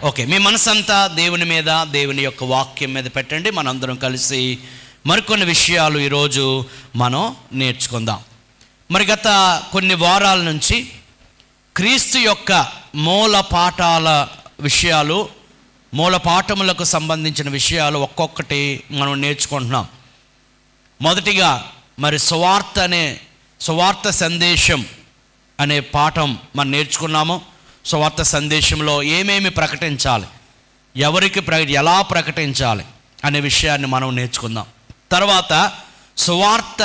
Okay, మీ మనసంతా దేవుని మీద, దేవుని యొక్క వాక్యం మీద పెట్టండి. మనందరం కలిసి మరికొన్ని విషయాలు ఈరోజు మనం నేర్చుకుందాం. మరి గత కొన్ని వారాల నుంచి క్రీస్తు యొక్క మూల పాఠాల విషయాలు, మూల పాఠములకు సంబంధించిన విషయాలు ఒక్కొక్కటి మనం నేర్చుకుంటున్నాం. మొదటిగా మరి సువార్త సందేశం అనే పాఠం మనం నేర్చుకున్నాము. సువార్త సందేశంలో ఏమేమి ప్రకటించాలి, ఎవరికి ఎలా ప్రకటించాలి అనే విషయాన్ని మనం నేర్చుకుందాం. తర్వాత సువార్త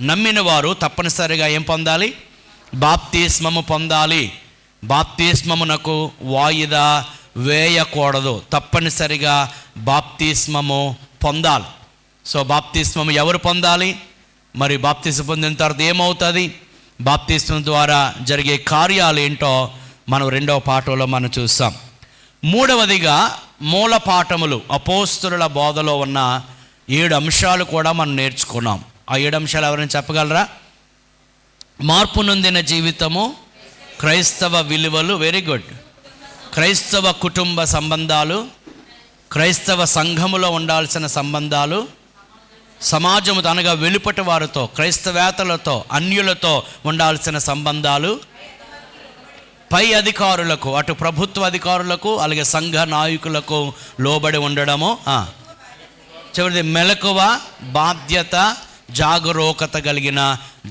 నమ్మిన వారు తప్పనిసరిగా ఏం పొందాలి? బాప్తిస్మము పొందాలి. బాప్తిస్మమునకు వాయిదా వేయకూడదు, తప్పనిసరిగా బాప్తిస్మము పొందాలి. సో బాప్తిస్మము ఎవరు పొందాలి? మరి బాప్తిస్మం పొందిన తర్వాత ఏమవుతుంది, బాప్తిస్మం ద్వారా జరిగే కార్యాలు ఏంటో మనం రెండవ పాఠంలో మనం చూస్తాం. మూడవదిగా మూల పాఠములు, అపోస్తలుల బోధలో ఉన్న 7 అంశాలు కూడా మనం నేర్చుకున్నాం. ఆ 7 అంశాలు ఎవరైనా చెప్పగలరా? మార్పు నొందిన జీవితము, క్రైస్తవ విలువలు, వెరీ గుడ్, క్రైస్తవ కుటుంబ సంబంధాలు, క్రైస్తవ సంఘములో ఉండాల్సిన సంబంధాలు, సమాజము అనగా వెలుపటి వారితో, క్రైస్తవేతలతో, అన్యులతో ఉండాల్సిన సంబంధాలు, పై అధికారులకు, అటు ప్రభుత్వ అధికారులకు అలాగే సంఘ నాయకులకు లోబడి ఉండడము, చివరిది మెలకువ, బాధ్యత, జాగరూకత కలిగిన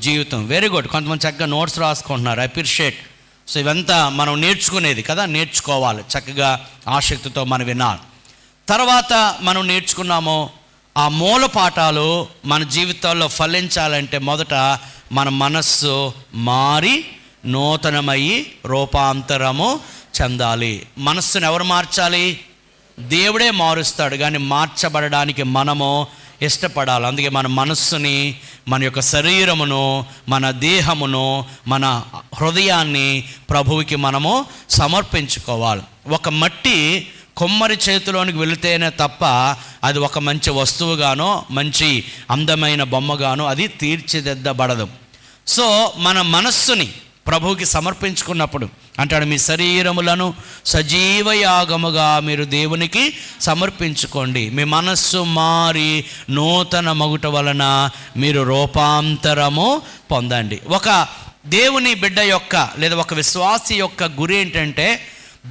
జీవితం. Very good. కొంతమంది చక్కగా నోట్స్ రాసుకుంటున్నారు, అప్రిషియేట్. సో ఇవంతా మనం నేర్చుకునేది కదా, నేర్చుకోవాలి, చక్కగా ఆసక్తితో మనం వినాలి. తర్వాత మనం నేర్చుకున్నాము, ఆ మూల పాఠాలు మన జీవితాల్లో ఫలించాలంటే మొదట మన మనస్సు మారి నూతనమయ్యి రూపాంతరము చెందాలి. మనస్సును ఎవరు మార్చాలి? దేవుడే మారుస్తాడు, కానీ మార్చబడడానికి మనము ఇష్టపడాలి. అందుకే మన మనస్సుని, మన యొక్క శరీరమును, మన దేహమును, మన హృదయాన్ని ప్రభువుకి మనము సమర్పించుకోవాలి. ఒక మట్టి కొమ్మరి చేతిలోనికి వెళితేనే తప్ప అది ఒక మంచి వస్తువుగానో మంచి అందమైన బొమ్మగానో అది తీర్చిదిద్దబడదు. సో మన మనస్సుని ప్రభువుకి సమర్పించుకున్నప్పుడు అంటాడు, మీ శరీరములను సజీవ యాగముగా మీరు దేవునికి సమర్పించుకోండి. మీ మనస్సు మారి నూతన మగుట వలన మీరు రూపాంతరము పొందండి. ఒక దేవుని బిడ్డ యొక్క లేదా ఒక విశ్వాసి యొక్క గురి ఏంటంటే,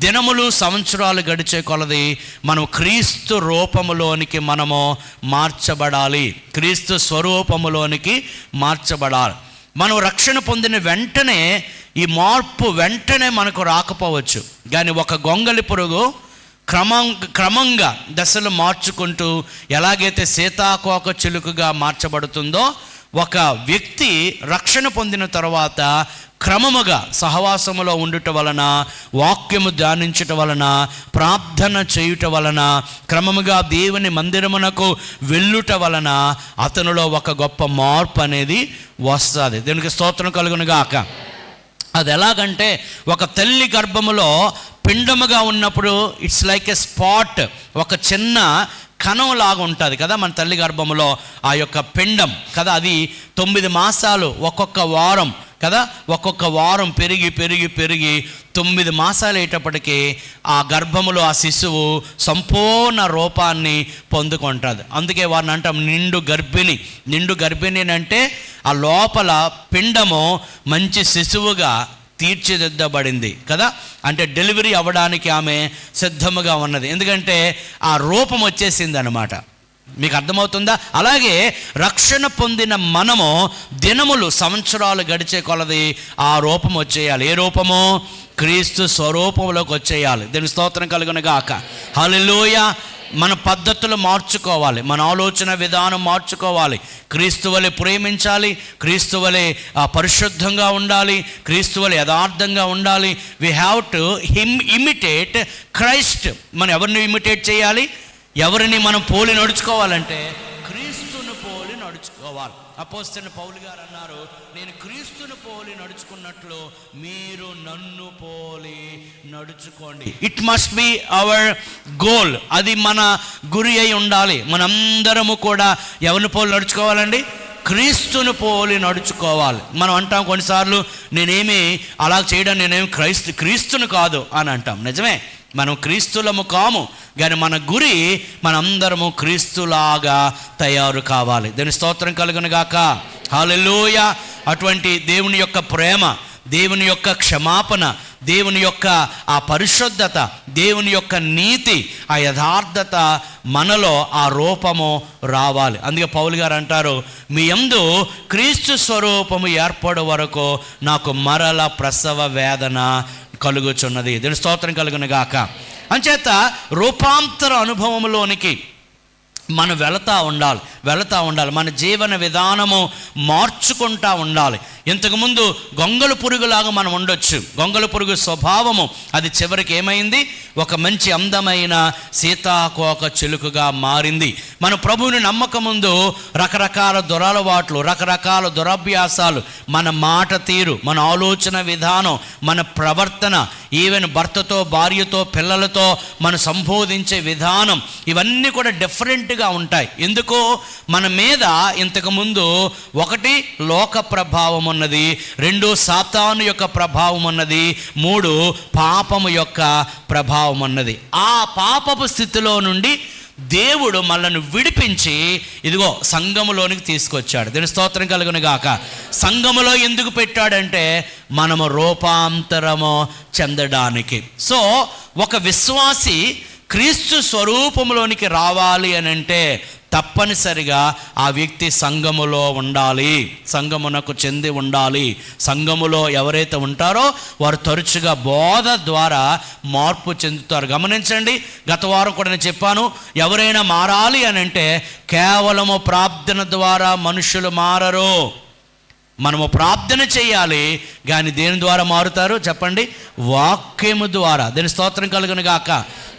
దినములు సంవత్సరాలు గడిచే కొలది మనం క్రీస్తు రూపములోనికి మనము మార్చబడాలి, క్రీస్తు స్వరూపములోనికి మార్చబడాలి. మనం రక్షణ పొందిన వెంటనే ఈ మార్పు వెంటనే మనకు రాకపోవచ్చు, కానీ ఒక గొంగలి పురుగు క్రమంగా దశలు మార్చుకుంటూ ఎలాగైతే సీతాకోక చిలుకగా మార్చబడుతుందో, ఒక వ్యక్తి రక్షణ పొందిన తర్వాత క్రమముగా సహవాసములో ఉండుట వలన, వాక్యము ధ్యానించుట వలన, ప్రార్థన చేయుట వలన, క్రమముగా దేవుని మందిరమునకు వెళ్ళుట వలన అతనిలో ఒక గొప్ప మార్పు అనేది వస్తుంది. దీనికి స్తోత్రం కలుగును గాక. అది ఎలాగంటే, ఒక తల్లి గర్భములో పిండముగా ఉన్నప్పుడు ఇట్స్ లైక్ ఎ స్పాట్, ఒక చిన్న కణం లాగా ఉంటుంది కదా మన తల్లి గర్భములో ఆ యొక్క పిండం కదా. అది 9 మాసాలు, ఒక్కొక్క వారం కదా, ఒక్కొక్క వారం పెరిగి పెరిగి పెరిగి 9 మాసాలు అయ్యేటప్పటికీ ఆ గర్భములో ఆ శిశువు సంపూర్ణ రూపాన్ని పొందుకుంటుంది. అందుకే వారిని అంటాం నిండు గర్భిణి. నిండు గర్భిణి అంటే ఆ లోపల పిండము మంచి శిశువుగా తీర్చిదిద్దబడింది కదా, అంటే డెలివరీ అవ్వడానికి ఆమె సిద్ధముగా ఉన్నది, ఎందుకంటే ఆ రూపం వచ్చేసింది అన్నమాట. మీకు అర్థమవుతుందా? అలాగే రక్షణ పొందిన మనము దినములు సంవత్సరాలు గడిచే కొలది ఆ రూపం వచ్చేయాలి. ఏ రూపము? క్రీస్తు స్వరూపంలోకి వచ్చేయాలి. దీనికి స్తోత్రం కలుగును గాక. హల్లెలూయా. మన పద్ధతులు మార్చుకోవాలి, మన ఆలోచన విధానం మార్చుకోవాలి. క్రీస్తు వలె ప్రేమించాలి, క్రీస్తు వలె పరిశుద్ధంగా ఉండాలి, క్రీస్తు వలె యథార్థంగా ఉండాలి. We have to imitate Christ. మనం ఎవరిని ఇమిటేట్ చేయాలి? ఎవరిని మనం పోలి నడుచుకోవాలంటే క్రీస్తును పోలి నడుచుకోవాలి. అపోస్తలుడైన పౌలు గారు అన్నారు, నేను క్రీస్తును పోలి నడుచుకున్నట్లు మీరు నన్ను పోలి నడుచుకోండి. It must be our goal. అది మన గురి అయి ఉండాలి. మనందరము కూడా ఎవరిని పోలి నడుచుకోవాలండి? క్రీస్తును పోలి నడుచుకోవాలి. మనం అంటాం కొన్నిసార్లు, నేనేమి అలా చేయడం, నేనేమి క్రీస్తును కాదు అని అంటాం. నిజమే, మనం క్రీస్తులము కాము, కానీ మన గురి మనందరము క్రీస్తులాగా తయారు కావాలి. దీని స్తోత్రం కలుగును గాక. హల్లెలూయా. అటువంటి దేవుని యొక్క ప్రేమ, దేవుని యొక్క క్షమాపణ, దేవుని యొక్క ఆ పరిశుద్ధత, దేవుని యొక్క నీతి, ఆ యథార్థత మనలో ఆ రూపము రావాలి. అందుకే పౌలు గారు అంటారు, మీ యందు క్రీస్తు స్వరూపము ఏర్పడు వరకు నాకు మరల ప్రసవ వేదన కలుగుచున్నది. దీని స్తోత్రం కలుగును గాక. అంచేత రూపాంతర అనుభవంలోనికి మనం వెళతా ఉండాలి. మన జీవన విధానము మార్చుకుంటా ఉండాలి. ఇంతకుముందు గొంగళి పురుగులాగా మనం ఉండొచ్చు. గొంగళి పురుగు స్వభావము అది చివరికి ఏమైంది? ఒక మంచి అందమైన సీతాకోక చిలుకగా మారింది. మన ప్రభువుని నమ్మక ముందు రకరకాల దురలవాట్లు, రకరకాల దురభ్యాసాలు, మన మాట తీరు, మన ఆలోచన విధానం, మన ప్రవర్తన, ఈవెన్ భర్తతో, భార్యతో, పిల్లలతో మనం సంబోధించే విధానం, ఇవన్నీ కూడా డిఫరెంట్గా ఉంటాయి. ఎందుకు? మన మీద ఇంతకుముందు ఒకటి లోక ప్రభావం ఉన్నది, 2 సాతాను యొక్క ప్రభావం ఉన్నది, 3 పాపము యొక్క ప్రభావం ఉన్నది. ఆ పాపపు స్థితిలో నుండి దేవుడు మనల్ని విడిపించి ఇదిగో సంఘములోనికి తీసుకొచ్చాడు. దీని స్తోత్రం కలుగును గాక. సంఘములో ఎందుకు పెట్టాడంటే మనము రూపాంతరము చెందడానికి. సో ఒక విశ్వాసి క్రీస్తు స్వరూపంలోనికి రావాలి అని అంటే తప్పనిసరిగా ఆ వ్యక్తి సంఘములో ఉండాలి, సంఘమునకు చెంది ఉండాలి. సంఘములో ఎవరైతే ఉంటారో వారు తరచుగా బోధ ద్వారా మార్పు చెందుతారు. గమనించండి, గత వారం కూడా నేను చెప్పాను, ఎవరైనా మారాలి అని అంటే కేవలము ప్రార్థన ద్వారా మనుషులు మారరు. మనము ప్రార్థన చేయాలి, కానీ దేని ద్వారా మారుతారు చెప్పండి? వాక్యము ద్వారా. దీని స్తోత్రం కలుగును గాక.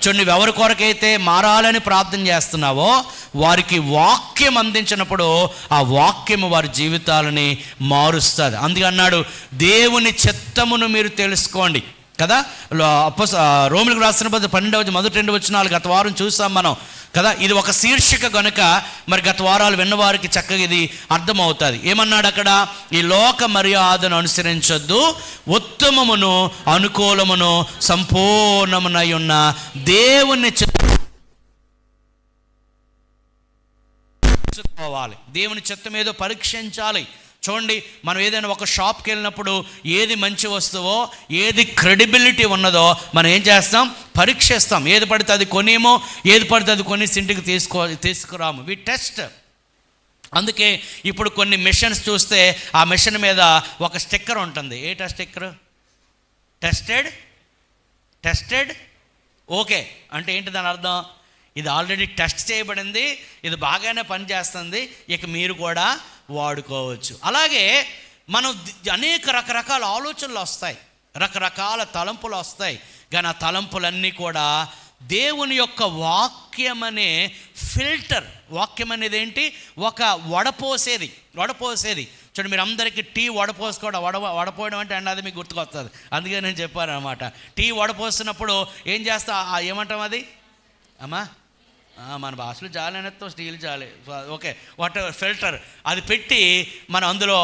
చూడండి, ఎవరి కొరకైతే మారాలని ప్రార్థన చేస్తున్నావో వారికి వాక్యం అందించినప్పుడు ఆ వాక్యము వారి జీవితాలని మారుస్తుంది. అందుకే అన్నాడు, దేవుని చిత్తమును మీరు తెలుసుకోండి కదా. రోమిలకు రాసిన 12:1-2 గత వారం చూసాం మనం కదా. ఇది ఒక శీర్షిక గనుక మరి గత వారాలు విన్నవారికి చక్కగా ఇది అర్థమవుతుంది. ఏమన్నాడు అక్కడ? ఈ లోక మర్యాదను అనుసరించొద్దు, ఉత్తమమును అనుకూలమును సంపూర్ణమునై ఉన్న దేవుని చిత్తం, దేవుని చిత్తం ఏదో పరీక్షించాలి. చూడండి, మనం ఏదైనా ఒక షాప్కి వెళ్ళినప్పుడు ఏది మంచి వస్తువో, ఏది క్రెడిబిలిటీ ఉన్నదో మనం ఏం చేస్తాం? పరీక్షిస్తాం. ఏది పడితే అది కొనేమో, ఏది పడితే అది కొనేసి ఇంటికి తీసుకురాము. వి టెస్ట్. అందుకే ఇప్పుడు కొన్ని మిషన్స్ చూస్తే ఆ మిషన్ మీద ఒక స్టిక్కర్ ఉంటుంది. ఏంటా స్టిక్కర్? టెస్టెడ్ ఓకే అంటే ఏంటి దాని అర్థం? ఇది ఆల్రెడీ టెస్ట్ చేయబడింది, ఇది బాగానే పనిచేస్తుంది, ఇక మీరు కూడా వాడుకోవచ్చు. అలాగే మనం అనేక రకరకాల ఆలోచనలు వస్తాయి, రకరకాల తలంపులు వస్తాయి, కానీ ఆ తలంపులన్నీ కూడా దేవుని యొక్క వాక్యం అనే ఫిల్టర్. వాక్యం అనేది ఏంటి? ఒక వడపోసేది. చూడండి, మీరు అందరికీ టీ వడపోసుకోవడం, వడపోయడం అంటే అది మీకు గుర్తుకొస్తుంది. అందుకే నేను చెప్పాను అనమాట. టీ వడపోసినప్పుడు ఏం చేస్తా? ఏమంటాం అది? అమ్మా మన భాషలో జాలి అనేస్తాం, స్టీల్ జాలి, ఓకే, వాటర్ ఫిల్టర్. అది పెట్టి మనం అందులో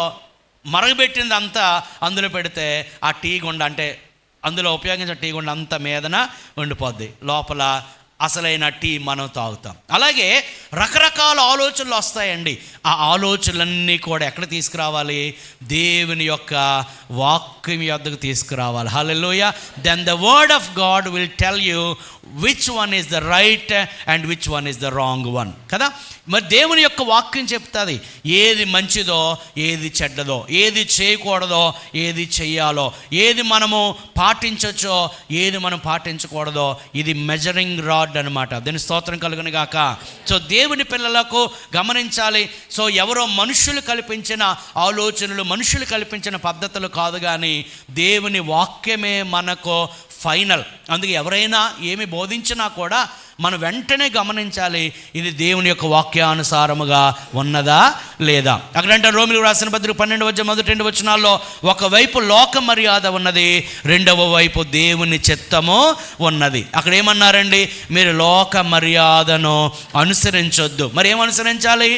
మరగబెట్టింది అంతా అందులో పెడితే ఆ టీ గుండ, అంటే అందులో ఉపయోగించిన టీ గుండ అంతా మీదన ఉండిపోద్ది, లోపల అసలైన టీ మనం తాగుతాం. అలాగే రకరకాల ఆలోచనలు వస్తాయండి. ఆ ఆలోచనలన్నీ కూడా ఎక్కడ తీసుకురావాలి? దేవుని యొక్క వాక్యం యొద్దకు తీసుకురావాలి. Hallelujah. Then the word of God will tell you which one is the right and which one is the wrong one కదా. మరి దేవుని యొక్క వాక్యం చెప్తుంది ఏది మంచిదో, ఏది చెడ్డదో, ఏది చేయకూడదో, ఏది చెయ్యాలో, ఏది మనము పాటించవచ్చో, ఏది మనం పాటించకూడదో. ఇది మెజరింగ్ రాడ్ అనమాట. దీని స్తోత్రం కలుగును గాక. సో దేవుని పిల్లలకు గమనించాలి. సో ఎవరో మనుషులు కల్పించిన ఆలోచనలు, మనుషులు కల్పించిన పద్ధతులు కాదు, కానీ దేవుని వాక్యమే మనకు ఫైనల్. అందుకే ఎవరైనా ఏమి బోధించినా కూడా మనం వెంటనే గమనించాలి, ఇది దేవుని యొక్క వాక్యానుసారముగా ఉన్నదా లేదా. అక్కడంటే రోమిలకు రాసిన పత్రిక 12:1-2 ఒకవైపు లోక మర్యాద ఉన్నది, రెండవ వైపు దేవుని చిత్తము ఉన్నది. అక్కడ ఏమన్నారండి? మీరు లోక మర్యాదను అనుసరించొద్దు. మరి ఏమనుసరించాలి?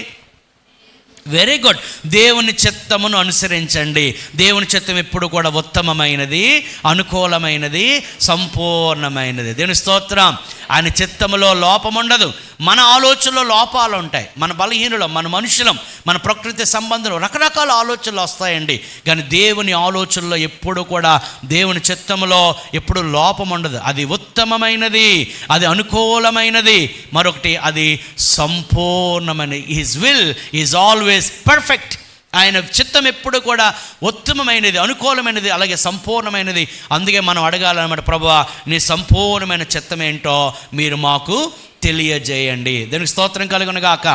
Very good. దేవుని చిత్తమును అనుసరించండి. దేవుని చిత్తం ఎప్పుడు కూడా ఉత్తమమైనది, అనుకూలమైనది, సంపూర్ణమైనది. దేవుని స్తోత్రం. ఆయన చిత్తములో లోపం ఉండదు. మన ఆలోచనలో లోపాలు ఉంటాయి. మన బలహీనులం, మన మనుషులం, మన ప్రకృతి సంబంధులు, రకరకాల ఆలోచనలు వస్తాయండి. కానీ దేవుని ఆలోచనలో ఎప్పుడు కూడా, దేవుని చిత్తములో ఎప్పుడు లోపం ఉండదు. అది ఉత్తమమైనది, అది అనుకూలమైనది, మరొకటి అది సంపూర్ణమైనది. His will is always perfect. ఆయన చిత్తం ఎప్పుడు కూడా ఉత్తమమైనది, అనుకూలమైనది, అలాగే సంపూర్ణమైనది. అందుకే మనం అడగాలన్నమాట, ప్రభువా నీ సంపూర్ణమైన చిత్తం ఏంటో మీరు మాకు తెలియజేయండి. దానికి స్తోత్రం కలుగును గాక.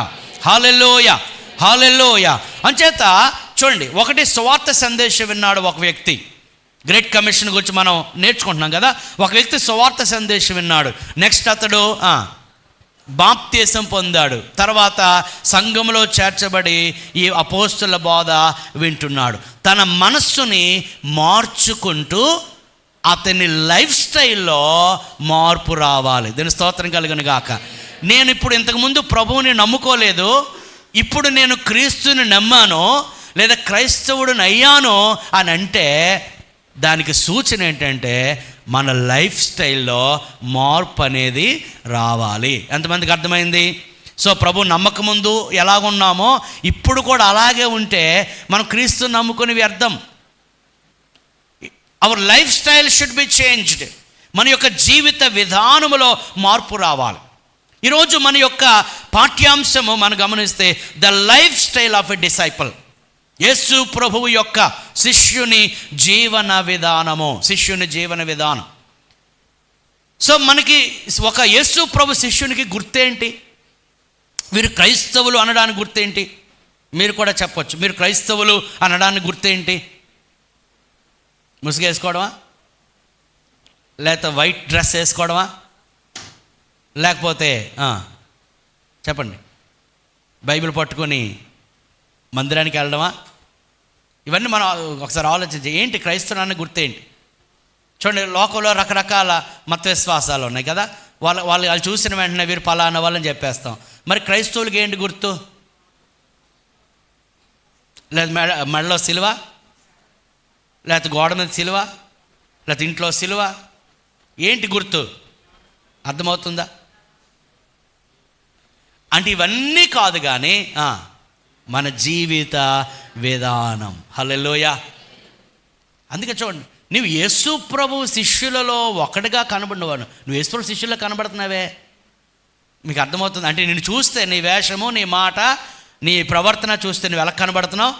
హల్లెలూయా, హల్లెలూయా. అంచేత చూడండి, ఒకటి సువార్త సందేశం విన్నాడు ఒక వ్యక్తి. గ్రేట్ కమిషన్ గురించి మనం నేర్చుకుంటున్నాం కదా. ఒక వ్యక్తి సువార్త సందేశం విన్నాడు. నెక్స్ట్ అతడు బాప్తీసం పొందాడు. తర్వాత సంఘంలో చేర్చబడి ఈ అపోస్తుల బోధ వింటున్నాడు. తన మనస్సుని మార్చుకుంటూ అతని లైఫ్ స్టైల్లో మార్పు రావాలి. దీని స్తోత్రం కలుగును గాక. నేను ఇప్పుడు ఇంతకుముందు ప్రభువుని నమ్ముకోలేదు, ఇప్పుడు నేను క్రీస్తుని నమ్మాను లేదా క్రైస్తవుడిని అయ్యాను అని అంటే దానికి సూచన ఏంటంటే మన లైఫ్ స్టైల్లో మార్పు అనేది రావాలి. ఎంతమందికి అర్థమైంది? సో ప్రభు నమ్మక ముందు ఎలాగున్నామో ఇప్పుడు కూడా అలాగే ఉంటే మనం క్రీస్తుని నమ్ముకుని వ్యర్థం. Our life style should be changed. మన యొక్క జీవిత విధానములో మార్పు రావాలి. ఈరోజు మన యొక్క పాఠ్యాంశము మనం గమనిస్తే the lifestyle of a disciple. యేసు ప్రభువు యొక్క శిష్యుని జీవన విధానము, శిష్యుని జీవన విధానం. సో మనకి ఒక యేసు ప్రభు శిష్యునికి గుర్తేంటి? వీరు క్రైస్తవులు అనడానికి గుర్తేంటి? మీరు కూడా చెప్పొచ్చు, మీరు క్రైస్తవులు అనడానికి గుర్తేంటి? ముసుగు వేసుకోవడమా, లేకపోతే వైట్ డ్రెస్ వేసుకోవడమా, లేకపోతే చెప్పండి బైబిల్ పట్టుకొని మందిరానికి వెళ్ళడమా? ఇవన్నీ మనం ఒకసారి ఆలోచించి ఏంటి క్రైస్తవాన్ని గుర్తేంటి? చూడండి, లోకంలో రకరకాల మత విశ్వాసాలు ఉన్నాయి కదా. వాళ్ళు చూసిన వెంటనే వీరు పలానా వాళ్ళని చెప్పేస్తాం. మరి క్రైస్తవులకి ఏంటి గుర్తు? లేదా మెడలో సిలువ, లేకపోతే గోడ మీద సిలువ, లేకపోతే ఇంట్లో సిలువ, ఏంటి గుర్తు? అర్థమవుతుందా? అంటే ఇవన్నీ కాదు కానీ మన జీవిత విధానం. హల్లెలూయా. అందుకే చూడండి, నువ్వు యేసు ప్రభు శిష్యులలో ఒకటిగా కనబడినవాడు. నువ్వు యేసు ప్రభు శిష్యుల్లో కనబడుతున్నావే. మీకు అర్థమవుతుంది? అంటే నేను చూస్తే నీ వేషము, నీ మాట, నీ ప్రవర్తన చూస్తే నువ్వు ఎలా కనబడుతున్నావు?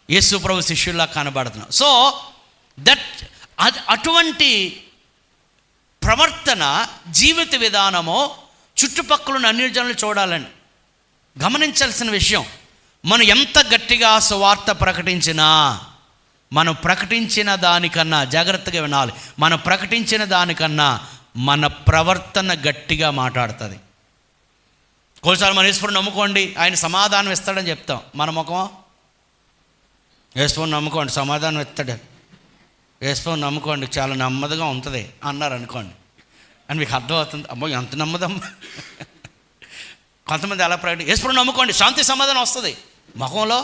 యేసు ప్రభు శిష్యుల్లా కనబడుతున్నావు. సో అటువంటి ప్రవర్తన, జీవిత విధానము చుట్టుపక్కల అన్ని జనులు చూడాలండి. గమనించాల్సిన విషయం, మనం ఎంత గట్టిగా సువార్త ప్రకటించినా, మనం ప్రకటించిన దానికన్నా, జాగ్రత్తగా వినాలి, మనం ప్రకటించిన దానికన్నా మన ప్రవర్తన గట్టిగా మాట్లాడుతుంది. కొన్నిసార్లు మన యేసుని నమ్ముకోండి, ఆయన సమాధానం ఇస్తాడని చెప్తాం. మన ముఖం యేసుని నమ్ముకోండి సమాధానం ఇస్తాడు, యేసుని నమ్ముకోండి చాలా నెమ్మదిగా ఉంటుంది అన్నారు అనుకోండి అని మీకు అర్థమవుతుంది. అమ్మో ఎంత నెమ్మదమ్మా. కొంతమంది ఎలా ప్రకటి యేసుని నమ్ముకోండి శాంతి సమాధానం వస్తుంది, ముఖంలో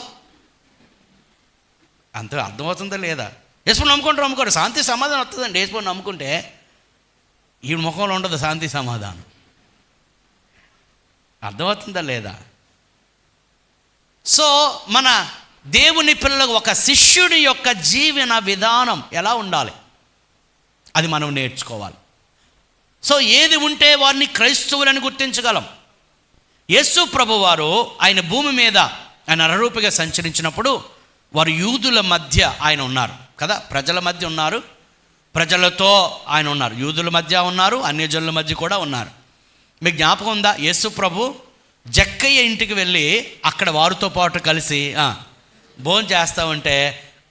అంత అర్థమవుతుందా లేదా? యేసుని నమ్ముకోండి శాంతి సమాధానం వస్తుందండి. యేసుని నమ్ముకుంటే ఈ ముఖంలో ఉండదు శాంతి సమాధానం. అర్థమవుతుందా లేదా? సో మన దేవుని పిల్లలకు ఒక శిష్యుడి యొక్క జీవన విధానం ఎలా ఉండాలి అది మనం నేర్చుకోవాలి. సో ఏది ఉంటే వారిని క్రైస్తవులని గుర్తించగలం. యేసు ప్రభువారు ఆయన భూమి మీద ఆయన నరరూపిగా సంచరించినప్పుడు వారు యూదుల మధ్య ఆయన ఉన్నారు కదా, ప్రజల మధ్య ఉన్నారు, ప్రజలతో ఆయన ఉన్నారు, యూదుల మధ్య ఉన్నారు, అన్యజనుల మధ్య కూడా ఉన్నారు. మీకు జ్ఞాపకం ఉందా? యేసు ప్రభు జక్కయ్య ఇంటికి వెళ్ళి అక్కడ వారితో పాటు కలిసి భోజనం చేస్తూ ఉంటే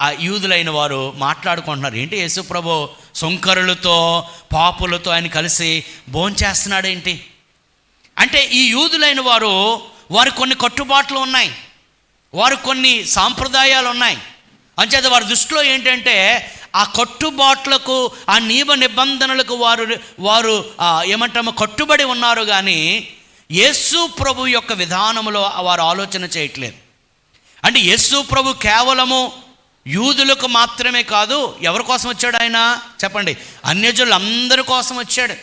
ఆ యూదులైన వారు మాట్లాడుకుంటున్నారు, ఏంటి యేసు ప్రభు సుంకరులతో పాపులతో ఆయన కలిసి భోజనం చేస్తున్నాడు ఏంటి అంటే, ఈ యూదులైన వారు కొన్ని కట్టుబాట్లు ఉన్నాయి, వారు కొన్ని సాంప్రదాయాలు ఉన్నాయి. అంచేత వారి దృష్టిలో ఏంటంటే ఆ కట్టుబాట్లకు, ఆ నియమ నిబంధనలకు వారు ఏమంటామో కట్టుబడి ఉన్నారు. కానీ యేసు ప్రభు యొక్క విధానంలో వారు ఆలోచన చేయట్లేదు. అంటే యేసు ప్రభు కేవలము యూదులకు మాత్రమే కాదు, ఎవరి కోసం వచ్చాడు ఆయన చెప్పండి? అన్యజనులందరి కోసం వచ్చాడు.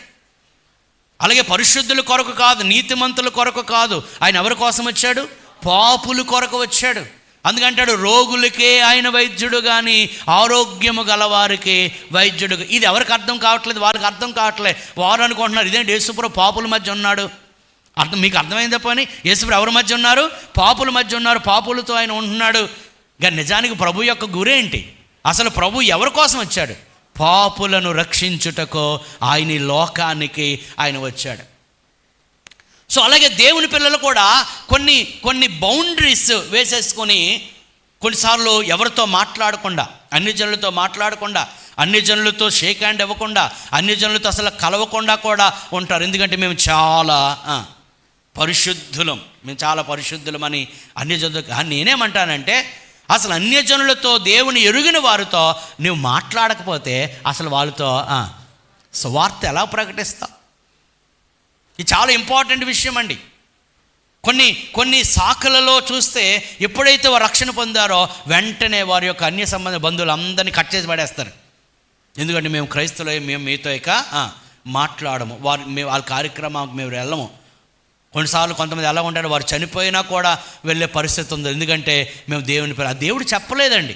అలాగే పరిశుద్ధుల కొరకు కాదు, నీతిమంతుల కొరకు కాదు, ఆయన ఎవరి కోసం వచ్చాడు? పాపుల కొరకు వచ్చాడు. అందుకంటాడు రోగులకే ఆయన వైద్యుడు కానీ ఆరోగ్యము గలవారికి వైద్యుడు. ఇది ఎవరికి అర్థం కావట్లేదు, వారికి అర్థం కావట్లేదు. వారు అనుకుంటున్నారు ఇదేంటి యేసుప్రభు పాపుల మధ్య ఉన్నాడు. మీకు అర్థమైందా? పని యేసుప్రభు ఎవరి మధ్య ఉన్నారు? పాపుల మధ్య ఉన్నారు. పాపులతో ఆయన ఉంటున్నాడు. కానీ నిజానికి ప్రభు యొక్క గురేంటి? అసలు ప్రభు ఎవరి కోసం వచ్చాడు? పాపులను రక్షించుటకు ఆయన ఈ లోకానికి ఆయన వచ్చాడు. సో అలాగే దేవుని పిల్లలు కూడా కొన్ని బౌండరీస్ వేసేసుకొని కొన్నిసార్లు ఎవరితో మాట్లాడకుండా, అన్ని జనులతో మాట్లాడకుండా, అన్ని జనులతో షేక్ హ్యాండ్ ఇవ్వకుండా, అన్ని జనులతో అసలు కలవకుండా కూడా ఉంటారు. ఎందుకంటే మేము చాలా పరిశుద్ధులం, మేము చాలా పరిశుద్ధులమని అన్ని జనులు. నేనేమంటానంటే అసలు అన్యజనులతో దేవుని ఎరుగిన వారితో నువ్వు మాట్లాడకపోతే అసలు వాళ్ళతో సువార్త ఎలా ప్రకటిస్తావు? ఇది చాలా ఇంపార్టెంట్ విషయం అండి. కొన్ని శాఖలలో చూస్తే ఎప్పుడైతే వారు రక్షణ పొందారో వెంటనే వారి యొక్క అన్య సంబంధ బంధువులు అందరినీ కట్ చేసి పడేస్తారు. ఎందుకంటే మేము క్రైస్తవులు, మేము మీతో ఇక మాట్లాడము, వాళ్ళ కార్యక్రమానికి మేము వెళ్ళము. కొన్నిసార్లు కొంతమంది ఎలా ఉంటారు, వారు చనిపోయినా కూడా వెళ్ళే పరిస్థితి ఉంది. ఎందుకంటే మేము దేవుని పేరు, దేవుడు చెప్పలేదండి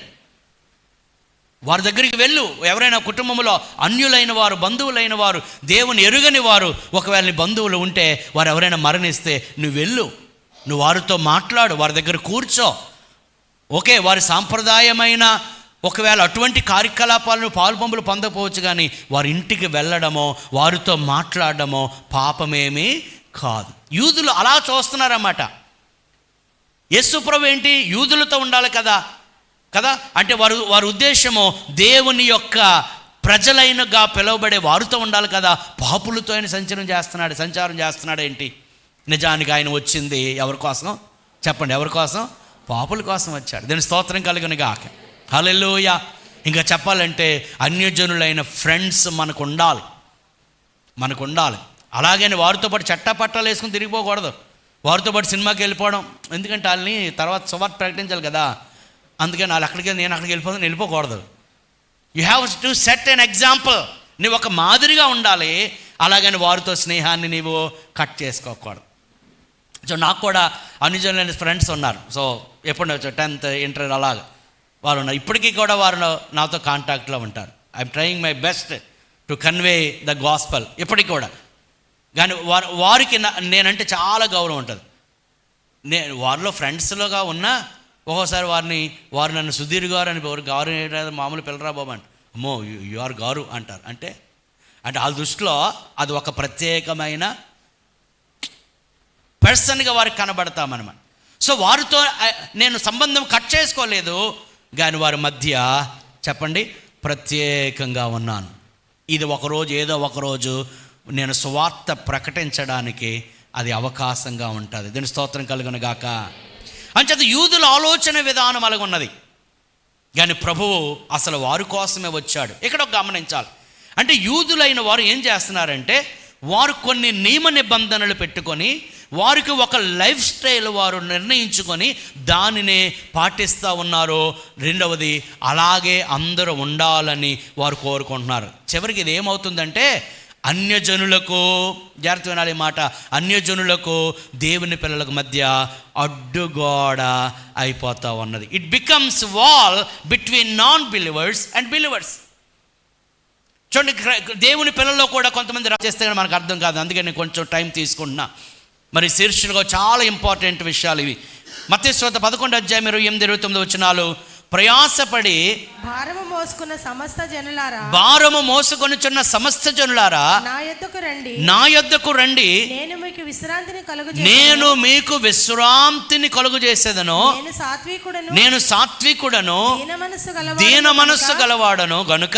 వారి దగ్గరికి వెళ్ళు. ఎవరైనా కుటుంబంలో అన్యులైన వారు, బంధువులైన వారు, దేవుని ఎరుగని వారు ఒకవేళ నీ బంధువులు ఉంటే, వారు ఎవరైనా మరణిస్తే నువ్వు వెళ్ళు, నువ్వు వారితో మాట్లాడు, వారి దగ్గర కూర్చో. ఓకే, వారి సాంప్రదాయమైన ఒకవేళ అటువంటి కార్యకలాపాలను పాలుపంపులు పొందకపోవచ్చు, కానీ వారి ఇంటికి వెళ్ళడమో వారితో మాట్లాడడమో పాపమేమీ కాదు. యూదులు అలా చూస్తున్నారన్నమాట. యేసు ప్రభు ఏంటి? యూదులతో ఉండాలి కదా అంటే వారి ఉద్దేశము దేవుని యొక్క ప్రజలైనగా పిలువబడే వారితో ఉండాలి కదా. పాపులతో ఆయన సంచారం చేస్తున్నాడు ఏంటి? నిజానికి ఆయన వచ్చింది ఎవరి కోసం చెప్పండి? ఎవరి కోసం? పాపుల కోసం వచ్చాడు. దీని స్తోత్రం కలుగును గాక. హల్లెలూయా. ఇంకా చెప్పాలంటే అన్యజనులైన ఫ్రెండ్స్ మనకు ఉండాలి. అలాగని వారితో పాటు చట్టపట్టాలు వేసుకుని తిరిగిపోకూడదు, వారితో పాటు సినిమాకి వెళ్ళిపోవడం. ఎందుకంటే వాళ్ళని తర్వాత సువార్త ప్రకటించాలి కదా. అందుకని వాళ్ళు నేను అక్కడికి వెళ్ళిపోకూడదు. You have to set an example. నువ్వు ఒక మాదిరిగా ఉండాలి. అలాగని వారితో స్నేహాన్ని నీవు కట్ చేసుకోకూడదు. సో నాకు కూడా అన్యజనులైన ఫ్రెండ్స్ ఉన్నారు. సో ఎప్పుడు 10th ఇంటర్ అలాగా వారు ఉన్నారు. ఇప్పటికీ కూడా వారు నాతో కాంటాక్ట్లో ఉంటారు. I'm trying my best to convey the gospel ఇప్పటికి కూడా. కానీ వారికి నేనంటే చాలా గౌరవం ఉంటుంది. నేను వారిలో ఫ్రెండ్స్లోగా ఉన్నా ఒక్కోసారి వారు నన్ను సుధీర్ గారు అని, గారు మామూలు పిల్లరా బాబు అంటే, అమ్మో యు ఆర్ గారు అంటారు. అంటే వాళ్ళ దృష్టిలో అది ఒక ప్రత్యేకమైన పర్సన్గా వారికి కనబడతామన్నమాట. సో వారితో నేను సంబంధం కట్ చేసుకోలేదు, కానీ వారి మధ్య చెప్పండి ప్రత్యేకంగా ఉన్నాను. ఇది ఏదో ఒకరోజు నేను సువార్త ప్రకటించడానికి అది అవకాశంగా ఉంటుంది. దీని స్తోత్రం కలుగును గాక. అంచేత యూదుల ఆలోచన విధానం అలాగున్నది, కానీ ప్రభువు అసలు వారి కోసమే వచ్చాడు. ఇక్కడ గమనించాలి. అంటే యూదులైన వారు ఏం చేస్తున్నారంటే, వారు కొన్ని నియమ నిబంధనలు పెట్టుకొని వారికి ఒక లైఫ్ స్టైల్ వారు నిర్ణయించుకొని దానినే పాటిస్తూ ఉన్నారు. రెండవది, అలాగే అందరూ ఉండాలని వారు కోరుకుంటున్నారు. చివరికి ఇది ఏమవుతుందంటే, అన్యజనులకు, జాగ్రత్త వినాలి మాట, అన్యజనులకు దేవుని పిల్లలకు మధ్య అడ్డుగోడ అయిపోతూ ఉన్నది. It becomes wall between non believers and believers. చూడండి, దేవుని పిల్లల్లో కూడా కొంతమంది చేస్తే మనకు అర్థం కాదు. అందుకని నేను కొంచెం టైం తీసుకుంటున్నా. మరి శీర్షికగా చాలా ఇంపార్టెంట్ విషయాలు ఇవి. మత్తయి సువార్త 11వ అధ్యాయం 28-29 వచనాలు. ప్రయాసపడి భారము మోసుకొనుచున్న సమస్త జనులారా నా యొద్దకు రండి, నేను మీకు విశ్రాంతిని కలుగజేసేదను. నేను సాత్వికుడను, దీన మనస్సు గలవాడను గనుక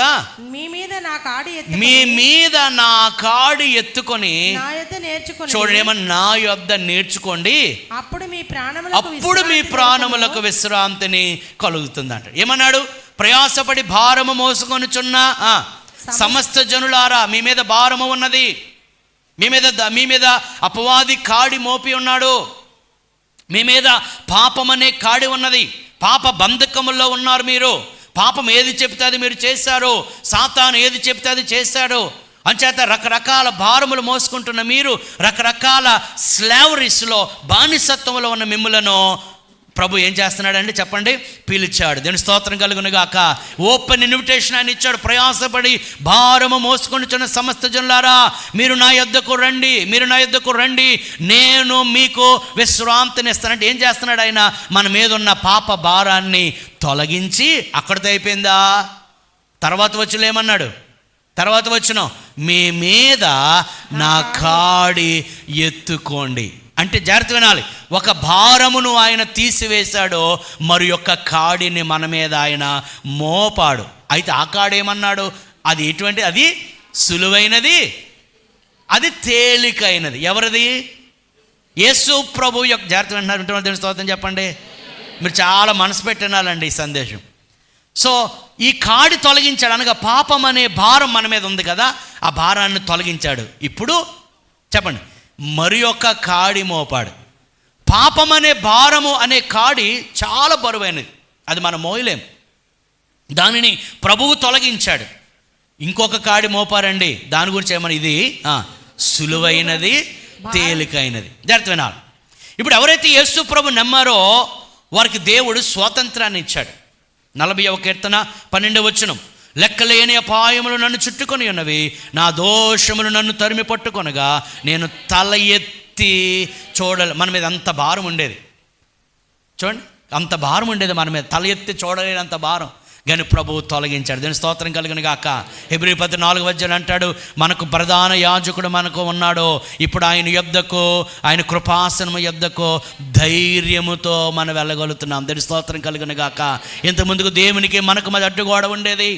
మీ మీద నా కాడి ఎత్తుకొని చూడండి, ఏమన్నా నా యొద్ద నేర్చుకోండి, అప్పుడు మీ ప్రాణములకు విశ్రాంతిని కలుగుతుంది అంట. ఏమన్నాడు? ప్రయాసపడి భారము మోసుకొనుచున్న సమస్త జనులారా, మీ మీద భారము ఉన్నది, మీ మీద అపవాది కాడి మోపి ఉన్నాడు, మీ మీద పాపమనే కాడి ఉన్నది. పాప బంధకముల్లో ఉన్నారు మీరు. పాపం ఏది చెప్తే అది మీరు చేశారు, సాతాను ఏది చెప్తే అది చేశాడు. అంచేత రకరకాల భారములు మోసుకుంటున్న మీరు, రకరకాల స్లావరీస్లో బానిసత్వంలో ఉన్న మిమ్ములను ప్రభు ఏం చేస్తున్నాడండి చెప్పండి? పిలిచాడు. దేవుని స్తోత్రం కలుగును గాక. ఓపెన్ ఇన్విటేషన్ ఆయన ఇచ్చాడు. ప్రయాసపడి భారము మోసుకొనిచున్న సమస్త జనులారా, మీరు నా యొద్దకు రండి, మీరు నా యొద్దకు రండి, నేను మీకు విశ్రాంతిని ఇస్తానంటే ఏం చేస్తున్నాడు ఆయన? మన మీద ఉన్న పాప భారాన్ని తొలగించి, అక్కడితో అయిపోయిందా? తర్వాత వచ్చులు ఏమన్నాడు? తర్వాత వచ్చిన మీ మీద నా కాడి ఎత్తుకోండి అంటే జాగ్రత్త వినాలి. ఒక భారమును ఆయన తీసివేశాడో మరి యొక్క కాడిని మన మీద ఆయన మోపాడు. అయితే ఆ కాడేమన్నాడు? అది ఎటువంటి? అది సులువైనది, అది తేలికైనది. ఎవరిది? యేసు ప్రభు యొక్క. జాగ్రత్త వింటున్నారు దేవుని స్తోత్రం చెప్పండి. మీరు చాలా మనసు పెట్టినాలండి ఈ సందేశం. సో ఈ కాడి తొలగించాడు, అనగా పాపం అనే భారం మన మీద ఉంది కదా, ఆ భారాన్ని తొలగించాడు. ఇప్పుడు చెప్పండి, మరి యొక్క కాడి మోపాడు. పాపం అనే భారము అనే కాడి చాలా బరువైనది, అది మనం మోయలేం. దానిని ప్రభువు తొలగించాడు. ఇంకొక కాడి మోపారండి, దాని గురించి ఏమని? ఇది సులువైనది, తేలికైనది. జాగ్రత్త వినాలి. ఇప్పుడు ఎవరైతే యేసు ప్రభు నమ్మారో వారికి దేవుడు స్వాతంత్రాన్ని ఇచ్చాడు. 40వ కీర్తన 12వ వచనం, లెక్కలేని అపాయములు నన్ను చుట్టుకొని ఉన్నవి, నా దోషములు నన్ను తరిమి పట్టుకొనగా నేను తల ఎత్తి మన మీద అంత భారం ఉండేది. చూడండి, అంత భారం ఉండేది మన మీద, తల ఎత్తి చూడలేనంత భారం. కానీ ప్రభువు తొలగించాడు. దీని స్తోత్రం కలుగును గాక. హెబ్రీ 14 అంటాడు, మనకు ప్రధాన యాజకుడు మనకు ఉన్నాడు, ఇప్పుడు ఆయన యొద్దకు, ఆయన కృపాసనము యొద్దకు ధైర్యముతో మనం వెళ్ళగలుగుతున్నాం. దీని స్తోత్రం కలుగును గాక. ఇంతకుముందుకు దేవునికి మనకు మధ్య అడ్డుగోడ ఉండేది,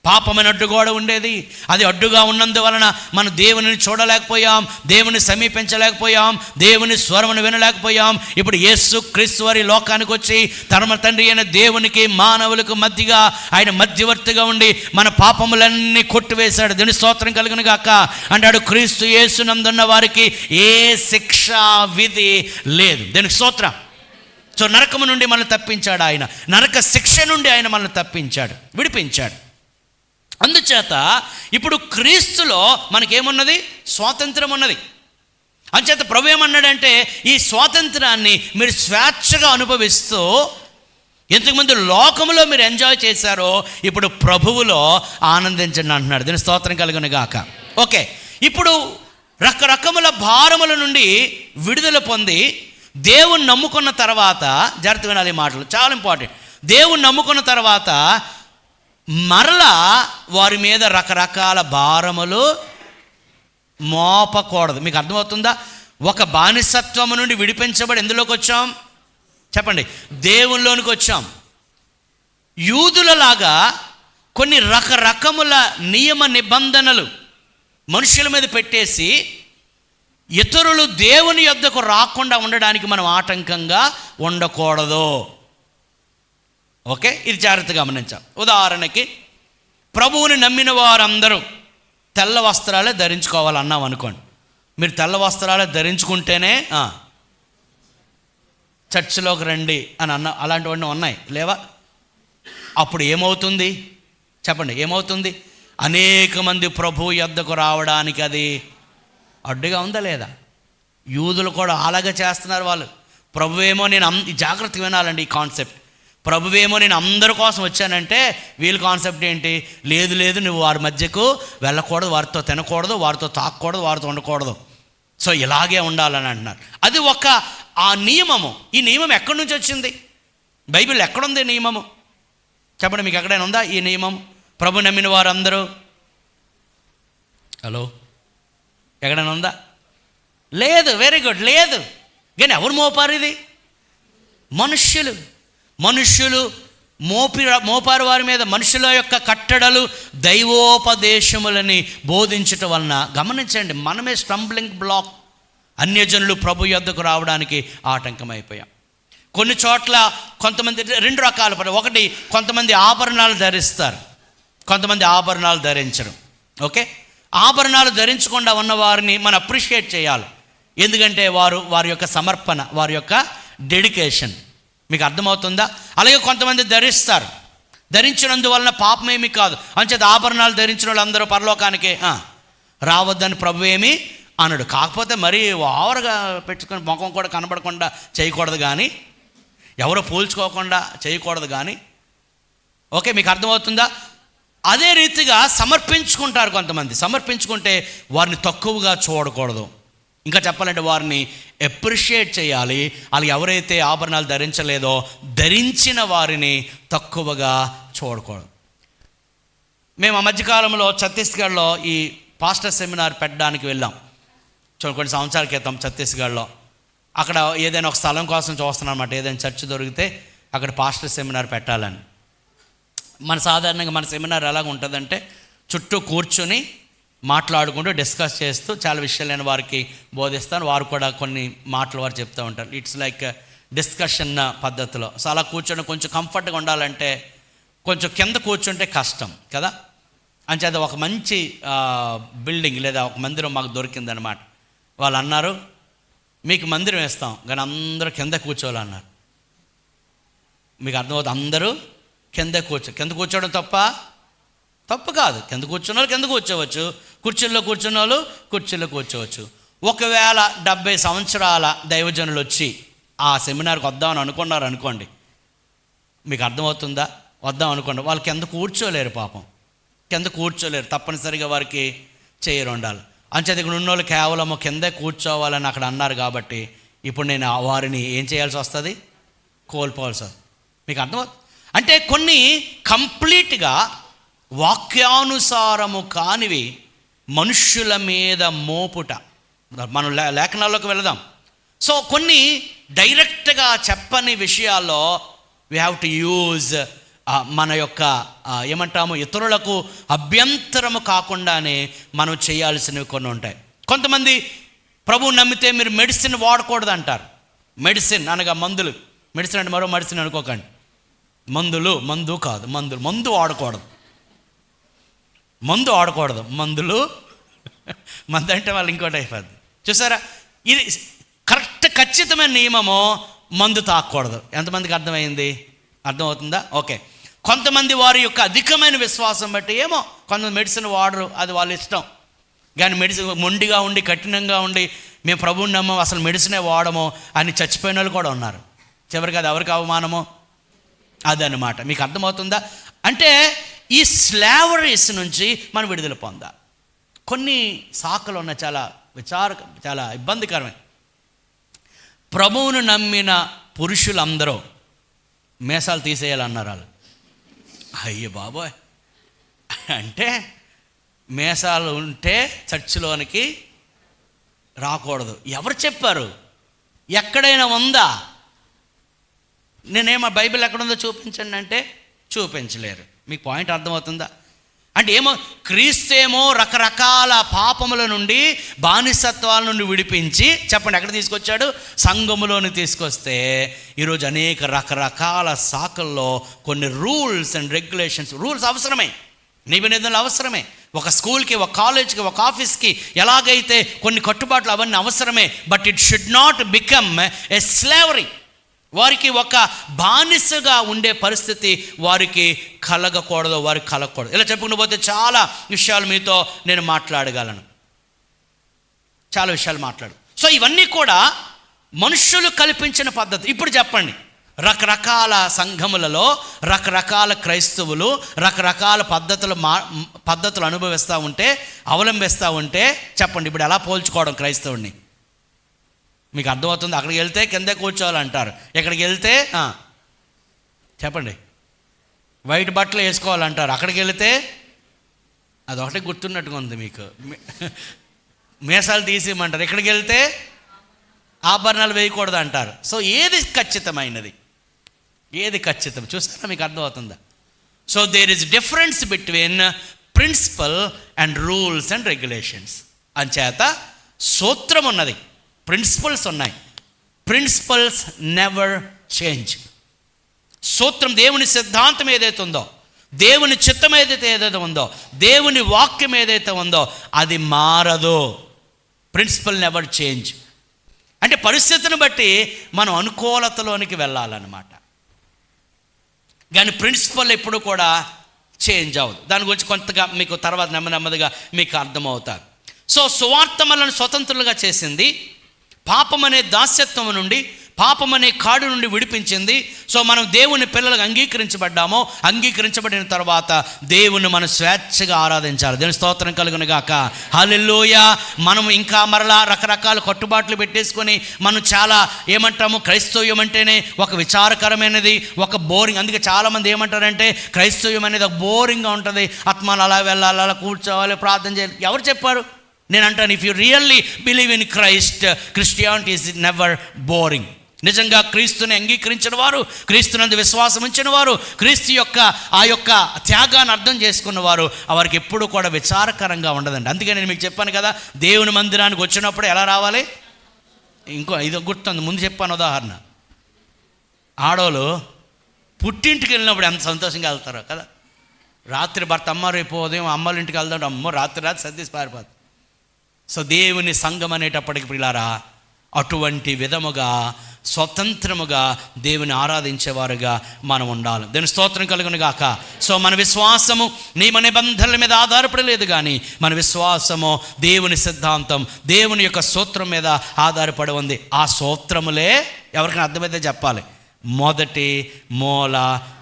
పాపమైన అడ్డుగోడ ఉండేది. అది అడ్డుగా ఉన్నందువలన మనం దేవుని చూడలేకపోయాం, దేవుని సమీపించలేకపోయాం, దేవుని స్వరమును వినలేకపోయాం. ఇప్పుడు యేసు క్రీస్తు వారి లోకానికి వచ్చి తన తండ్రి అయిన దేవునికి మానవులకు మధ్యగా ఆయన మధ్యవర్తిగా ఉండి మన పాపములన్నీ కొట్టివేశాడు. దేవుని స్తోత్రం కలుగును గాక. అంటాడు, క్రీస్తు యేసునందున్న వారికి ఏ శిక్షా విధి లేదు. దీనికి స్తోత్రం. సో నరకము నుండి మనల్ని తప్పించాడు ఆయన, నరక శిక్ష నుండి ఆయన మనల్ని తప్పించాడు, విడిపించాడు. అందుచేత ఇప్పుడు క్రీస్తులో మనకేమున్నది? స్వాతంత్రం ఉన్నది. అంచేత ప్రభు ఏమన్నాడంటే, ఈ స్వాతంత్రాన్ని మీరు స్వేచ్ఛగా అనుభవిస్తూ, ఇంతకుముందు లోకములో మీరు ఎంజాయ్ చేశారో ఇప్పుడు ప్రభువులో ఆనందించండి అంటున్నాడు. దీని స్తోత్రం కలుగును గాక. ఓకే, ఇప్పుడు రకరకముల భారముల నుండి విడుదల పొంది దేవుని నమ్ముకున్న తర్వాత, జాగ్రత్త వినాలి ఈ మాటలు, చాలా ఇంపార్టెంట్. దేవుని నమ్ముకున్న తర్వాత మరలా వారి మీద రకరకాల భారములు మోపకూడదు. మీకు అర్థమవుతుందా? ఒక బానిసత్వము నుండి విడిపించబడి ఎందులోకి వచ్చాం చెప్పండి? దేవునిలోనికి వచ్చాం. యూదులలాగా కొన్ని రకరకముల నియమ నిబంధనలు మనుషుల మీద పెట్టేసి ఇతరులు దేవుని యొద్దకు రాకుండా ఉండడానికి మనం ఆటంకంగా ఉండకూడదు. ఓకే, ఇది జాగ్రత్తగా గమనించాం. ఉదాహరణకి, ప్రభువుని నమ్మిన వారందరూ తెల్ల వస్త్రాలే ధరించుకోవాలన్నాం అనుకోండి. మీరు తెల్ల వస్త్రాలే ధరించుకుంటేనే చర్చిలోకి రండి అని అలాంటివన్నీ ఉన్నాయి లేవా? అప్పుడు ఏమవుతుంది చెప్పండి? ఏమవుతుంది? అనేక మంది ప్రభు యొద్దకు రావడానికి అది అడ్డుగా ఉందా లేదా? యూదులు కూడా అలాగే చేస్తున్నారు. వాళ్ళు ప్రభువేమో నేను జాగ్రత్తగా వినాలండి ఈ కాన్సెప్ట్. ప్రభువేమో నేను అందరి కోసం వచ్చానంటే వీళ్ళ కాన్సెప్ట్ ఏంటి? లేదు లేదు, నువ్వు వారి మధ్యకు వెళ్ళకూడదు, వారితో తినకూడదు, వారితో తాకూడదు, వారితో ఉండకూడదు, సో ఇలాగే ఉండాలని అంటున్నారు. అది ఒక ఆ నియమము. ఈ నియమం ఎక్కడి నుంచి వచ్చింది? బైబిల్ ఎక్కడుంది నియమము చెప్పండి? మీకు ఎక్కడైనా ఉందా ఈ నియమం? ప్రభు నమ్మిన వారందరూ, హలో, ఎక్కడైనా ఉందా? లేదు. వెరీ గుడ్, లేదు. కానీ ఎవరు మోపారు ఇది? మనుష్యులు మోపారు వారి మీద. మనుషుల యొక్క కట్టడలు దైవోపదేశములని బోధించటం వలన, గమనించండి, మనమే స్టంబ్లింగ్ బ్లాక్. అన్యజనులు ప్రభు యొద్దకు రావడానికి ఆటంకమైపోయాం. కొన్ని చోట్ల కొంతమంది రెండు రకాల పని. ఒకటి, కొంతమంది ఆభరణాలు ధరిస్తారు, కొంతమంది ఆభరణాలు ధరించరు. ఓకే, ఆభరణాలు ధరించకుండా ఉన్న వారిని మనం అప్రిషియేట్ చేయాలి. ఎందుకంటే వారి యొక్క సమర్పణ, వారి యొక్క డెడికేషన్. మీకు అర్థమవుతుందా? అలాగే కొంతమంది ధరిస్తారు, ధరించినందువలన పాపమేమీ కాదు, అంచేత ఆభరణాలు ధరించిన వాళ్ళు అందరూ పరలోకానికే రావద్దని ప్రభు ఏమీ అనడు. కాకపోతే మరీ ఓవర్గా పెట్టుకొని ముఖం కూడా కనబడకుండా చేయకూడదు, కానీ ఎవరో పోల్చుకోకుండా చేయకూడదు కానీ. ఓకే, మీకు అర్థమవుతుందా? అదే రీతిగా సమర్పించుకుంటారు కొంతమంది. సమర్పించుకుంటే వారిని తక్కువగా చూడకూడదు, ఇంకా చెప్పాలంటే వారిని అప్రిషియేట్ చేయాలి. వాళ్ళు ఎవరైతే ఆభరణాలు ధరించలేదో ధరించిన వారిని తక్కువగా చూడకూడదు. మేము ఆ మధ్యకాలంలో ఛత్తీస్గఢ్లో ఈ పాస్టర్ సెమినార్ పెట్టడానికి వెళ్ళాం. కొన్ని సంవత్సరాల క్రితం ఛత్తీస్గఢ్లో. అక్కడ ఏదైనా ఒక స్థలం కోసం చూస్తున్నాం అన్నమాట. ఏదైనా చర్చ్ దొరికితే అక్కడ పాస్టర్ సెమినార్ పెట్టాలని. సాధారణంగా మన సెమినార్ ఎలాగ ఉంటుందంటే చుట్టూ కూర్చొని మాట్లాడుకుంటూ డిస్కస్ చేస్తూ చాలా విషయాలైన వారికి బోధిస్తాను. వారు కూడా కొన్ని మాటలు వారు చెప్తూ ఉంటారు. ఇట్స్ లైక్ డిస్కషన్ పద్ధతిలో. సో అలా కూర్చొని కొంచెం కంఫర్ట్గా ఉండాలంటే కొంచెం కింద కూర్చుంటే కష్టం కదా. అంచేత ఒక మంచి బిల్డింగ్ లేదా ఒక మందిరం మాకు దొరికిందనమాట. వాళ్ళు అన్నారు, మీకు మందిరం వేస్తాం కానీ అందరూ కింద కూర్చోవాలన్నారు. మీకు అర్థమవుతుంది, అందరూ కింద కూర్చోవడం తప్పు కాదు. కింద కూర్చున్న వాళ్ళు కింద కూర్చోవచ్చు, కుర్చీల్లో కూర్చున్న వాళ్ళు కుర్చీల్లో కూర్చోవచ్చు. ఒకవేళ 70 సంవత్సరాల దైవజనులు వచ్చి ఆ సెమినార్కి వద్దామని అనుకున్నారు అనుకోండి, మీకు అర్థమవుతుందా, వద్దాం అనుకోండి, వాళ్ళు కింద కూర్చోలేరు, పాపం కింద కూర్చోలేరు, తప్పనిసరిగా వారికి చేయరు ఉండాలి. అంచేత ఇక్కడ ఉన్నోళ్ళు కేవలం కిందే కూర్చోవాలని అక్కడ అన్నారు కాబట్టి ఇప్పుడు నేను వారిని ఏం చేయాల్సి వస్తుంది, కోల్పోవాల్సి వస్తుంది. మీకు అర్థమవుతుంది? అంటే కొన్ని కంప్లీట్గా వాక్యానుసారము కానివి మనుష్యుల మీద మోపుట. మనం లేఖనాల్లోకి వెళదాం. సో కొన్ని డైరెక్ట్గా చెప్పని విషయాల్లో వీ హ్యావ్ టు యూజ్ మన యొక్క ఏమంటాము, ఇతరులకు అభ్యంతరము కాకుండానే మనం చేయాల్సినవి కొన్ని ఉంటాయి. కొంతమంది ప్రభువు నమ్మితే మీరు మెడిసిన్ వాడకూడదు అంటారు. మెడిసిన్ అనగా మందులు. మెడిసిన్ అంటే మరో మెడిసిన్ అనుకోకండి. మందు కాదు, మందు వాడకూడదు. మందు అంటే వాళ్ళు ఇంకోటి అయిపోద్ది. చూసారా, ఇది ఖచ్చితమైన నియమము. మందు తాకూడదు. ఎంతమందికి అర్థమైంది? అర్థమవుతుందా? ఓకే. కొంతమంది వారి యొక్క అధికమైన విశ్వాసం బట్టి ఏమో కొంతమంది మెడిసిన్ వాడరు, అది వాళ్ళ ఇష్టం. కానీ మెడిసిన్ మొండిగా ఉండి కఠినంగా ఉండి మేము ప్రభువుని నమ్మం, అసలు మెడిసినే వాడము అని చచ్చిపోయిన వాళ్ళు కూడా ఉన్నారు. చివరికి అది ఎవరికి అవమానమో అదనమాట. మీకు అర్థమవుతుందా? అంటే ఈ స్లావరీస్ నుంచి మనం విడుదల పొందాలి. కొన్ని శాఖలు ఉన్నాయి, చాలా ఇబ్బందికరమైన. ప్రభువును నమ్మిన పురుషులందరూ మేసాలు తీసేయాలన్నారు వాళ్ళు. అయ్యో బాబోయ్, అంటే మేసాలు ఉంటే చర్చిలోనికి రాకూడదు. ఎవరు చెప్పారు? ఎక్కడైనా ఉందా? నేనేమో బైబిల్ ఎక్కడుందో చూపించండి అంటే చూపించలేరు. మీకు పాయింట్ అర్థమవుతుందా? అంటే ఏమో క్రీస్తేమో రకరకాల పాపముల నుండి, బానిసత్వాల నుండి విడిపించి చెప్పండి ఎక్కడ తీసుకొచ్చాడు? సంఘములోని తీసుకొస్తే ఈరోజు అనేక రకరకాల శాఖల్లో కొన్ని రూల్స్ అండ్ రెగ్యులేషన్స్. రూల్స్ అవసరమే, నిబంధనలు అవసరమే. ఒక స్కూల్కి, ఒక కాలేజ్కి, ఒక ఆఫీస్కి ఎలాగైతే కొన్ని కట్టుబాట్లు అవన్నీ అవసరమే. But it should not become a slavery. వారికి ఒక బానిసగా ఉండే పరిస్థితి వారికి కలగకూడదు. ఇలా చెప్పుకుంటూ పోతే చాలా విషయాలు మీతో నేను మాట్లాడగలను, చాలా విషయాలు మాట్లాడు. సో ఇవన్నీ కూడా మనుష్యులు కల్పించిన పద్ధతి. ఇప్పుడు చెప్పండి, రకరకాల సంఘములలో రకరకాల క్రైస్తవులు రకరకాల పద్ధతులు అవలంబిస్తూ ఉంటే చెప్పండి ఇప్పుడు ఎలా పోల్చుకోవడం క్రైస్తవుడిని? మీకు అర్థమవుతుంది? అక్కడికి వెళ్తే కిందే కూర్చోవాలంటారు, ఇక్కడికి వెళ్తే చెప్పండి వైట్ బట్టలు వేసుకోవాలంటారు, అక్కడికి వెళితే అదొకటి గుర్తున్నట్టుగా ఉంది మీకు, మీసాలు తీసేయమంటారు, ఇక్కడికి వెళ్తే ఆభరణాలు వేయకూడదు అంటారు. సో ఏది ఖచ్చితమైనది, ఏది ఖచ్చితం? చూస్తారా? మీకు అర్థమవుతుందా? So there is difference between principle and rules and regulations. అంచేత సూత్రం ఉన్నది, ప్రిన్సిపల్స్ ఉన్నాయి. Principles never change. సూత్రం, దేవుని సిద్ధాంతం ఏదైతే ఉందో, దేవుని చిత్తం ఏదైతే ఉందో, దేవుని వాక్యం ఏదైతే ఉందో అది మారదు. Principle never change. అంటే పరిస్థితిని బట్టి మనం అనుకూలతలోనికి వెళ్ళాలన్నమాట. కానీ ప్రిన్సిపల్ ఎప్పుడు కూడా చేంజ్ అవ్వదు. దాని గురించి కొంతగా మీకు తర్వాత నెమ్మదిగా మీకు అర్థమవుతారు. సో సువార్త మనల్ని స్వతంత్రులుగా చేసింది, పాపం అనే దాస్యత్వం నుండి, పాపం అనే కాడు నుండి విడిపించింది. సో మనం దేవుని పిల్లలకు అంగీకరించబడ్డాము. అంగీకరించబడిన తర్వాత దేవుని మనం స్వేచ్ఛగా ఆరాధించాలి. దేవుని స్తోత్రం కలుగును గాక. హల్లెలూయా. మనం ఇంకా మరలా రకరకాల కట్టుబాట్లు పెట్టేసుకొని మనం చాలా ఏమంటాము, క్రైస్తవ్యం అంటేనే ఒక విచారకరమైనది, ఒక బోరింగ్. అందుకే చాలామంది ఏమంటారంటే క్రైస్తవ్యం అనేది ఒక బోరింగ్గా ఉంటుంది, ఆత్మలు అలా వెళ్ళాలి, అలా కూర్చోవాలి, ప్రార్థన చేయాలి. ఎవరు చెప్పారు? నేను అంటాను, if you really believe in Christ, Christianity is never boring. నిజంగా క్రీస్తుని అంగీకరించిన వారు, క్రీస్తునందు విశ్వాసం ఉంచిన వారు, క్రీస్తు యొక్క ఆ యొక్క త్యాగాన్ని అర్థం చేసుకున్న వారు, వారికి ఎప్పుడు కూడా విచారకరంగా ఉండదండి. అందుకే నేను మీకు చెప్పాను కదా, దేవుని మందిరానికి వచ్చినప్పుడు ఎలా రావాలి. ఇది గుర్తుంది, ముందు చెప్పాను ఉదాహరణ. ఆడవాళ్ళు పుట్టింటికి వెళ్ళినప్పుడు ఎంత సంతోషంగా వెళ్తారో కదా. రాత్రి భర్త అమ్మ రేపు ఉదయం అమ్మల ఇంటికి వెళ్తాడు, అమ్మో రాత్రి సర్దేసి పారిపోతుంది. సో దేవుని సంఘం అనేటప్పటికి పిల్లారా అటువంటి విధముగా స్వతంత్రముగా దేవుని ఆరాధించేవారుగా మనం ఉండాలి. దేవుని స్తోత్రం కలుగును గాక. సో మన విశ్వాసము నియమ నిబంధనల మీద ఆధారపడలేదు, కానీ మన విశ్వాసము దేవుని సిద్ధాంతం, దేవుని యొక్క సూత్రం మీద ఆధారపడి ఉంది. ఆ సూత్రములే ఎవరికైనా అర్థమైతే చెప్పాలి, మొదటి మూల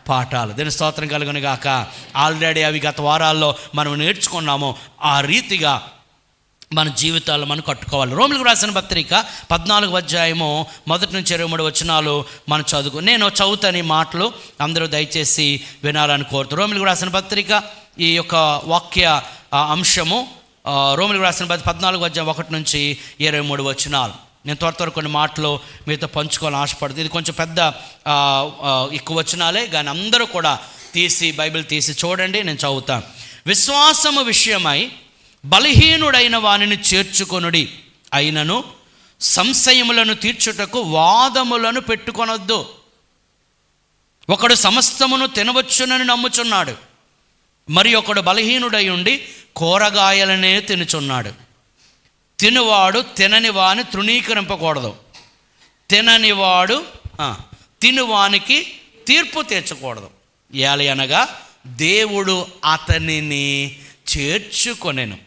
పాఠాలు. దేవుని స్తోత్రం కలుగును గాక. ఆల్రెడీ అవి గత వారాల్లో మనం నేర్చుకున్నాము. ఆ రీతిగా మన జీవితాలు మనం కట్టుకోవాలి. రోమిలకు రాసిన పత్రిక 14వ అధ్యాయము 1 నుంచి 23 వచనాలు మనం చదువుకు. నేను చదువుతాను ఈ మాటలు, అందరూ దయచేసి వినాలని కోరుతారు. రోమిలకు రాసిన పత్రిక ఈ యొక్క వాక్య అంశము రోమిలకు రాసిన 14వ అధ్యాయం 1 నుంచి 23 వచనాలు. నేను త్వర కొన్ని మాటలు మీతో పంచుకోవాలని ఆశపడుతుంది. ఇది కొంచెం పెద్ద ఎక్కువ వచనాలే, కానీ అందరూ కూడా బైబిల్ తీసి చూడండి. నేను చదువుతాను. విశ్వాసము విషయమై బలహీనుడైన వానిని చేర్చుకొనుడి, అయినను సంశయములను తీర్చుటకు వాదములను పెట్టుకొనొద్దు. ఒకడు సమస్తమును తినవచ్చునని నమ్ముచున్నాడు, మరి ఒకడు బలహీనుడై ఉండి కూరగాయలనే తినుచున్నాడు. తినువాడు తినని వాని తృణీకరింపకూడదు, తిననివాడు తినువానికి తీర్పు తీర్చకూడదు. ఏలయనగా దేవుడు అతనిని చేర్చుకొనెను.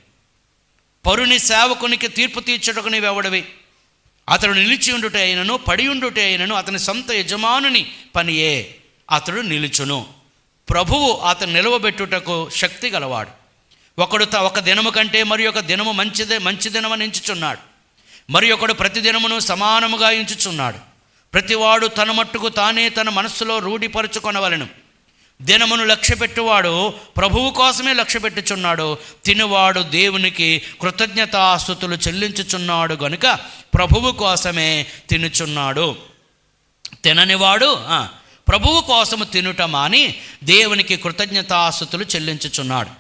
పరుని సేవకునికి తీర్పు తీర్చుటకు నీవెవడివి? అతడు నిలిచి ఉండుట అయినను పడి ఉండుట అయినను అతని సొంత యజమానుని పనియే, అతడు నిలుచును. ప్రభువు అతను నిలవబెట్టుటకు శక్తి గలవాడు. ఒకడు ఒక దినము కంటే మరి ఒక దినము మంచి దినమని ఎంచుచున్నాడు, మరి ఒకడు ప్రతి దినమును సమానముగా ఎంచుచున్నాడు. ప్రతివాడు తన మట్టుకు తానే తన మనస్సులో రూఢిపరుచుకొనవలెను. దినమును లక్ష్యపెట్టువాడు ప్రభువు కోసమే లక్ష్యపెట్టుచున్నాడు. తినువాడు దేవునికి కృతజ్ఞతాస్తుతులు చెల్లించుచున్నాడు గనుక ప్రభువు కోసమే తినుచున్నాడు. తిననివాడు ప్రభువు కోసము తినుట మాని దేవునికి కృతజ్ఞతాస్తుతులు చెల్లించుచున్నాడు.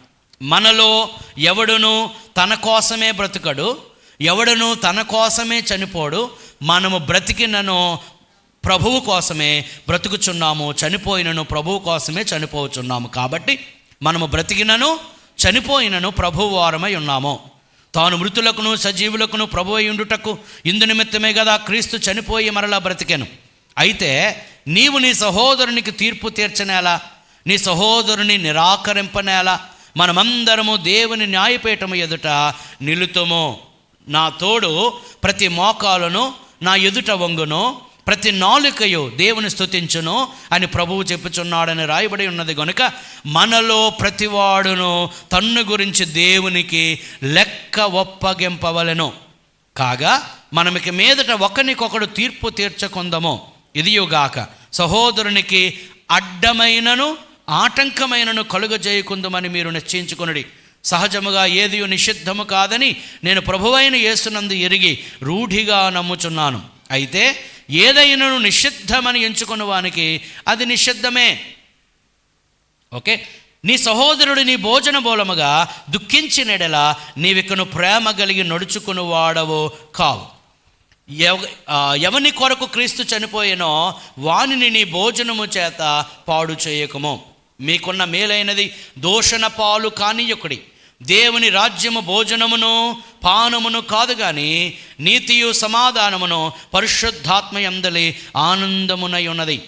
మనలో ఎవడును తన కోసమే బ్రతుకడు, ఎవడును తన కోసమే చనిపోడు. మనము బ్రతికినను ప్రభువు కోసమే బ్రతుకుచున్నాము, చనిపోయినను ప్రభువు కోసమే చనిపోచున్నాము. కాబట్టి మనము బ్రతికినను చనిపోయినను ప్రభువు వారమై ఉన్నాము. తాను మృతులకును సజీవులకును ప్రభువు అయి ఉండుటకు ఇందు నిమిత్తమే కదా క్రీస్తు చనిపోయి మరలా బ్రతికెను. అయితే నీవు నీ సహోదరునికి తీర్పు తీర్చనేలా, నీ సహోదరుని నిరాకరింపనేలా? మనమందరము దేవుని న్యాయపీఠము ఎదుట నిలుతుము. నా తోడు ప్రతి మోకాలను నా ఎదుట వంగును, ప్రతి నాలుకయు దేవుని స్తుతించును అని ప్రభువు చెప్పుచున్నాడని రాయబడి ఉన్నది కనుక మనలో ప్రతివాడును తన్ను గురించి దేవునికి లెక్క ఒప్పగింపవలెను. కాగా మనమిక మీదట ఒకరికొకడు తీర్పు తీర్చకుందము. ఇదియుగాక సహోదరునికి అడ్డమైనను ఆటంకమైనను కలుగజేయకుందమని మీరు నిశ్చయించుకొనుడి. సహజముగా ఏదియు నిషిద్ధము కాదని నేను ప్రభువైన యేసునందు ఎరిగి రూఢిగా నమ్ముచున్నాను. అయితే ఏదైనాను నిషిద్ధమని ఎంచుకున్న వానికి అది నిషిద్ధమే. ఓకే, నీ సహోదరుడు నీ భోజన మూలముగా దుఃఖించినడలా నీవికను ప్రేమ కలిగి నడుచుకుని వాడవు కావు. ఎవని కొరకు క్రీస్తు చనిపోయినో వానిని నీ భోజనము చేత పాడు చేయకము. మీకున్న మేలైనది దూషణ పాలు కానీయకుడి. దేవుని రాజ్యము భోజనమును పానమును కాదు కానీ నీతియు సమాధానమును పరిశుద్ధాత్మ యందలి ఆనందమునై ఉన్నది.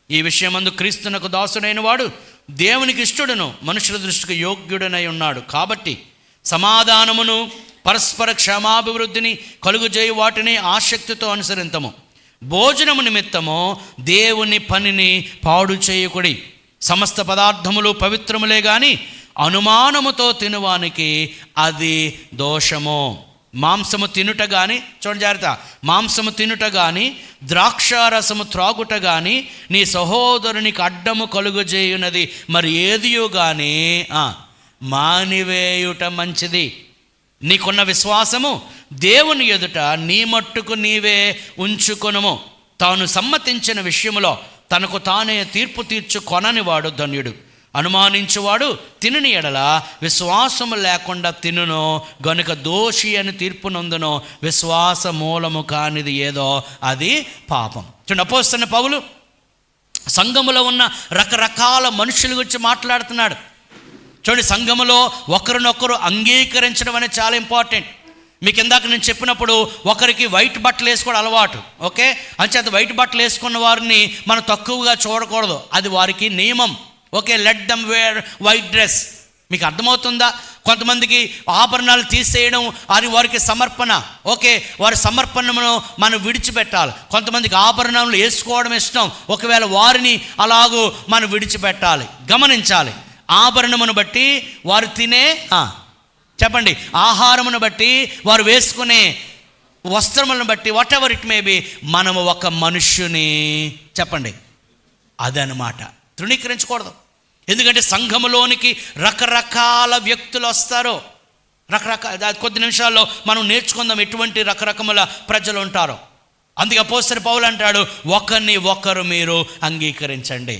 ఈ విషయమందు క్రీస్తునకు దాసుడైన వాడు దేవునికి ఇష్టడును మనుషుల దృష్టికి యోగ్యుడనై ఉన్నాడు. కాబట్టి సమాధానమును పరస్పర క్షేమాభివృద్ధిని కలుగుజేయు వాటిని ఆసక్తితో అనుసరింతము. భోజనము నిమిత్తము దేవుని పనిని పాడు చేయకుడి. సమస్త పదార్థములు పవిత్రములే గాని అనుమానముతో తినువానికి అది దోషము. మాంసము తినుట కానీ, చూడండి జాగ్రత్త, మాంసము తినుట కానీ ద్రాక్షారసము త్రాగుట కానీ నీ సహోదరునికి అడ్డము కలుగజేయున్నది మరి ఏదియో కానీ మానివేయుట మంచిది. నీకున్న విశ్వాసము దేవుని ఎదుట నీ మట్టుకు నీవే ఉంచుకొనుము. తాను సమ్మతించిన విషయములో తనకు తానే తీర్పు తీర్చుకొనని వాడు ధన్యుడు. అనుమానించువాడు తినని ఎడల విశ్వాసము లేకుండా తినును గనుక దోషి అని తీర్పు నందును. విశ్వాస మూలము కానిది ఏదో అది పాపం. చూడండి, అపోస్తలుడైన పౌలు సంఘములో ఉన్న రకరకాల మనుషుల గురించి మాట్లాడుతున్నాడు. చూడండి, సంఘములో ఒకరినొకరు అంగీకరించడం అనేది చాలా ఇంపార్టెంట్. మీకు ఇందాక నేను చెప్పినప్పుడు ఒకరికి వైట్ బట్టలు వేసుకోవడం అలవాటు, ఓకే, అంచేత వైట్ బట్టలు వేసుకున్న వారిని మనం తక్కువగా చూడకూడదు, అది వారికి నియమం. Okay, let them wear white dress. మీకు అర్థమవుతుందా? కొంతమందికి ఆభరణాలు తీసేయడం అది వారికి సమర్పణ. ఓకే, వారి సమర్పణను మనం విడిచిపెట్టాలి. కొంతమందికి ఆభరణాలు వేసుకోవడం ఇష్టం, ఒకవేళ వారిని అలాగూ మనం విడిచిపెట్టాలి. గమనించాలి, ఆభరణమును బట్టి వారు తినే చెప్పండి ఆహారమును బట్టి వారు వేసుకునే వస్త్రములను బట్టి what ever it may B మనము ఒక మనుష్యుని చెప్పండి అదనమాట తృణీకరించకూడదు. ఎందుకంటే సంఘములోనికి రకరకాల వ్యక్తులు వస్తారు. కొద్ది నిమిషాల్లో మనం నేర్చుకుందాం ఎటువంటి రకరకముల ప్రజలు ఉంటారో. అందుకే అపోస్తలుడైన పౌలు అంటాడు, ఒకరిని ఒకరు మీరు అంగీకరించండి.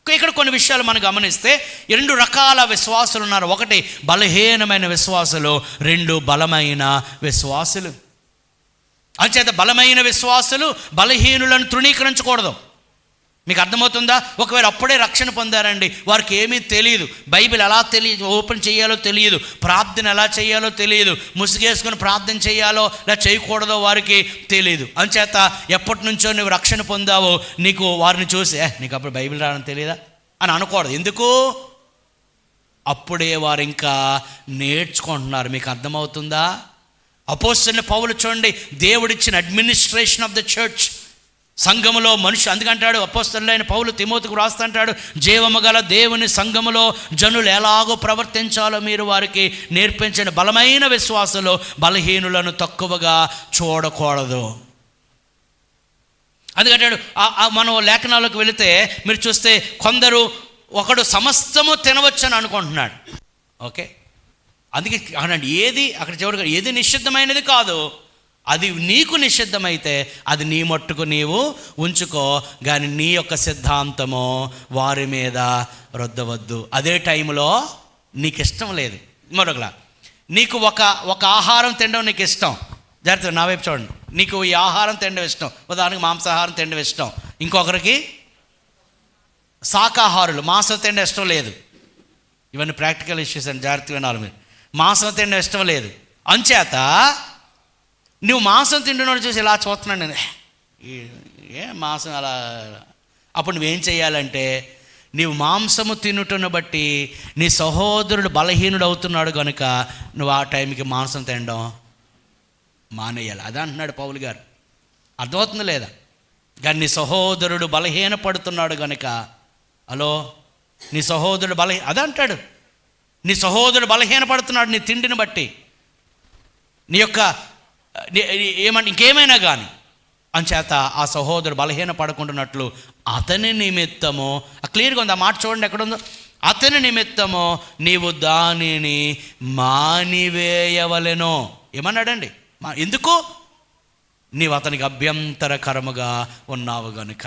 ఇక్కడ కొన్ని విషయాలు మనం గమనిస్తే 2 రకాల విశ్వాసులు ఉన్నారు. ఒకటి బలహీనమైన విశ్వాసులు, 2 బలమైన విశ్వాసులు. అంచేత బలమైన విశ్వాసులు బలహీనులను తృణీకరించకూడదు. మీకు అర్థమవుతుందా? ఒకవేళ అప్పుడే రక్షణ పొందారండి, వారికి ఏమీ తెలియదు, బైబిల్ ఎలా ఓపెన్ చేయాలో తెలియదు, ప్రార్థన ఎలా చేయాలో తెలియదు, ముసుగేసుకొని ప్రార్థన చేయాలో లేదా చేయకూడదో వారికి తెలియదు. అంచేత ఎప్పటి నుంచో నువ్వు రక్షణ పొందావో నీకు వారిని చూసి నీకు అప్పుడు బైబిల్ రావడం తెలియదా అని అనకూడదు. ఎందుకు? అప్పుడే వారు ఇంకా నేర్చుకుంటున్నారు. మీకు అర్థమవుతుందా? అపోస్తలుడైన పౌలు చూడండి, దేవుడిచ్చిన అడ్మినిస్ట్రేషన్ ఆఫ్ ద చర్చ్, సంఘములో మనుషు, అందుకంటాడు అపోస్తలుడైన పౌలు తిమోతికి రాస్తుంటాడు, జీవము గల దేవుని సంఘములో జనులు ఎలాగో ప్రవర్తించాలో మీరు వారికి నేర్పించిన బలమైన విశ్వాసులు బలహీనులను తక్కువగా చూడకూడదు. అందుకంటాడు మనం లేఖనాలకు వెళితే మీరు చూస్తే కొందరు ఒకడు సమస్తము తినవచ్చు అని అనుకుంటున్నాడు. ఓకే, అందుకే అనండి ఏది అక్కడ చివరిగా ఏది నిషిద్ధమైనది కాదు, అది నీకు నిషిద్ధమైతే అది నీ మట్టుకు నీవు ఉంచుకో, కానీ నీ యొక్క సిద్ధాంతము వారి మీద రుద్దవద్దు. అదే టైంలో నీకు ఇష్టం లేదు, మరొకలా నీకు ఒక ఆహారం తినడం నీకు ఇష్టం, జాగ్రత్తగా నా వైపు చూడండి, నీకు ఈ ఆహారం తినడం ఇష్టం, ఉదాహరణకు మాంసాహారం తినడం ఇష్టం, ఇంకొకరికి శాకాహారులు మాంసం తినడం ఇష్టం లేదు. ఇవన్నీ ప్రాక్టికల్ ఇష్యూస్ అని జాగ్రత్తగా వినాలి మీరు. మాంసం తినడం ఇష్టం లేదు, అంచేత నువ్వు మాంసం తింటున్నాడు చూసి ఇలా చూస్తున్నాను నేను, ఏ మాంసం అలా. అప్పుడు నువ్వేం చేయాలంటే, నీవు మాంసము తినుటను బట్టి నీ సహోదరుడు బలహీనుడు అవుతున్నాడు కనుక నువ్వు ఆ టైంకి మాంసం తినడం మానేయాలి. అదే అంటున్నాడు పౌలు గారు. అర్థమవుతుంది లేదా? కానీ నీ సహోదరుడు బలహీన పడుతున్నాడు కనుక, హలో, నీ సహోదరుడు అదే అంటాడు, నీ సహోదరుడు బలహీన పడుతున్నాడు నీ తిండిని బట్టి, నీ యొక్క ఏమంటే ఇంకేమైనా కానీ, అంచేత ఆ సహోదరుడు బలహీన పడుకుంటున్నట్లు అతని నిమిత్తము, క్లియర్గా ఉంది ఆ మాట చూడండి ఎక్కడుందో, అతని నిమిత్తము నీవు దానిని మానివేయవలెను. ఏమన్నాడండి? ఎందుకు? నీవు అతనికి అభ్యంతరకరముగా ఉన్నావు గనుక.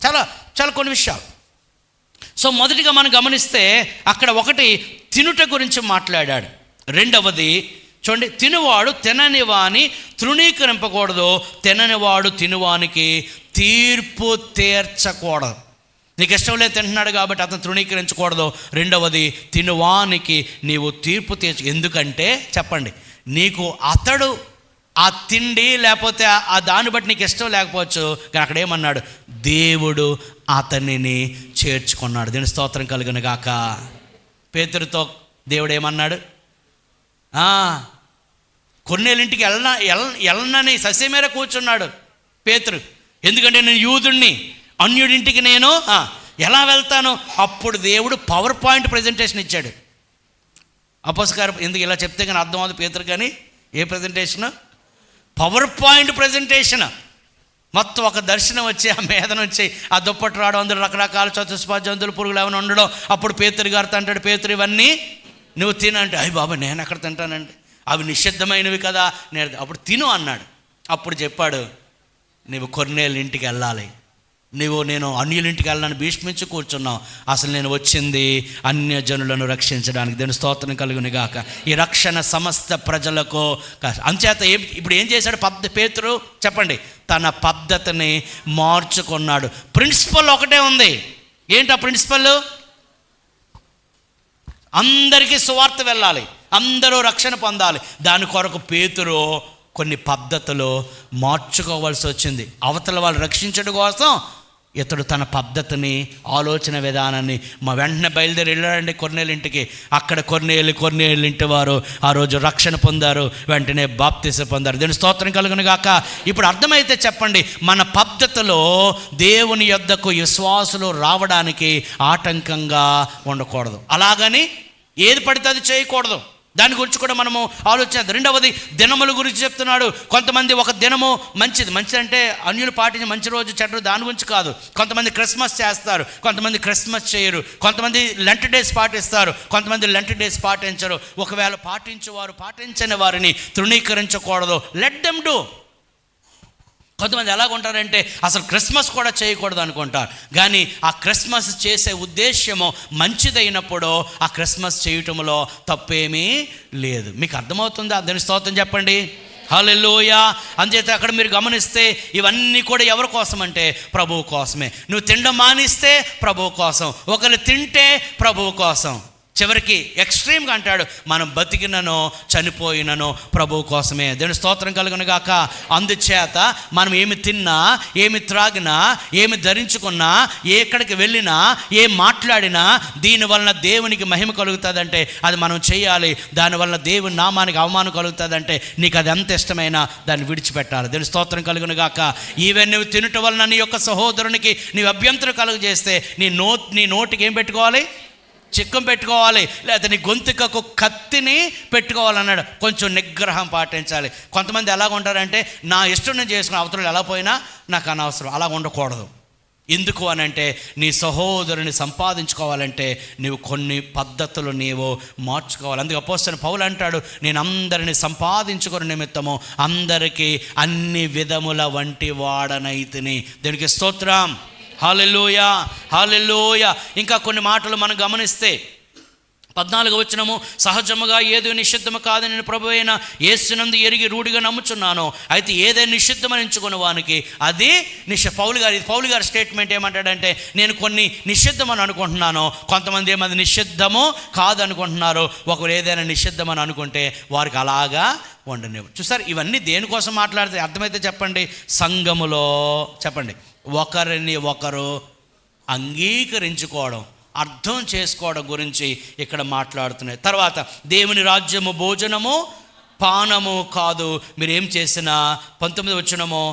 చాలా చాలా కొన్ని విషయాలు. సో మొదటిగా మనం గమనిస్తే అక్కడ ఒకటి తినుట గురించి మాట్లాడాడు. రెండవది చూడండి, తినువాడు తినని వాని తృణీకరింపకూడదు, తిననివాడు తినువానికి తీర్పు తీర్చకూడదు. నీకు ఇష్టం లేదు తింటున్నాడు కాబట్టి అతను తృణీకరించకూడదు. రెండవది, తినువానికి నీవు తీర్పు తీర్చు. ఎందుకంటే చెప్పండి, నీకు అతడు ఆ తిండి లేకపోతే ఆ దాన్ని బట్టి నీకు ఇష్టం లేకపోవచ్చు, కానీ అక్కడ ఏమన్నాడు, దేవుడు అతనిని చేర్చుకున్నాడు. దీని స్తోత్రం కలుగును గాక. పేతురుతో దేవుడు ఏమన్నాడు, కొన్నేళ్ళింటికి వెళ్ళనని సస్య మీద కూర్చున్నాడు పేతురు. ఎందుకంటే నేను యూదుణ్ణి, అన్యుడింటికి నేను ఎలా వెళ్తాను? అప్పుడు దేవుడు పవర్ పాయింట్ ప్రజెంటేషన్ ఇచ్చాడు. అపోస్తలుగారు ఎందుకు ఇలా చెప్తే కానీ అర్థం అవుతుంది పేతురు. కానీ ఏ ప్రజెంటేషన్? Power point presentation. మొత్తం ఒక దర్శనం వచ్చి ఆ మీద నుంచి ఆ దుప్పటి రావడం, అందరూ రకరకాల చతుస్పా జంతువులు పురుగులు ఏమైనా ఉండడం. అప్పుడు పేతురు గారితో అంటాడు, పేతురు ఇవన్నీ నువ్వు తినంటే, అయ్యి బాబా నేను ఎక్కడ తింటానండి, అవి నిషిద్ధమైనవి కదా, నేను అప్పుడు తిను అన్నాడు. అప్పుడు చెప్పాడు, నువ్వు కొర్నేళ్ళ ఇంటికి వెళ్ళాలి, నేను అన్యులింటికి వెళ్ళాలని భీష్మించి కూర్చున్నావు. అసలు నేను వచ్చింది అన్యజనులను రక్షించడానికి. దేవుని స్తోత్రం కలుగును గాక. ఈ రక్షణ సమస్త ప్రజలకు. అంచేత ఇప్పుడు ఏం చేశాడు పేతురు చెప్పండి, తన పద్ధతిని మార్చుకున్నాడు. ప్రిన్సిపల్ ఒకటే ఉంది. ఏంటి ఆ ప్రిన్సిపల్? అందరికీ సువార్త వెళ్ళాలి, అందరూ రక్షణ పొందాలి. దాని కొరకు పేతురు కొన్ని పద్ధతులు మార్చుకోవాల్సి వచ్చింది. అవతల వాళ్ళు రక్షించడం కోసం ఇతడు తన పద్ధతిని, ఆలోచన విధానాన్ని వెంటనే బయలుదేరి వెళ్ళాడండి కొర్నేలు ఇంటికి. అక్కడ కొర్నేలు ఇంటి వారు ఆ రోజు రక్షణ పొందారు, వెంటనే బాప్తిసం పొందారు. దీని స్తోత్రం కలుగును గాక. ఇప్పుడు అర్థమైతే చెప్పండి, మన పద్ధతిలో దేవుని యొద్దకు విశ్వాసులు రావడానికి ఆటంకంగా ఉండకూడదు. అలాగని ఏది పడితే అది చేయకూడదు. దాని గురించి కూడా మనము ఆలోచించాలి. రెండవది, దినముల గురించి చెప్తున్నాడు. కొంతమంది ఒక దినము మంచిది అంటే అన్యులు పాటించే మంచి రోజు చెడ్డ, దాని గురించి కాదు. కొంతమంది క్రిస్మస్ చేస్తారు, కొంతమంది క్రిస్మస్ చేయరు. కొంతమంది లెంట్ డేస్ పాటిస్తారు, కొంతమంది లెంట్ డేస్ పాటించరు. ఒకవేళ పాటించని వారిని తృణీకరించకూడదు. Let them do. కొంతమంది ఎలాగుంటారంటే అసలు క్రిస్మస్ కూడా చేయకూడదు అనుకుంటారు. కానీ ఆ క్రిస్మస్ చేసే ఉద్దేశ్యము మంచిదైనప్పుడు ఆ క్రిస్మస్ చేయటంలో తప్పేమీ లేదు. మీకు అర్థమవుతుందా? దాని స్తోత్రం చెప్పండి. హల్లెలూయా. అందుచేత అక్కడ మీరు గమనిస్తే ఇవన్నీ కూడా ఎవరి కోసం అంటే ప్రభువు కోసమే. నువ్వు తినడం మానిస్తే ప్రభువు కోసం, ఒకరు తింటే ప్రభువు కోసం. చివరికి ఎక్స్ట్రీమ్గా అంటాడు, మనం బతికిననో చనిపోయిననో ప్రభువు కోసమే. దేవుని స్తోత్రం కలుగును గాక. అందుచేత మనం ఏమి తిన్నా, ఏమి త్రాగినా, ఏమి ధరించుకున్నా, ఎక్కడికి వెళ్ళినా, ఏం మాట్లాడినా దీనివలన దేవునికి మహిమ కలుగుతుందంటే అది మనం చేయాలి. దానివల్ల దేవుని నామానికి అవమానం కలుగుతుందంటే నీకు అది ఎంత ఇష్టమైనా దాన్ని విడిచిపెట్టాలి. దేవుని స్తోత్రం కలుగును గాక. ఈవెన్ నువ్వు తినటం వలన నీ యొక్క సహోదరునికి నీవు అభ్యంతరం కలుగు చేస్తే నీ నోటికి ఏం పెట్టుకోవాలి? చిక్కం పెట్టుకోవాలి, లేదా నీ గొంతుకకు కత్తిని పెట్టుకోవాలన్నాడు. కొంచెం నిగ్రహం పాటించాలి. కొంతమంది ఎలాగ ఉంటారంటే నా ఇష్టం నేను చేసుకుని అవతల ఎలా పోయినా నాకు అనవసరం. అలా ఉండకూడదు. ఎందుకు అని అంటే నీ సహోదరుని సంపాదించుకోవాలంటే నీవు కొన్ని పద్ధతులు నీవు మార్చుకోవాలి. అందుకే అపోస్తలుడైన పౌలు అంటాడు, నేను అందరిని సంపాదించుకునే నిమిత్తము అందరికీ అన్ని విధముల వంటి వాడనైతిని. దీనికి స్తోత్రం. హల్లెలూయా, హల్లెలూయా. ఇంకా కొన్ని మాటలు మనం గమనిస్తే 14వ వచనము, సహజముగా ఏదో నిషిద్ధము కాదని నేను ప్రభువైన యేసునందు ఎరిగి రూఢిగా నమ్ముచున్నాను. అయితే ఏదైనా నిషిద్ధమని ఎంచుకున్న వానికి అది పౌలు గారి స్టేట్మెంట్ ఏమంటాడంటే, నేను కొన్ని నిషిద్ధమని అనుకుంటున్నాను, కొంతమంది ఏమది నిషిద్ధము కాదనుకుంటున్నారు. ఒకరు ఏదైనా నిషిద్ధమని అనుకుంటే వారికి అలాగా ఉండనివ్వు. చూసారు, ఇవన్నీ దేనికోసం మాట్లాడితే అర్థమైతే చెప్పండి. సంఘములో చెప్పండి, ఒకరిని ఒకరు అంగీకరించుకోవడం, అర్థం చేసుకోవడం గురించి ఇక్కడ మాట్లాడుతున్నాయి. తర్వాత దేవుని రాజ్యము భోజనము పానము కాదు, మీరేం చేసినా 19వ వచనము,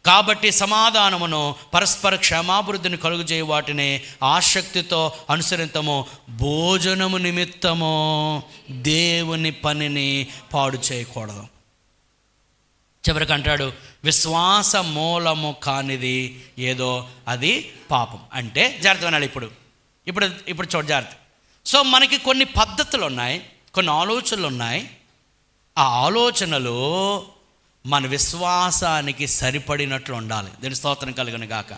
కాబట్టి సమాధానమును పరస్పర క్షమాభివృద్ధిని కలుగజేయ వాటిని ఆసక్తితో అనుసరింతము, భోజనము నిమిత్తము దేవుని పనిని పాడు చేయకూడదు. చివరికి అంటాడు, విశ్వాస మూలము కానిది ఏదో అది పాపం. అంటే జాగ్రత్త వినాలి. ఇప్పుడు చూడ జాగ్రత్త. సో మనకి కొన్ని పద్ధతులు ఉన్నాయి, కొన్ని ఆలోచనలు ఉన్నాయి. ఆ ఆలోచనలు మన విశ్వాసానికి సరిపడినట్లు ఉండాలి. దీని స్తోత్రం కలుగును గాక.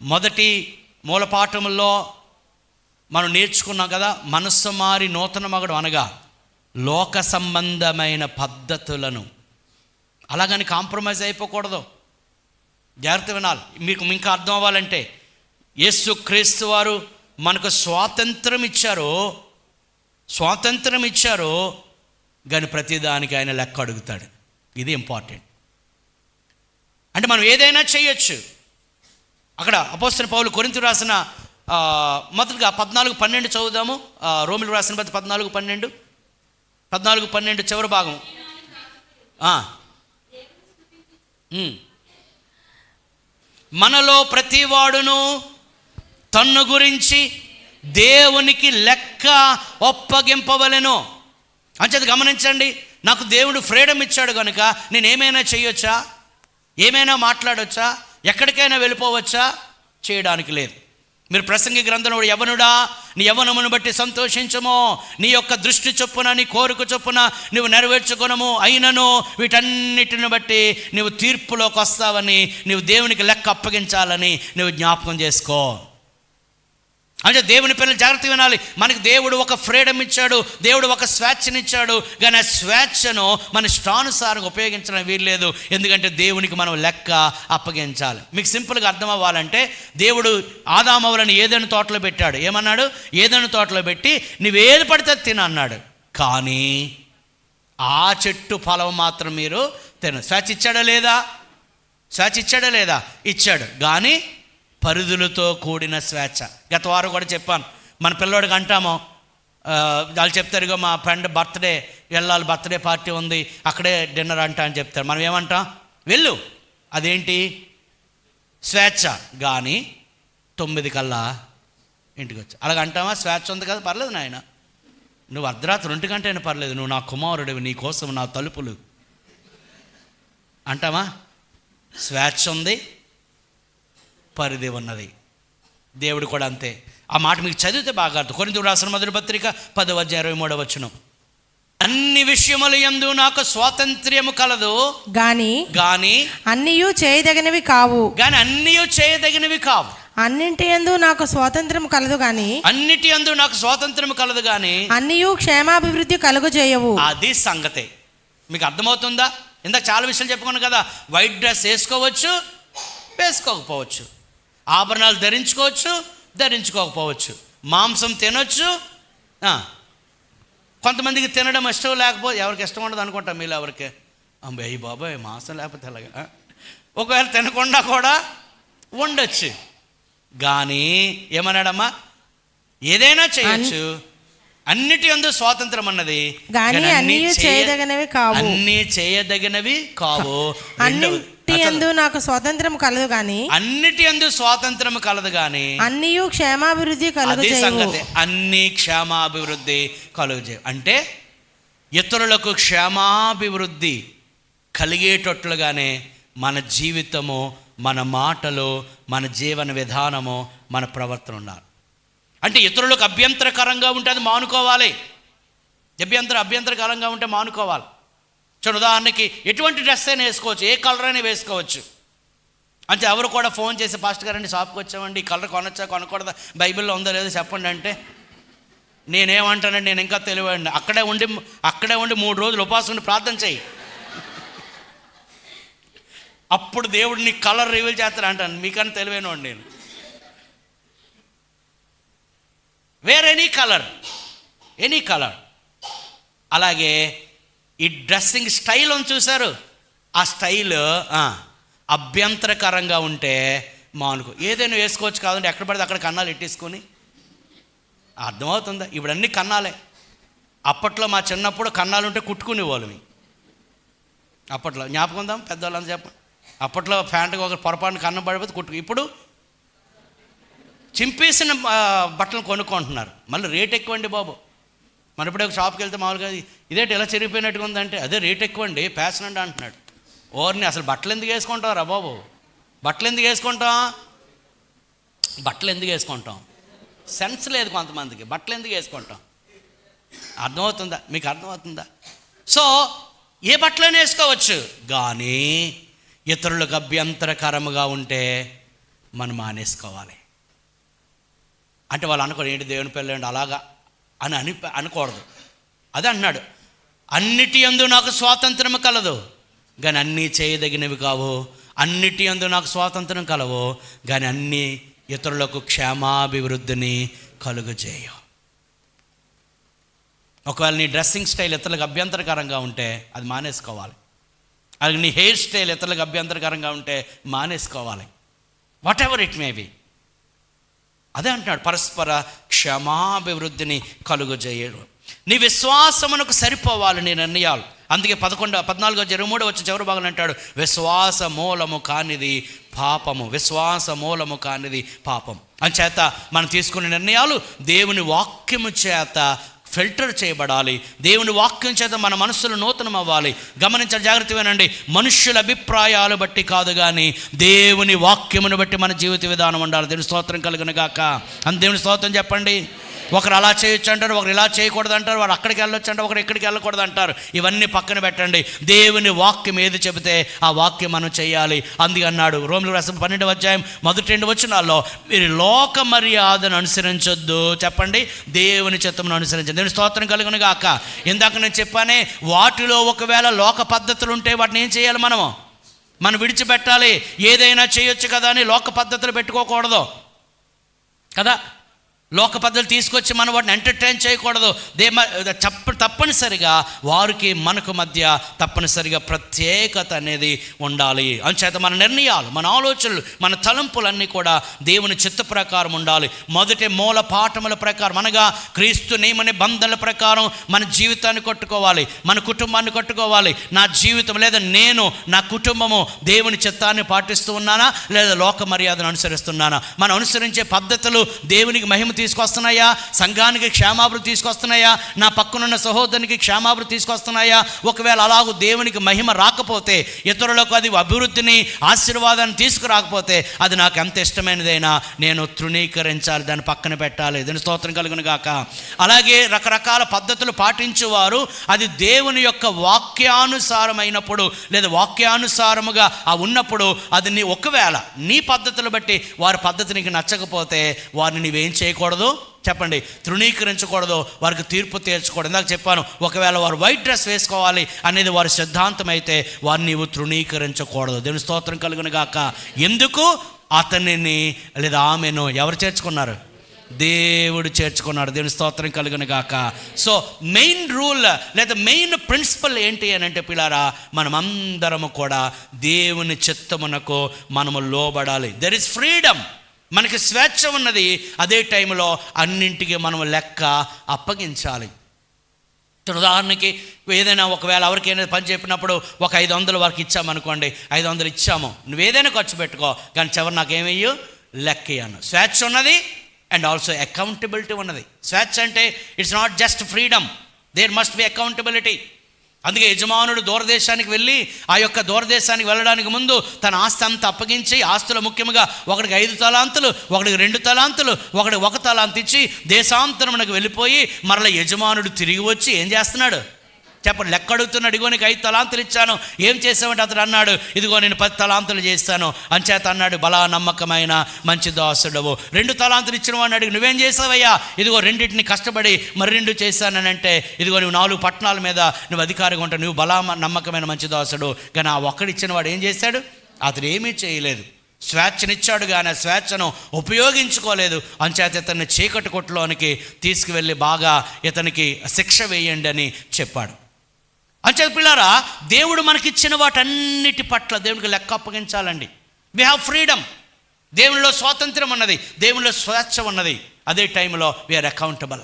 మొదటి మూలపాఠముల్లో మనం నేర్చుకున్నాం కదా, మనస్సు మారి నూతన మగడు అనగా లోక సంబంధమైన పద్ధతులను. అలాగని కాంప్రమైజ్ అయిపోకూడదు. జాగ్రత్త వినాలి. మీకు ఇంకా అర్థం అవ్వాలంటే యేసుక్రీస్తు వారు మనకు స్వాతంత్రం ఇచ్చారు, కానీ ప్రతిదానికి ఆయన లెక్క అడుగుతాడు. ఇది ఇంపార్టెంట్. అంటే మనం ఏదైనా చేయొచ్చు. అక్కడ అపోస్తలుడైన పౌలు కొరింథీయులకు రాసిన మొదటిగా 14:12 చదువుదాము. రోమీయులకు రాసిన 14:12 చివరి భాగం. మనలో ప్రతివాడును తన్ను గురించి దేవునికి లెక్క ఒప్పగింపవలెను. అంచేది గమనించండి, నాకు దేవుడు ఫ్రీడమ్ ఇచ్చాడు కనుక నేను ఏమైనా చేయొచ్చా, ఏమైనా మాట్లాడొచ్చా, ఎక్కడికైనా వెళ్ళిపోవచ్చా? చేయడానికి లేదు. మీరు ప్రసంగి గ్రంథంలో యవ్వనుడా నీ యవ్వనమును బట్టి సంతోషించము, నీ యొక్క దృష్టి చొప్పున నీ కోరిక చొప్పున నువ్వు నెరవేర్చుకొనము, అయినను వీటన్నిటిని బట్టి నువ్వు తీర్పులోకి వస్తావని, నువ్వు దేవునికి లెక్క అప్పగించాలని నువ్వు జ్ఞాపకం చేసుకో. అంటే దేవుని పిల్లలు జాగ్రత్త వినాలి. మనకి దేవుడు ఒక ఫ్రీడమ్ ఇచ్చాడు, దేవుడు ఒక స్వేచ్ఛనిచ్చాడు, కానీ ఆ స్వేచ్ఛను మన ఇష్టానుసారంగా ఉపయోగించడం వీల్లేదు. ఎందుకంటే దేవునికి మనం లెక్క అప్పగించాలి. మీకు సింపుల్గా అర్థం అవ్వాలంటే, దేవుడు ఆదామవ్వలను ఏదైనా తోటలో పెట్టాడు. ఏమన్నాడు? ఏదైనా తోటలో పెట్టి నువ్వేది పడితే తినన్నాడు. కానీ ఆ చెట్టు ఫలం మాత్రం మీరు తిన. స్వేచ్ఛ ఇచ్చాడా లేదా? స్వేచ్ఛ ఇచ్చాడా లేదా? ఇచ్చాడు, కానీ పరిధులతో కూడిన స్వేచ్ఛ. గత వారం కూడా చెప్పాను, మన పిల్లోడికి అంటాము, వాళ్ళు చెప్తారు, ఇగో మా ఫ్రెండ్ బర్త్డే వెళ్ళాలి, బర్త్డే పార్టీ ఉంది, అక్కడే డిన్నర్ అంటా అని చెప్తారు. మనం ఏమంటాం? వెళ్ళు. అదేంటి? స్వేచ్ఛ. కానీ 9 కల్లా ఇంటికి వచ్చి అలాగ అంటామా? స్వేచ్ఛ ఉంది కదా, పర్లేదు నాయన, నువ్వు అర్ధరాత్రి 2 గంట అయినా పర్లేదు, నువ్వు నా కుమారుడివి, నీ కోసం నా తలుపులు అంటామా? స్వేచ్ఛ ఉంది, పరిధి ఉన్నది. దేవుడు కూడా అంతే. ఆ మాట మీకు చదివితే బాగా అర్థం. కొరింథీయులకు రాసిన మొదటి పత్రిక 10:23 అన్ని విషయముల యందు నాకు స్వాతంత్ర్యము కలదు, గాని అన్నియు చేయదగినవి కావు. అన్నింటి యందు నాకు స్వాతంత్రము కలదు గాని అన్నియు క్షేమాభివృద్ధి కలుగజేయవు. అది సంగతే. మీకు అర్థమవుతుందా? ఇందాక చాలా విషయాలు చెప్పుకున్నాను కదా. వైట్ డ్రెస్ వేసుకోవచ్చు, వేసుకోకపోవచ్చు. ఆభరణాలు ధరించుకోవచ్చు, ధరించుకోకపోవచ్చు. మాంసం తినొచ్చు. కొంతమందికి తినడం ఇష్టం లేకపోతే, ఎవరికి ఇష్టం ఉండదు అనుకుంటాం మీలో ఎవరికి, అయ్యి బాబాయ్ మాంసం లేకపోతే ఎలాగా, ఒకవేళ తినకుండా కూడా ఉండొచ్చు. కానీ ఏమన్నాడమ్మా? ఏదైనా చేయొచ్చు, అన్నిటి యందు స్వాతంత్రం అన్నది, అన్నీ చేయదగినవి కావు. అన్నిటి యందు నాకు స్వాతంత్రం కలదు గాని అన్నియు క్షేమాభివృద్ధి కలుగజేయు. అన్ని క్షేమాభివృద్ధి కలుగజేయు అంటే ఇతరులకు క్షేమాభివృద్ధి కలిగేటట్లుగానే మన జీవితము, మన మాటలు, మన జీవన విధానము, మన ప్రవర్తన ఉండాలి. అంటే ఇతరులకు అభ్యంతరకరంగా ఉంటే అది మానుకోవాలి. అభ్యంతరకరంగా ఉంటే మానుకోవాలి. చూడండి, ఉదాహరణకి ఎటువంటి డ్రెస్ అయినా వేసుకోవచ్చు, ఏ కలర్ అయినా వేసుకోవచ్చు. అంటే ఎవరు కూడా ఫోన్ చేసి, పాస్టర్ గారండి షాప్కి వచ్చామండి, ఈ కలర్ కొనొచ్చా కొనకూడదా, బైబిల్లో ఉందో లేదో చెప్పండి అంటే నేనేమంటానండి, నేను ఇంకా తెలివండి, అక్కడే ఉండి 3 రోజులు ఉపవాసం ఉండి ప్రార్థన చేయి, అప్పుడు దేవుడు నీ కలర్ రివీల్ చేస్తాడు అంటాను. మీకన్నా తెలివైనవాడు నేను. Wear any colour. అలాగే ఈ డ్రెస్సింగ్ స్టైల్ అని చూశారు, ఆ స్టైల్ అభ్యంతరకరంగా ఉంటే మానుకో. ఏదైనా వేసుకోవచ్చు కాదండి, ఎక్కడ పడితే అక్కడ కన్నాలు ఎట్టేసుకొని. అర్థమవుతుందా? ఇప్పుడు అన్నీ కన్నాలే. అప్పట్లో మా చిన్నప్పుడు కన్నాలు ఉంటే కుట్టుకునేవాళ్ళమి. అప్పట్లో జ్ఞాపకం ఉందాం, పెద్దవాళ్ళని చెప్పండి. అప్పట్లో ప్యాంటుకి ఒక పొరపాటున కన్నం పడిపోతే ఇప్పుడు చింపేసిన బట్టలు కొనుక్కుంటున్నారు. మళ్ళీ రేట్ ఎక్కువండి బాబు. మన ఇప్పుడే ఒక షాప్కి వెళ్తే మామూలుగా ఇదేంటి ఎలా చెరిగిపోయినట్టుగా ఉందంటే, అదే రేట్ ఎక్కువండి, ఫ్యాషన్ అండి అంటున్నాడు. ఓర్ని అసలు బట్టలు ఎందుకు వేసుకుంటాం రా బాబు? బట్టలు ఎందుకు వేసుకుంటాం? సెన్స్ లేదు కొంతమందికి. బట్టలు ఎందుకు వేసుకుంటాం? అర్థమవుతుందా? మీకు అర్థమవుతుందా? సో ఏ బట్టలైనా వేసుకోవచ్చు, కానీ ఇతరులకు అభ్యంతరకరముగా ఉంటే మనం మానేసుకోవాలి. అంటే వాళ్ళు అనుకోరు, ఏంటి దేవుని పిల్లండి అలాగా అని అనకూడదు. అదే అన్నాడు, అన్నిటి యందు నాకు స్వాతంత్రం కలదు కానీ అన్నీ చేయదగినవి కావు. అన్నిటి యందు నాకు స్వాతంత్రం కలవు కానీ అన్నీ ఇతరులకు క్షేమాభివృద్ధిని కలుగజేయ. ఒకవేళ నీ డ్రెస్సింగ్ స్టైల్ ఇతరులకు అభ్యంతరకరంగా ఉంటే అది మానేసుకోవాలి. అలాగే నీ హెయిర్ స్టైల్ ఇతరులకు అభ్యంతరకరంగా ఉంటే మానేసుకోవాలి. Whatever it may be. అదే అంటున్నాడు, పరస్పర క్షమాభివృద్ధిని కలుగజేయడు. నీ విశ్వాసమునకు సరిపోవాలి నీ నిర్ణయాలు. అందుకే 14:23 చివరి భాగంలో అంటాడు, విశ్వాస మూలము కానిది పాపము, విశ్వాస మూలము కానిది పాపం. అంచేత మనం తీసుకునే నిర్ణయాలు దేవుని వాక్యము చేత ఫిల్టర్ చేయబడాలి. దేవుని వాక్యం చేత మన మనస్సులు నూతనం అవ్వాలి. గమనించాలి, జాగ్రత్త వినండి. మనుష్యుల అభిప్రాయాలు బట్టి కాదు కానీ దేవుని వాక్యమును బట్టి మన జీవిత విధానం ఉండాలి. దేవుని స్తోత్రం కలుగును గాక. అని దేవుని స్తోత్రం చెప్పండి. ఒకరు అలా చేయొచ్చు అంటారు, ఒకరు ఇలా చేయకూడదు అంటారు, వారు అక్కడికి వెళ్ళొచ్చు అంటారు, ఒకరు ఎక్కడికి వెళ్ళకూడదు అంటారు. ఇవన్నీ పక్కన పెట్టండి. దేవుని వాక్యం ఏది చెబితే ఆ వాక్యం మనం చేయాలి. అందుకే అన్నాడు రోమీయులకు రాసిన 12:1 మీరు లోక మర్యాదను అనుసరించొద్దు. చెప్పండి, దేవుని చిత్తమును అనుసరించండి. దేవుని స్తోత్రం కలుగును గాక. ఇందాక నేను చెప్పానే, వాటిలో ఒకవేళ లోక పద్ధతులు ఉంటే వాటిని ఏం చేయాలి? మనం విడిచిపెట్టాలి. ఏదైనా చేయొచ్చు కదా అని లోక పద్ధతులు పెట్టుకోకూడదు కదా. లోక పద్ధతులు తీసుకొచ్చి మనం వాటిని ఎంటర్టైన్ చేయకూడదు. తప్పనిసరిగా వారికి మనకు మధ్య తప్పనిసరిగా ప్రత్యేకత అనేది ఉండాలి. అంచేత మన నిర్ణయాలు, మన ఆలోచనలు, మన తలంపులన్నీ కూడా దేవుని చిత్త ప్రకారం ఉండాలి. మొదటి మూల పాఠముల ప్రకారం అనగా క్రీస్తు నియమ నిబంధనల ప్రకారం మన జీవితాన్ని కట్టుకోవాలి, మన కుటుంబాన్ని కట్టుకోవాలి. నా జీవితం లేదా నేను, నా కుటుంబము దేవుని చిత్తాన్ని పాటిస్తూ ఉన్నానా లేదా లోక మర్యాదను అనుసరిస్తున్నానా? మనం అనుసరించే పద్ధతులు దేవునికి మహిమ తీసుకొస్తున్నాయా? సంఘానికి క్షేమాభివృద్ధి తీసుకొస్తున్నాయా? నా పక్కనున్న సహోదరునికి క్షేమాభివృద్ధి తీసుకొస్తున్నాయా? ఒకవేళ అలాగూ దేవునికి మహిమ రాకపోతే, ఇతరులకు అది అభివృద్ధిని ఆశీర్వాదాన్ని తీసుకురాకపోతే అది నాకు ఎంత ఇష్టమైనదైనా నేను తృణీకరించాలి, దాన్ని పక్కన పెట్టాలి. దీని స్తోత్రం కలుగును గాక. అలాగే రకరకాల పద్ధతులు పాటించేవారు అది దేవుని యొక్క వాక్యానుసారమైనప్పుడు లేదా వాక్యానుసారముగా ఉన్నప్పుడు అది ఒకవేళ నీ పద్ధతులు బట్టి వారి పద్ధతి నీకు నచ్చకపోతే వారిని నీవేం చేయకూడదు? చెప్పండి, తృణీకరించకూడదు, వారికి తీర్పు తీర్చకూడదు. ఇందాక చెప్పాను, ఒకవేళ వారు వైట్ డ్రెస్ వేసుకోవాలి అనేది వారి సిద్ధాంతం అయితే వారిని నీవు తృణీకరించకూడదు. దేవుని స్తోత్రం కలుగును గాక. ఎందుకు? అతనిని లేదా ఆమెను ఎవరు చేర్చుకున్నారు? దేవుడు చేర్చుకున్నాడు. దేవుని స్తోత్రం కలుగును గాక. సో మెయిన్ రూల్ లేదా మెయిన్ ప్రిన్సిపల్ ఏంటి అని అంటే పిల్లారా, మనమందరము కూడా దేవుని చిత్తమునకు మనము లోబడాలి. There is freedom. మనకి స్వేచ్ఛ ఉన్నది. అదే టైంలో అన్నింటికి మనం లెక్క అప్పగించాలి. ఉదాహరణకి ఏదైనా ఒకవేళ ఎవరికైనా పని చెప్పినప్పుడు ఒక 500 వరకు ఇచ్చామనుకోండి, 500 ఇచ్చాము, నువ్వేదైనా ఖర్చు పెట్టుకో, కానీ చివరి నాకేమయ్యో లెక్క ఇయ్యను. స్వేచ్ఛ ఉన్నది అండ్ ఆల్సో అకౌంటబిలిటీ ఉన్నది. స్వేచ్ఛ అంటే it's not just freedom, there must be accountability. అందుకే యజమానుడు దూరదేశానికి వెళ్ళి ఆ యొక్క దూరదేశానికి వెళ్ళడానికి ముందు తన ఆస్తి అంతా అప్పగించి, ఆస్తులు ముఖ్యంగా ఒకడికి 5 తలాంతులు, ఒకడికి 2 తలాంతులు, ఒకడికి 1 తలాంతు ఇచ్చి దేశాంతరమునకు వెళ్ళిపోయి మరలా యజమానుడు తిరిగి వచ్చి ఏం చేస్తున్నాడు? చెప్పండి, లెక్క అడుగుతున్నాడు. ఇదిగో నీకు 5 తలాంతులు ఇచ్చాను, ఏం చేసావంటే అతడు అన్నాడు, ఇదిగో నేను 10 తలాంతులు చేస్తాను. అంచేత అన్నాడు, బలా నమ్మకమైన మంచి దాసుడవు. 2 తలాంతులు ఇచ్చిన వాడిని అడిగి, నువ్వేం చేసావయ్యా? ఇదిగో 2 కష్టపడి మరి 2 చేశానని అంటే, ఇదిగో నువ్వు 4 పట్టణాల మీద నువ్వు అధికారిగా ఉంటావు, నువ్వు బలా నమ్మకమైన మంచి దాసుడు. కానీ ఆ ఒక్కడిచ్చిన వాడు ఏం చేశాడు? అతడు ఏమీ చేయలేదు. స్వేచ్ఛనిచ్చాడు కానీ ఆ స్వేచ్ఛను ఉపయోగించుకోలేదు. అంచేత ఇతన్ని చీకటి కొట్టులోనికి తీసుకువెళ్ళి బాగా ఇతనికి శిక్ష వేయండి అని చెప్పాడు. అంచేత పిల్లారా, దేవుడు మనకిచ్చిన వాటన్నిటి పట్ల దేవునికి లెక్క అప్పగించాలండి. We have freedom. దేవునిలో స్వాతంత్రం ఉన్నది, దేవునిలో స్వేచ్ఛ ఉన్నది. అదే టైంలో వీఆర్ అకౌంటబుల్.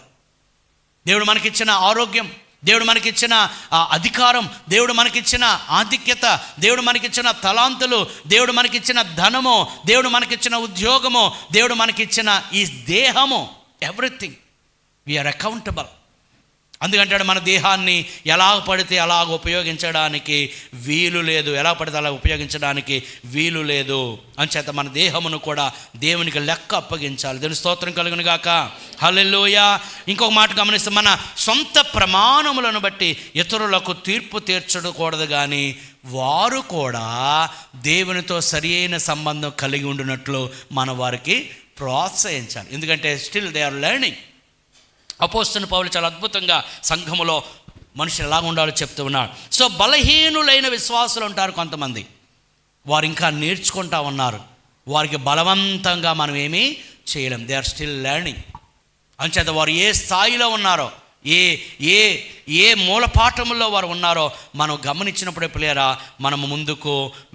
దేవుడు మనకిచ్చిన ఆరోగ్యం, దేవుడు మనకిచ్చిన అధికారం, దేవుడు మనకిచ్చిన ఆధిక్యత, దేవుడు మనకిచ్చిన తలాంతులు, దేవుడు మనకిచ్చిన ధనము, దేవుడు మనకిచ్చిన ఉద్యోగము, దేవుడు మనకిచ్చిన ఈ దేహము, ఎవ్రీథింగ్ వీఆర్ అకౌంటబుల్. అందుకంటాడు, మన దేహాన్ని ఎలా పడితే అలాగ ఉపయోగించడానికి వీలు లేదు, ఎలా పడితే అలా ఉపయోగించడానికి వీలు లేదు. అంచేత మన దేహమును కూడా దేవునికి లెక్క అప్పగించాలి. దేవుని స్తోత్రం కలుగును గాక. హల్లెలూయా. ఇంకొక మాట గమనిస్తే, మన సొంత ప్రమాణములను బట్టి ఇతరులకు తీర్పు తీర్చకూడదు, కానీ వారు కూడా దేవునితో సరి అయిన సంబంధం కలిగి ఉండినట్లు మన వారికి ప్రోత్సహించాలి. ఎందుకంటే స్టిల్ దే ఆర్ లెర్నింగ్. అపోస్తలుడైన పౌలు చాలా అద్భుతంగా సంఘములో మనుషులు ఎలా ఉండాలో చెప్తూ ఉన్నాడు. సో బలహీనులైన విశ్వాసులు ఉంటారు కొంతమంది, వారు ఇంకా నేర్చుకుంటా ఉన్నారు. వారికి బలవంతంగా మనం ఏమీ చేయలేం. They are still learning. అంచేత వారు ఏ స్థాయిలో ఉన్నారో, ఏ మూలపాఠముల్లో వారు ఉన్నారో మనం గమనించినప్పుడే ప్రియరా మనము ముందుకు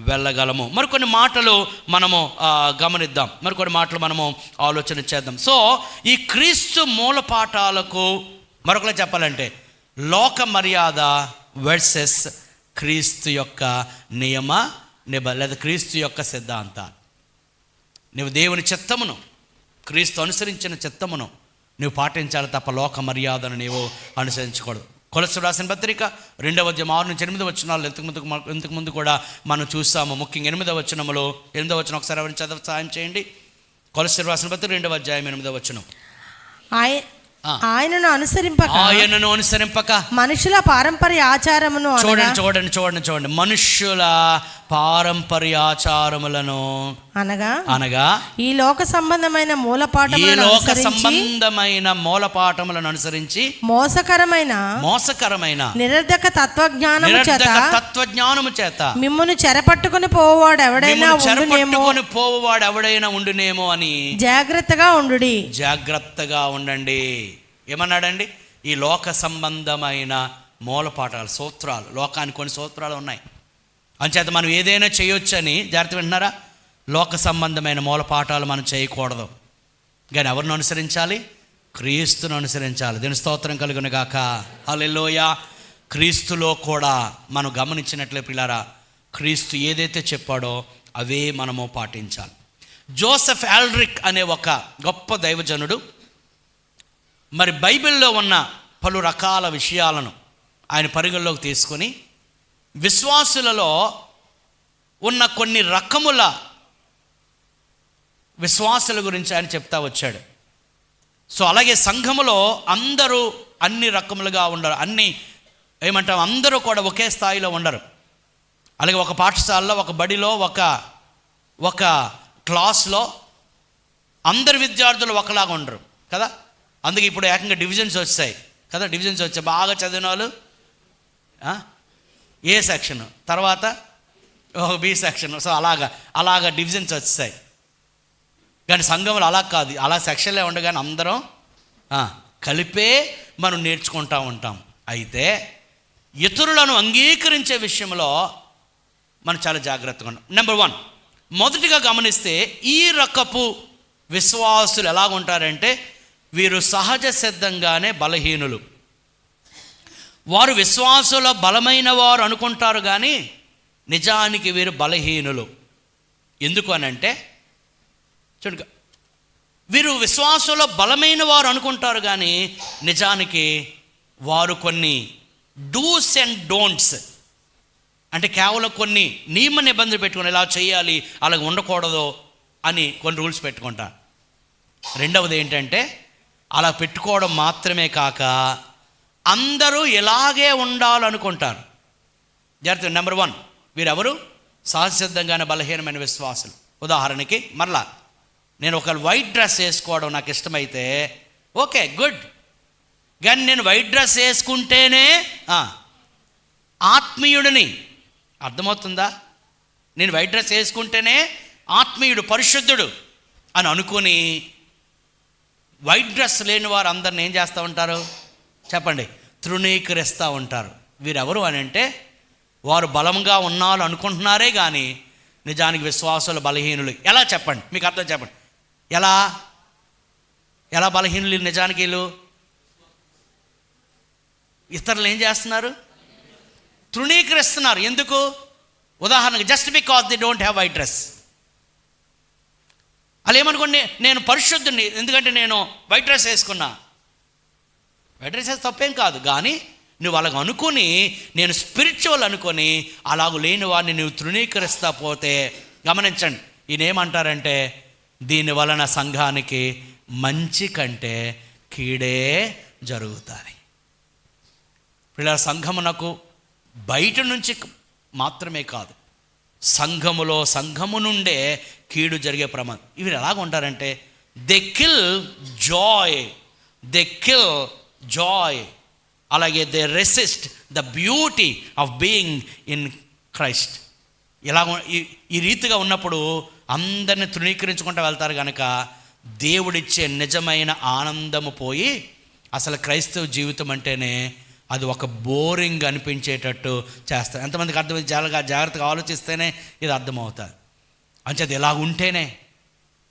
వెళ్ళగలము. మరికొన్ని మాటలు మనము గమనిద్దాం, మరికొన్ని మాటలు మనము ఆలోచన చేద్దాం. సో ఈ క్రీస్తు మూలపాఠాలకు మరొకలా చెప్పాలంటే లోక మర్యాద వర్సెస్ క్రీస్తు యొక్క నియమ లేదా క్రీస్తు యొక్క సిద్ధాంతాలు. నువ్వు దేవుని చిత్తమును, క్రీస్తు అనుసరించిన చిత్తమును నువ్వు పాటించాలి తప్ప లోక మర్యాదను నీవు అనుసరించకూడదు. కొలస్సు రాసిన పత్రిక 2వ అధ్యాయం 6 నుంచి 8 వచనాలు ఇంతకు ముందు కూడా మనం చూసాము. ముఖ్యంగా 8వ వచనములో 8వ వచనం ఒకసారి ఎవరిని చదవ సహాయం చేయండి. కొలస్సు రాసిన పత్రిక 2వ అధ్యాయం 8వ వచనం. ఆయనను అనుసరింపక మనుషుల పారంపర్య ఆచారమును, చూడండి మనుష్యుల పారంపర్య ఆచారములను అనగా ఈ లోక సంబంధమైన మూలపాఠములను అనుసరించి మోసకరమైన నిరర్ధక తత్వజ్ఞానము చేత మిమ్మును చెరపట్టుకుని పోవువాడు ఎవడైనా ఉండునేమో అని జాగ్రత్తగా ఉండండి. ఏమన్నాడండి? ఈ లోక సంబంధమైన మూలపాఠాలు, సూత్రాలు, లోకానికి కొన్ని సూత్రాలు ఉన్నాయి. అంచేత మనం ఏదైనా చేయొచ్చని జాగ్రత్త వింటున్నారా? లోక సంబంధమైన మూలపాఠాలు మనం చేయకూడదు. కానీ ఎవరిని అనుసరించాలి? క్రీస్తును అనుసరించాలి. దీని స్తోత్రం కలుగును గాక. హల్లెలూయా. క్రీస్తులో కూడా మనం గమనించినట్లే పిల్లారా, క్రీస్తు ఏదైతే చెప్పాడో అవే మనము పాటించాలి. జోసెఫ్ ఆల్డ్రిక్ అనే ఒక గొప్ప దైవజనుడు మరి బైబిల్లో ఉన్న పలు రకాల విషయాలను ఆయన పరిగణలోకి తీసుకొని విశ్వాసులలో ఉన్న కొన్ని రకముల విశ్వాసుల గురించి ఆయన చెప్తా వచ్చాడు. సో అలాగే సంఘములో అందరూ అన్ని రకములుగా ఉండరు, అందరూ కూడా ఒకే స్థాయిలో ఉండరు. అలాగే ఒక పాఠశాలలో, ఒక బడిలో, ఒక క్లాస్లో అందరు విద్యార్థులు ఒకలాగా ఉండరు కదా. అందుకే ఇప్పుడు ఏకంగా డివిజన్స్ వచ్చాయి కదా. డివిజన్స్ వచ్చాయి. బాగా చదివిన వాళ్ళు ఏ సెక్షన్, తర్వాత బి సెక్షన్. సో అలాగా డివిజన్స్ వచ్చాయి. కానీ సంఘంలో అలా కాదు, అలా సెక్షన్లే ఉండగానే అందరం కలిపే మనం నేర్చుకుంటూ ఉంటాం. అయితే ఇతరులను అంగీకరించే విషయంలో మనం చాలా జాగ్రత్తగా ఉంటాం. నెంబర్ 1, మొదటిగా గమనిస్తే ఈ రకపు విశ్వాసులు ఎలాగుంటారంటే వీరు సహజ సిద్ధంగానే బలహీనులు. వారు విశ్వాసుల బలమైన వారు అనుకుంటారు కానీ నిజానికి వీరు బలహీనులు. ఎందుకు అనంటే చూడగా వీరు విశ్వాసుల బలమైన వారు అనుకుంటారు కానీ నిజానికి వారు కొన్ని డూస్ అండ్ డోంట్స్ అంటే కేవలం కొన్ని నియమ నిబంధనలు పెట్టుకుని ఇలా చేయాలి, అలాగ ఉండకూడదు అని కొన్ని రూల్స్ పెట్టుకుంటారు. రెండవది ఏంటంటే అలా పెట్టుకోవడం మాత్రమే కాక అందరూ ఇలాగే ఉండాలనుకుంటారు. జాగ్రత్త. నెంబర్ 1, వీరెవరు? సహజసిద్ధంగానే బలహీనమైన విశ్వాసులు. ఉదాహరణకి మరలా నేను ఒక వైట్ డ్రెస్ వేసుకోవడం నాకు ఇష్టమైతే ఓకే, గుడ్. కానీ నేను వైట్ డ్రెస్ వేసుకుంటేనే ఆత్మీయుడిని, అర్థమవుతుందా? నేను వైట్ డ్రెస్ వేసుకుంటేనే ఆత్మీయుడు, పరిశుద్ధుడు అని అనుకొని వైట్ డ్రెస్ లేని వారు అందరిని ఏం చేస్తూ ఉంటారు చెప్పండి? తృణీకరిస్తూ ఉంటారు. వీరెవరు అని అంటే వారు బలంగా ఉన్నారు అనుకుంటున్నారే కానీ నిజానికి విశ్వాసులు బలహీనులు. ఎలా చెప్పండి? మీకు అర్థం చెప్పండి. ఎలా బలహీనులు నిజానికి? వీళ్ళు ఇతరులు ఏం చేస్తున్నారు? తృణీకరిస్తున్నారు. ఎందుకు? ఉదాహరణకి just because they don't have white dress. అలా ఏమనుకోండి, నేను పరిశుద్ధుని ఎందుకంటే నేను వైట్ డ్రెస్ వేసుకున్నా. వైట్ డ్రెస్ వేస్తే తప్పేం కాదు, కానీ నువ్వు అలాగ అనుకుని నేను స్పిరిచువల్ అనుకొని అలాగూ లేని వాడిని నువ్వు తృణీకరిస్తా పోతే గమనించండి, ఈయన ఏమంటారంటే దీని వలన సంఘానికి మంచి కంటే కీడే జరుగుతుంది. పిల్లల సంఘమునకు బయట నుంచి మాత్రమే కాదు, సంఘము నుండే కీడు జరిగే ప్రమాదం. ఇవి ఎలాగ ఉంటారంటే దే కిల్ జాయ్, అలాగే they resist the beauty of being in Christ. ఇలా ఈ రీతిగా ఉన్నప్పుడు అందరిని తృణీకరించుకుంటూ వెళ్తారు కనుక దేవుడిచ్చే నిజమైన ఆనందము పోయి అసలు క్రైస్తవ జీవితం అంటేనే అది ఒక బోరింగ్ అనిపించేటట్టు చేస్తారు. ఎంతమందికి అర్థమైంది? జాగ్రత్తగా ఆలోచిస్తేనే ఇది అర్థమవుతుంది. అంచేది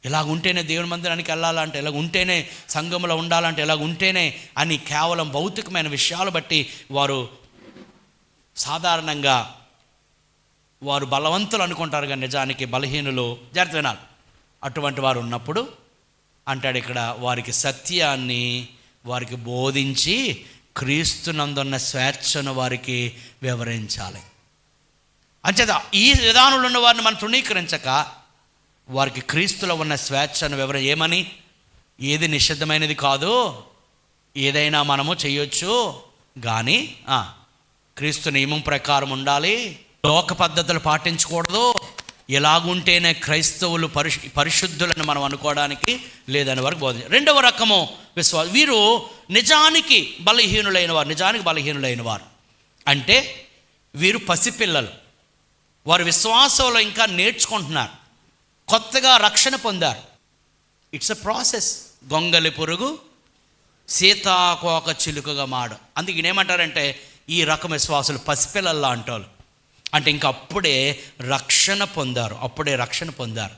ఇలాగుంటేనే దేవుని మందిరానికి వెళ్ళాలంటే, ఇలాగ ఉంటేనే సంఘంలో ఉండాలంటే, ఇలాగ ఉంటేనే అని కేవలం భౌతికమైన విషయాలు బట్టి వారు సాధారణంగా వారు బలవంతులు అనుకుంటారు, కానీ నిజానికి బలహీనులు. జాగ్రత్త వినాలి. అటువంటి వారు ఉన్నప్పుడు అంటాడు ఇక్కడ, వారికి సత్యాన్ని వారికి బోధించి క్రీస్తునందున్న స్వేచ్ఛను వారికి వివరించాలి. అంచేత ఈ విధానంలో ఉన్న వారిని మనం తృణీకరించక వారికి క్రీస్తులో ఉన్న స్వేచ్ఛను ఏమని, ఏది నిషిద్ధమైనది కాదు, ఏదైనా మనము చేయొచ్చు, కానీ క్రీస్తు నియమం ప్రకారం ఉండాలి, లోక పద్ధతులు పాటించకూడదు, ఎలాగుంటేనే క్రైస్తవులు పరిశుద్ధులను మనం అనుకోవడానికి లేదని వరకు బోధించారు. రెండవ రకము విశ్వాసం, వీరు నిజానికి బలహీనులైన వారు అంటే వీరు పసిపిల్లలు. వారు విశ్వాసంలో ఇంకా నేర్చుకుంటున్నారు, కొత్తగా రక్షణ పొందారు. It's a process. గొంగలి పురుగు సీతాకోక చిలుకగా మాడు. అందుకే ఏమంటారంటే ఈ రకం విశ్వాసులు పసిపిల్లల్లా అంటారు. అంటే ఇంకా అప్పుడే రక్షణ పొందారు.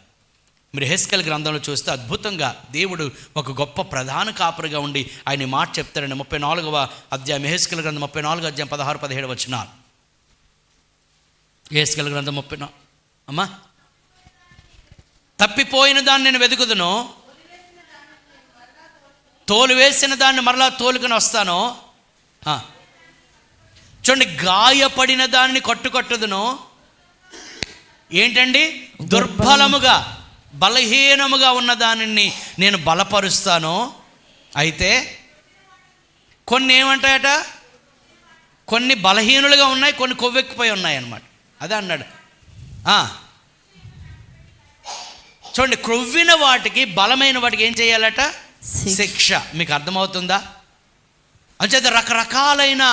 మీరు యెహెజ్కేలు గ్రంథంలో చూస్తే అద్భుతంగా దేవుడు ఒక గొప్ప ప్రధాన కాపరిగా ఉండి ఆయన మాట చెప్తారండి. 34వ అధ్యాయం యెహెజ్కేలు గ్రంథం 34వ అధ్యాయం 16-17 వచనాలు. యెహెజ్కేలు గ్రంథం 34. అమ్మా, తప్పిపోయిన దాన్ని నేను వెతుకుదును, తోలువేసిన దాన్ని మరలా తోలుకొని వస్తాను. చూడండి, గాయపడిన దాన్ని కట్టుదును. ఏంటండి? దుర్బలముగా బలహీనముగా ఉన్న దానిని నేను బలపరుస్తాను. అయితే కొన్ని ఏమంటాయట, కొన్ని బలహీనులుగా ఉన్నాయి, కొన్ని కొవ్వెక్కిపోయి ఉన్నాయి అన్నమాట. అదే అన్నాడు. చూడండి, క్రొవ్విన వాటికి బలమైన వాటికి ఏం చేయాలట? శిక్ష. మీకు అర్థమవుతుందా? అంచేత రకరకాలైన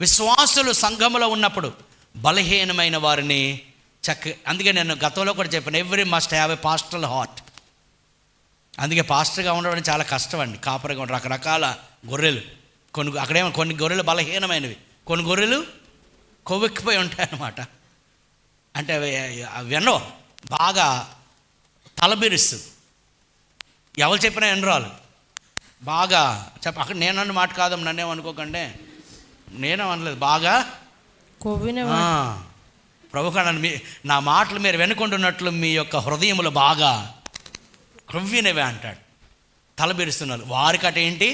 విశ్వాసులు సంఘములో ఉన్నప్పుడు బలహీనమైన వారిని అందుకే నేను గతంలో కూడా చెప్పాను, every must have a pastoral heart. అందుకే పాస్టర్గా ఉండడం చాలా కష్టం అండి. కాపరిగా ఉండడం, రకరకాల గొర్రెలు, కొన్ని గొర్రెలు బలహీనమైనవి, కొన్ని గొర్రెలు కొవ్వెక్కిపోయి ఉంటాయన్నమాట. అంటే అవి బాగా తలబిరుస్తు, ఎవరు చెప్పినా ఎన్రాలు బాగా అక్కడ నేనన్న మాట కాదమ్మ, నన్నేమనుకోకండి, నేనేమనలేదు. బాగా కొవ్విన ప్రభు కన్నా నా మాటలు మీరు వెనుకుంటున్నట్లు మీ యొక్క హృదయములు బాగా క్రొవ్వినవే అంటాడు. తలబిరుస్తున్నారు వారికి. అట ఏంటి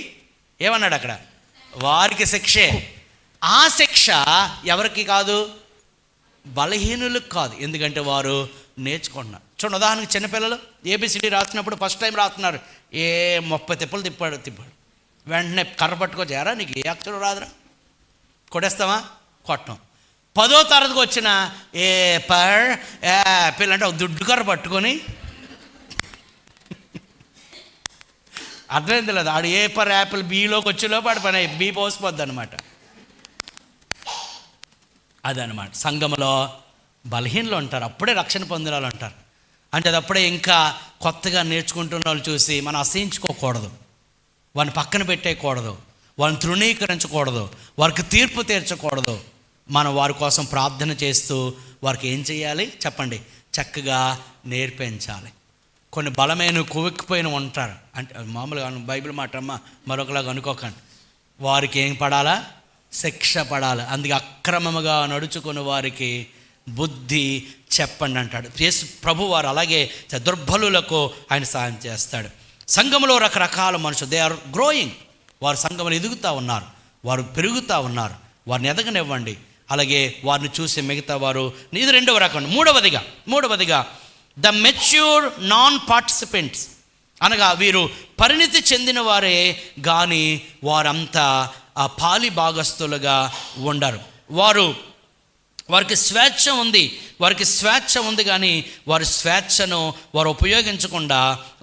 ఏమన్నాడు అక్కడ? వారికి శిక్షే. ఆ శిక్ష ఎవరికి కాదు? బలహీనులకు కాదు. ఎందుకంటే వారు నేర్చుకుంటున్నారు. చూడండి, ఉదాహరణకి చిన్నపిల్లలు ఏబిసిడి రాసినప్పుడు ఫస్ట్ టైం రాస్తున్నారు, 30 తిప్పలు తిప్పాడు. వెంటనే కర్ర పట్టుకోచారా, నీకు ఏ అక్షరం రాదురా, కొట్టేస్తావా? కొట్టం. 10వ తరగతికి వచ్చిన పిల్లంటే ఒక దుడ్డు కర్ర పట్టుకొని అర్థమైంది లేదు, ఆడు ఏ పర్ యాపిల్ బీలోకి వచ్చేలోపు ఆడు పని బీ పోసిపోద్ది అనమాట. అదనమాట. సంఘంలో బలహీనలు ఉంటారు, అప్పుడే రక్షణ పొందిన వాళ్ళు ఉంటారు. అంటే అది అప్పుడే ఇంకా కొత్తగా నేర్చుకుంటున్న వాళ్ళు చూసి మనం అసహించుకోకూడదు, వారిని పక్కన పెట్టేయకూడదు, వారిని తృణీకరించకూడదు, వారికి తీర్పు తీర్చకూడదు. మనం వారి కోసం ప్రార్థన చేస్తూ వారికి ఏం చేయాలి చెప్పండి? చక్కగా నేర్పించాలి. కొన్ని బలమైన కొవ్వెక్కిపోయిన ఉంటారు, అంటే మామూలుగా బైబిల్ మాట అమ్మ మరొకలాగా అనుకోకండి. వారికి ఏం పడాలా? శిక్ష పడాలి. అందుకే అక్రమముగా నడుచుకుని వారికి బుద్ధి చెప్పండి అంటాడు యేసు ప్రభు. వారు అలాగే దుర్బలులకు ఆయన సహాయం చేస్తాడు. సంఘంలో రకరకాల మనుషులు, దే ఆర్ గ్రోయింగ్. వారు సంఘంలో ఎదుగుతూ ఉన్నారు, వారు పెరుగుతూ ఉన్నారు, వారిని ఎదగనివ్వండి. అలాగే వారిని చూసి మిగతా వారు. ఇది రెండవ రకం. మూడవదిగా ద మెచ్యూర్ నాన్ పార్టిసిపెంట్స్, అనగా వీరు పరిణితి చెందిన వారే కానీ వారంతా పాలి భాగస్తులుగా ఉండరు. వారికి స్వేచ్ఛ ఉంది కానీ వారి స్వేచ్ఛను వారు ఉపయోగించకుండా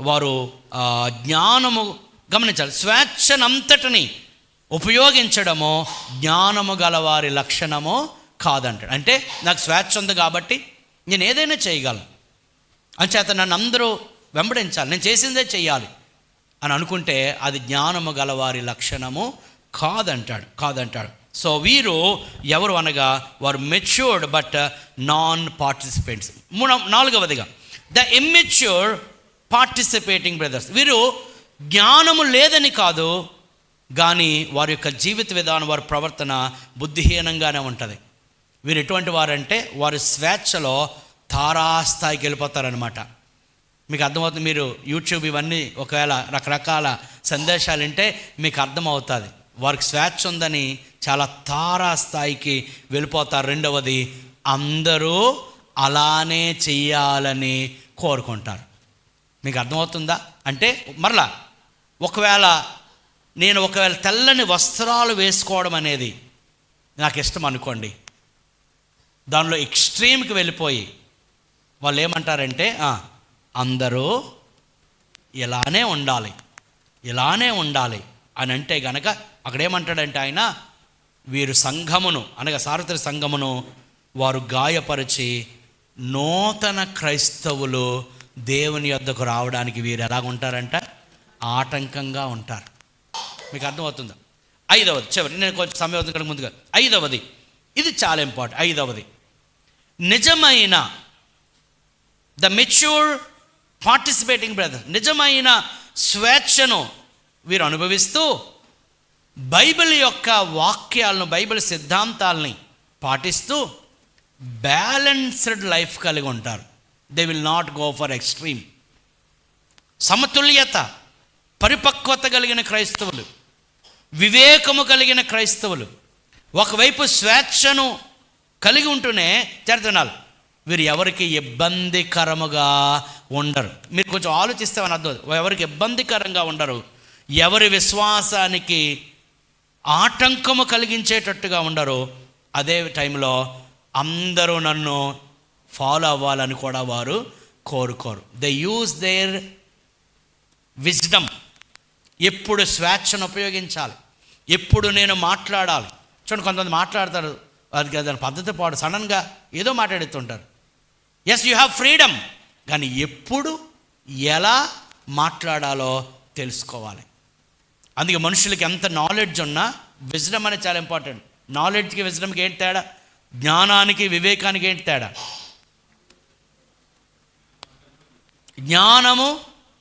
వారు జ్ఞానము గమనించాలి. స్వేచ్ఛనంతటిని ఉపయోగించడము జ్ఞానము గల వారి లక్షణము కాదంటాడు. అంటే నాకు స్వేచ్ఛ ఉంది కాబట్టి నేను ఏదైనా చేయగలను, అంచేత నన్ను అందరూ వెంబడించాలి, నేను చేసిందే చెయ్యాలి అని అనుకుంటే అది జ్ఞానము గలవారి లక్షణము కాదంటాడు. సో వీరు ఎవరు అనగా వారు మెచ్యూర్డ్ బట్ నాన్ పార్టిసిపెంట్స్. నాలుగవదిగా ద ఇమ్మెచ్యూర్ పార్టిసిపేటింగ్ బ్రదర్స్. వీరు జ్ఞానము లేదని కాదు, కానీ వారి యొక్క జీవిత విధానం, వారి ప్రవర్తన బుద్ధిహీనంగానే ఉంటుంది. వీరు ఎటువంటి వారంటే వారి స్వేచ్ఛలో తారాస్థాయికి వెళ్ళిపోతారనమాట. మీకు అర్థమవుతుంది. మీరు యూట్యూబ్ ఇవన్నీ ఒకవేళ రకరకాల సందేశాలు వింటే మీకు అర్థమవుతుంది. వారికి స్వేచ్ఛ ఉందని చాలా తారాస్థాయికి వెళ్ళిపోతారు. రెండవది, అందరూ అలానే చెయ్యాలని కోరుకుంటారు. మీకు అర్థమవుతుందా? అంటే మరలా ఒకవేళ తెల్లని వస్త్రాలు వేసుకోవడం అనేది నాకు ఇష్టం అనుకోండి, దానిలో ఎక్స్ట్రీమ్కి వెళ్ళిపోయి వాళ్ళు ఏమంటారంటే అందరూ ఇలానే ఉండాలి అని అంటే గనక అక్కడ ఏమంటాడంటే ఆయన, వీరు సంఘమును అనగా సార్వత్రిక సంఘమును వారు గాయపరిచి నూతన క్రైస్తవులు దేవుని యొద్దకు రావడానికి వీరు ఎలాగుంటారంట, ఆటంకంగా ఉంటారు. మీకు అర్థమవుతుందా? ఐదవది చివరి, నేను కొంచెం సమయం ముందుగా ఐదవది, ఇది చాలా ఇంపార్టెంట్. ఐదవది, నిజమైన ద మెచ్యూర్ పార్టిసిపేటింగ్ బ్రదర్, నిజమైన స్వేచ్ఛను వీరు అనుభవిస్తూ బైబిల్ యొక్క వాక్యాలను, బైబిల్ సిద్ధాంతాలని పాటిస్తూ బ్యాలెన్స్డ్ లైఫ్ కలిగి ఉంటారు. They will not go for extreme. సమతుల్యత, పరిపక్వత కలిగిన క్రైస్తవులు, వివేకము కలిగిన క్రైస్తవులు, ఒకవైపు స్వేచ్ఛను కలిగి ఉంటూనే చరిత్రనాలు వీరు ఎవరికి ఇబ్బందికరముగా ఉండరు. మీరు కొంచెం ఆలోచిస్తే అని అర్థం, ఎవరికి ఇబ్బందికరంగా ఉండరు, ఎవరి విశ్వాసానికి ఆటంకము కలిగించేటట్టుగా ఉండరు. అదే టైంలో అందరూ నన్ను ఫాలో అవ్వాలని కూడా వారు కోరుకోరు. They use their wisdom. ఎప్పుడు స్వేచ్ఛను ఉపయోగించాలి, ఎప్పుడు నేను మాట్లాడాలి. చూడండి, కొంతమంది మాట్లాడతారు, అది దాని పద్ధతి పాడు, సడన్గా ఏదో మాట్లాడుతుంటారు. ఎస్, యూ హ్యావ్ ఫ్రీడమ్, కానీ ఎప్పుడు ఎలా మాట్లాడాలో తెలుసుకోవాలి. అందుకే మనుషులకి ఎంత నాలెడ్జ్ ఉన్నా విజ్డమ్ అనేది చాలా ఇంపార్టెంట్. నాలెడ్జ్కి విజ్డమ్కి ఏంటి తేడా? జ్ఞానానికి వివేకానికి ఏంటి తేడా? జ్ఞానము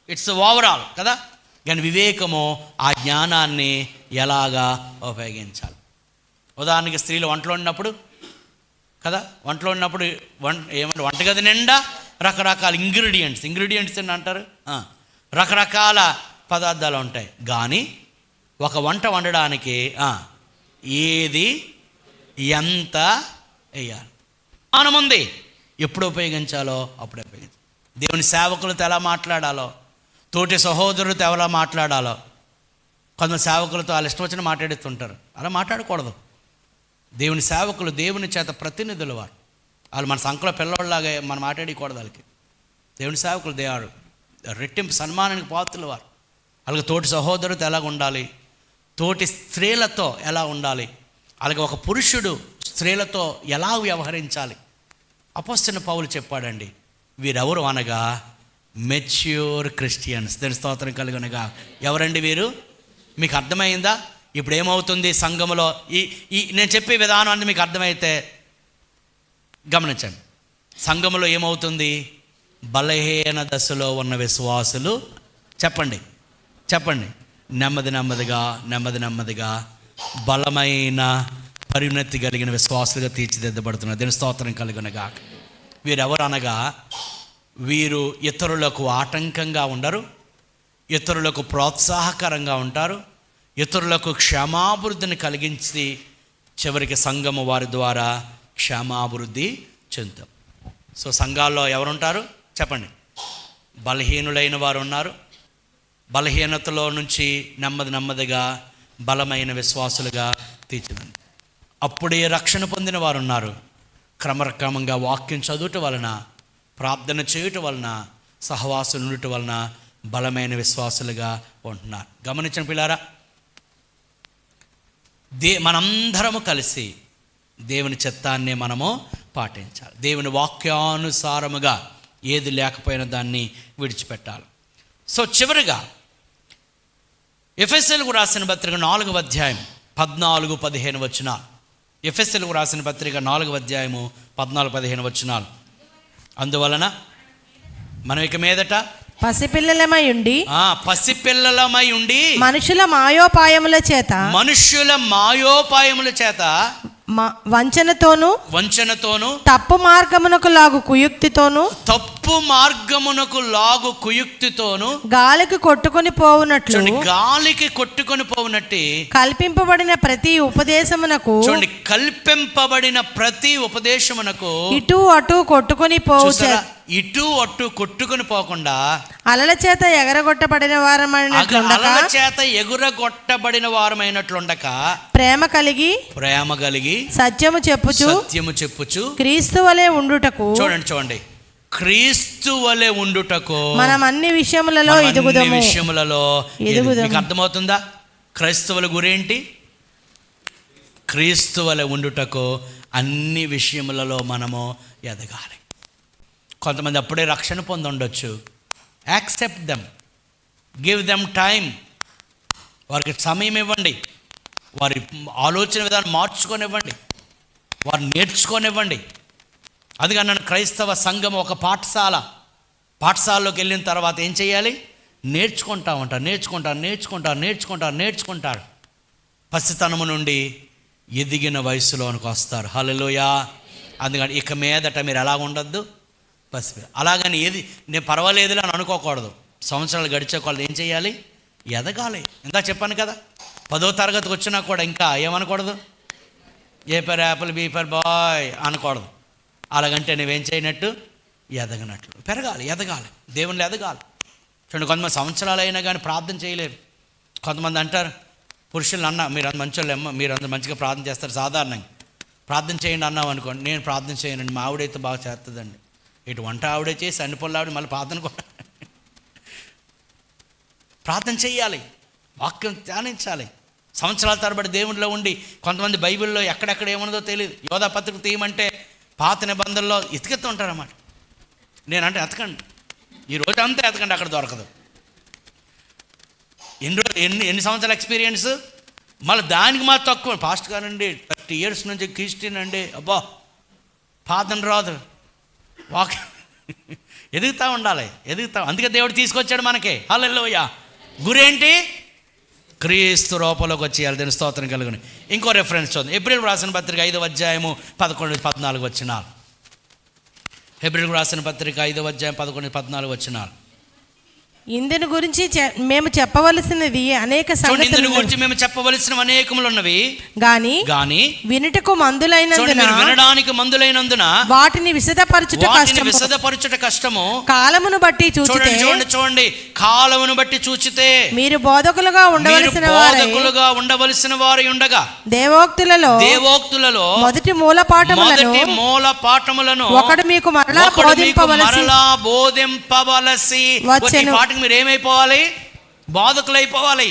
ఇట్స్ ఓవరాల్ కదా, కానీ వివేకము ఆ జ్ఞానాన్ని ఎలాగా ఉపయోగించాలి. ఉదాహరణకి స్త్రీలు వంటలో ఉన్నప్పుడు కదా, ఏమంటే వంటగది నిండా రకరకాల ఇంగ్రీడియంట్స్ అని అంటారు, రకరకాల పదార్థాలు ఉంటాయి. కానీ ఒక వంట వండడానికి ఏది ఎంత వేయాలి జ్ఞానం ఉంది. ఎప్పుడు ఉపయోగించాలో అప్పుడే ఉపయోగించాలి. దేవుని సేవకులతో ఎలా మాట్లాడాలో, తోటి సహోదరులతో ఎలా మాట్లాడాలో. కొంతమంది సేవకులతో వాళ్ళు ఇష్టం వచ్చిన మాట్లాడుతుంటారు, అలా మాట్లాడకూడదు. దేవుని సేవకులు దేవుని చేత ప్రతినిధులు వారు. వాళ్ళు మన సంఖ్యలో పిల్లవాళ్ళలాగా మనం మాట్లాడకూడదు. వాళ్ళకి దేవుని సేవకులు దేవారు రెట్టింపు సన్మానానికి పాత్రలు వారు. అలాగే తోటి సహోదరులతో ఎలా ఉండాలి, తోటి స్త్రీలతో ఎలా ఉండాలి, అలాగే ఒక పురుషుడు స్త్రీలతో ఎలా వ్యవహరించాలి. అపోస్తలుడైన పౌలు చెప్పాడండి, వీరెవరు అనగా మెచ్యూర్ క్రిస్టియన్స్. దాని స్తోత్రం కలుగునగా. ఎవరండి వీరు? మీకు అర్థమైందా? ఇప్పుడు ఏమవుతుంది సంఘములో? ఈ నేను చెప్పే విధానం అంటే మీకు అర్థమైతే గమనించండి. సంఘములో ఏమవుతుంది? బలహీన దశలో ఉన్న విశ్వాసులు చెప్పండి నెమ్మదిగా బలమైన పరిణతి కలిగిన విశ్వాసులుగా తీర్చిదిద్దబడుతున్నారు. దీని స్తోత్రం కలుగునగా. వీరెవరు అనగా వీరు ఇతరులకు ఆటంకంగా ఉండరు, ఇతరులకు ప్రోత్సాహకరంగా ఉంటారు, ఇతరులకు క్షమాభివృద్ధిని కలిగించి చివరికి సంఘము వారి ద్వారా క్షమాభివృద్ధి చెందుతాం. సో సంఘాల్లో ఎవరుంటారు చెప్పండి? బలహీనులైన వారు ఉన్నారు. బలహీనతలో నుంచి నెమ్మదిగా బలమైన విశ్వాసులుగా తీర్చిదండి. అప్పుడే రక్షణ పొందిన వారు ఉన్నారు. క్రమక్రమంగా వాక్యం చదువుట వలన, ప్రార్థన చేయుట వలన, సహవాసులు ఉండటం వలన బలమైన విశ్వాసులుగా ఉంటున్నారు. గమనించిన పిల్లారా, మనందరము కలిసి దేవుని చిత్తాన్ని మనము పాటించాలి. దేవుని వాక్యానుసారముగా ఏది లేకపోయినా దాన్ని విడిచిపెట్టాలి. సో చివరిగా ఎఫెసీయులకు రాసిన పత్రిక 4వ అధ్యాయం 14-15 వచనాలు. ఎఫెసీయులకు రాసిన పత్రిక 4వ అధ్యాయము 14-15 వచనాలు. అందువలన మనం ఇక మీదట పసిపిల్లలమై ఉండి మనుషుల మాయోపాయముల చేత వంచనతోను తప్పు మార్గమునకు లాగు కుయుక్తితోను గాలికి కొట్టుకొని పోవునట్టు కల్పింపబడిన ప్రతి ఉపదేశమునకు ఇటు అటు కొట్టుకొని పోకుండా అలల చేత ఎగరగొట్టబడిన వారమైనట్లుండక ప్రేమ కలిగి సత్యము చెప్పుచు క్రీస్తు వలె ఉండుటకు. చూడండి, క్రీస్తు వలె ఉండుటకు మనం అన్ని విషయములలో ఎదుగుదము. మీకు అర్థమవుతుందా? క్రైస్తవుల గురేంటి? క్రీస్తు వలె ఉండుటకు అన్ని విషయములలో మనము ఎదగాలి. కొంతమంది అప్పుడే రక్షణ పొంది ఉండొచ్చు. Accept them, give them time. వారికి సమయం ఇవ్వండి, వారి ఆలోచన విధానం మార్చుకొనివ్వండి, వారు నేర్చుకొనివ్వండి. అందుకని నన్ను క్రైస్తవ సంఘం ఒక పాఠశాలలోకి వెళ్ళిన తర్వాత ఏం చేయాలి? నేర్చుకుంటారు. పసితనము నుండి ఎదిగిన వయసులోనికి వస్తారు. హల్లెలూయా. అందుకని ఇక మీదట మీరు ఎలా ఉండొద్దు, అలాగని నేను పర్వాలేదులే అని అనుకోకూడదు. సంవత్సరాలు గడిచే వాళ్ళు ఏం చేయాలి? ఎదగాలి. ఇందాక చెప్పాను కదా, 10వ తరగతికి వచ్చినా కూడా ఇంకా ఏమనకూడదు, A for apple, B for boy అనకూడదు. అలాగంటే నువ్వేం చేయనట్టు? ఎదగనట్లు. ఎదగాలి, దేవుళ్ళు ఎదగాలి. చూడండి, కొంతమంది సంవత్సరాలు అయినా కానీ ప్రార్థన చేయలేరు. కొంతమంది అంటారు, పురుషులు అన్న మీరు అంత మంచోళ్ళు అమ్మ, మీరు అందరు మంచిగా ప్రార్థన చేస్తారు, సాధారణంగా ప్రార్థన చేయండి అన్నాం అనుకోండి. నేను ప్రార్థన చేయనండి, మా ఆవిడైతే బాగా చేస్తుందండి. ఇటు వంట ఆవిడే చేసి అన్ని పనులు ఆవిడ మళ్ళీ ప్రార్థన చేయాలి, వాక్యం ధ్యానించాలి. సంవత్సరాల తరబడి దేవుడిలో ఉండి కొంతమంది బైబిల్లో ఎక్కడెక్కడ ఏమున్నదో తెలియదు. యోధా పత్రిక తీయమంటే పాత నిబంధనలో ఎతికెత్తు ఉంటారన్నమాట. నేనంటే ఎతకండి, ఈ రోజు అంతా ఎతకండి, అక్కడ దొరకదు. ఎన్ని సంవత్సరాల ఎక్స్పీరియన్స్, మళ్ళీ దానికి మాత్రం తక్కువ. పాస్ట్ గారండి 30 years నుంచి క్రిస్టియన్ అండి, అబ్బా ప్రార్థన రాదు, ఎదుగుతూ ఉండాలి. అందుకే దేవుడు తీసుకొచ్చాడు మనకి. హల్లెలూయా. గురేంటి? క్రీస్తు రూపంలోకి వచ్చేయాలి. దీని స్తోత్రం కలుగుని. ఇంకో రెఫరెన్స్ చూద్దాం. హెబ్రీయులకు రాసిన పత్రిక 5వ అధ్యాయము 11-14 వచనాలు. హెబ్రీయులకు రాసిన పత్రిక 5వ అధ్యాయం 11-14 వచనాలు. ఇందుని గురించి మేము చెప్పవలసినవి అనేక సంగతులు గురించి మేము చెప్పవలసిన అనేకములు ఉన్నవి గాని వినుటకు వినడానికి మందులైనందున వాటిని విశదపరచుట కష్టము. కాలమును బట్టి చూడండి, కాలమును బట్టి చూచితే మీరు బోధకులుగా ఉండవలసిన వారు ఉండగా దేవోక్తులలో మొదటి మూల పాఠములను ఒకడు మీకు మరలా బోధింపవలసి వచ్చెను. మీరు ఏమైపోవాలి? బోధకులైపోవాలి.